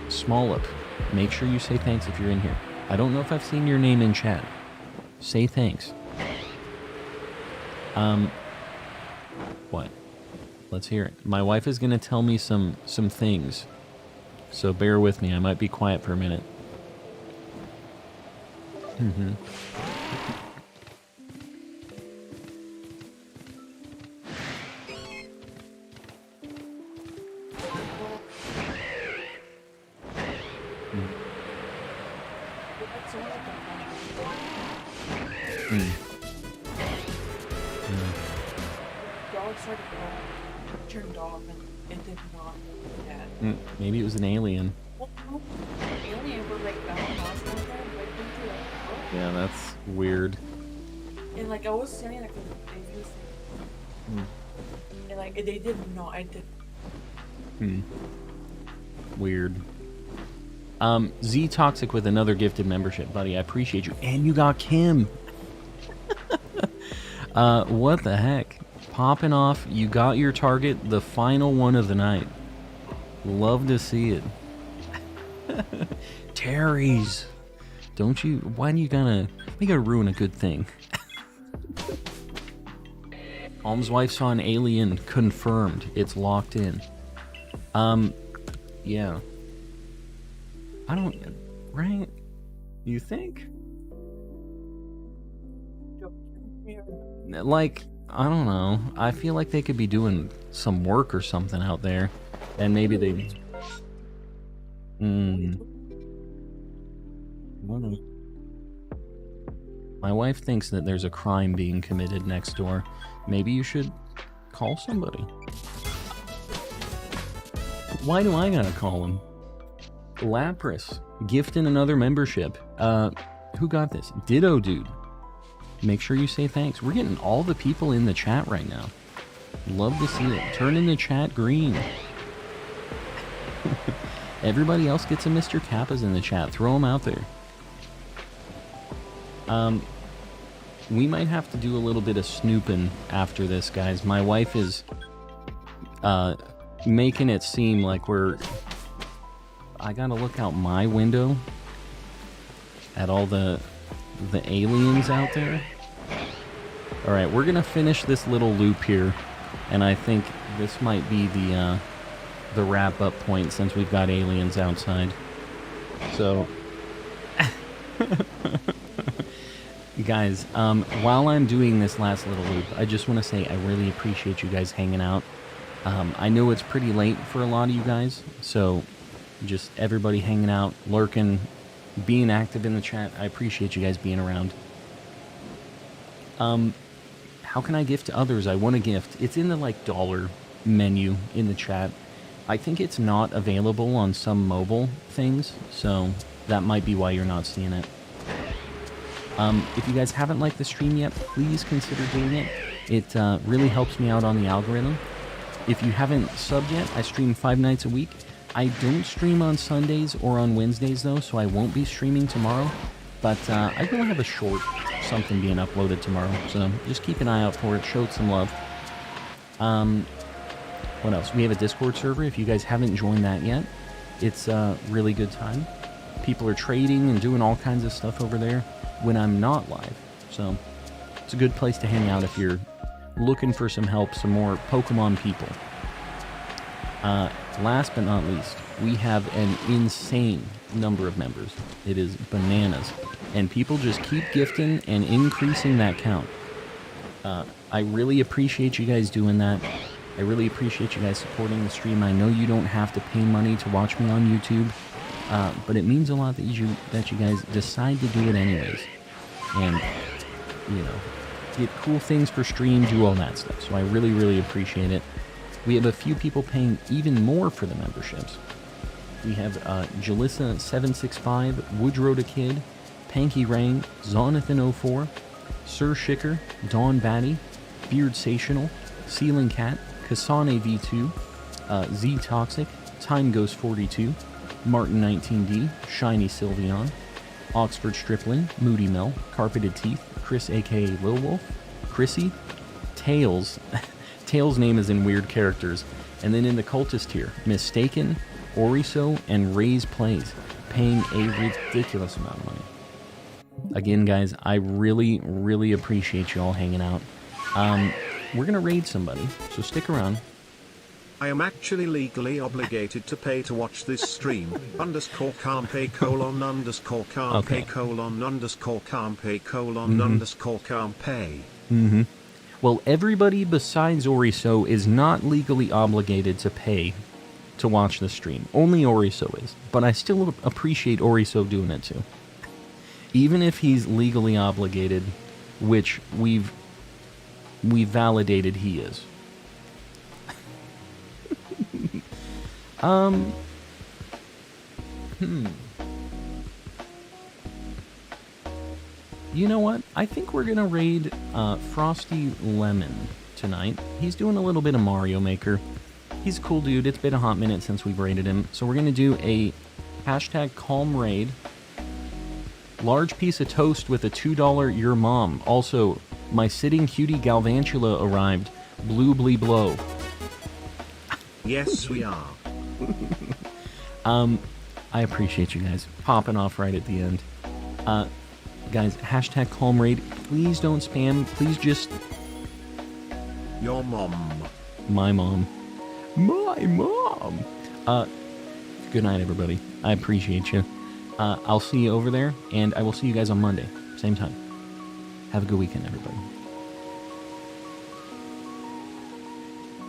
A: Small up. Make sure you say thanks if you're in here. I don't know if I've seen your name in chat. Say thanks. What? Let's hear it. My wife is gonna tell me some things. So bear with me. I might be quiet for a minute. Maybe it was an alien. Yeah, that's weird.
C: And like I was saying, like and like they didn't know I did.
A: Weird. Z-Toxic with another gifted membership, buddy. I appreciate you. And you got Kim. What the heck? Popping off. You got your target, the final one of the night. Love to see it. Terry's. Don't you? Why do you gotta ruin a good thing? Alm's wife saw an alien. Confirmed. It's locked in. Yeah. I don't... Right? You think? Like, I don't know. I feel like they could be doing some work or something out there. And maybe they... My wife thinks that there's a crime being committed next door. Maybe you should call somebody. Why do I gotta call him? Lapras, gifting another membership. Who got this? Ditto Dude. Make sure you say thanks. We're getting all the people in the chat right now. Love to see it. Turn in the chat green. Everybody else gets a Mr. Kappas in the chat. Throw them out there. We might have to do a little bit of snooping after this, guys. My wife is making it seem like I gotta look out my window at all the aliens out there. Alright, we're gonna finish this little loop here, and I think this might be the wrap-up point since we've got aliens outside. So, guys, while I'm doing this last little loop, I just want to say I really appreciate you guys hanging out. I know it's pretty late for a lot of you guys, so just everybody hanging out, lurking, being active in the chat. I appreciate you guys being around. How can I gift to others? I want a gift. It's in the, like, dollar menu in the chat. I think it's not available on some mobile things, so that might be why you're not seeing it. If you guys haven't liked the stream yet, please consider doing it. It really helps me out on the algorithm. If you haven't subbed yet, I stream 5 nights a week. I don't stream on Sundays or on Wednesdays, though, so I won't be streaming tomorrow. But I will have a short something being uploaded tomorrow, so just keep an eye out for it. Show it some love. What else? We have a Discord server. If you guys haven't joined that yet, it's a really good time. People are trading and doing all kinds of stuff over there when I'm not live. So it's a good place to hang out if you're looking for some help, some more Pokemon people. Last but not least, we have an insane number of members. It is bananas. And people just keep gifting and increasing that count. I really appreciate you guys doing that. I really appreciate you guys supporting the stream. I know you don't have to pay money to watch me on YouTube, but it means a lot that you guys decide to do it anyways. And, you know, get cool things for stream, do all that stuff. So I really, really appreciate it. We have a few people paying even more for the memberships. We have Jalissa765, Woodrow the Kid, Panky Rain, Zonathan04, Sir Shicker, Dawn Batty, Beard Sational, Ceiling Cat, Kasane V2, Z Toxic, Time Ghost 42, Martin 19D, Shiny Sylveon, Oxford Stripling, Moody Mel, Carpeted Teeth, Chris aka Lil Wolf, Chrissy, Tails. Tails' name is in weird characters. And then in the cultist tier, Mistaken, Oriso, and Ray's Plays, paying a ridiculous amount of money. Again, guys, I really, really appreciate you all hanging out. We're going to raid somebody, so stick around.
B: I am actually legally obligated to pay to watch this stream. _carmpe _carmpe
A: Okay.
B: _carmpe _carmpe.
A: Mm-hmm. Well, everybody besides Oriso is not legally obligated to pay to watch the stream. Only Oriso is. But I still appreciate Oriso doing it too. Even if he's legally obligated, which we've validated he is. You know what? I think we're gonna raid Frosty Lemon tonight. He's doing a little bit of Mario Maker. He's a cool dude. It's been a hot minute since we've raided him. So we're gonna do a #calm raid. Large piece of toast with a $2 your mom. Also, my sitting cutie Galvantula arrived. Blue blee blow.
B: Yes, we are.
A: I appreciate you guys popping off right at the end. Guys, #calm raid. Please don't spam. Please just...
B: Your mom.
A: My mom. My mom! Good night, everybody. I appreciate you. I'll see you over there, and I will see you guys on Monday. Same time. Have a good weekend, everybody.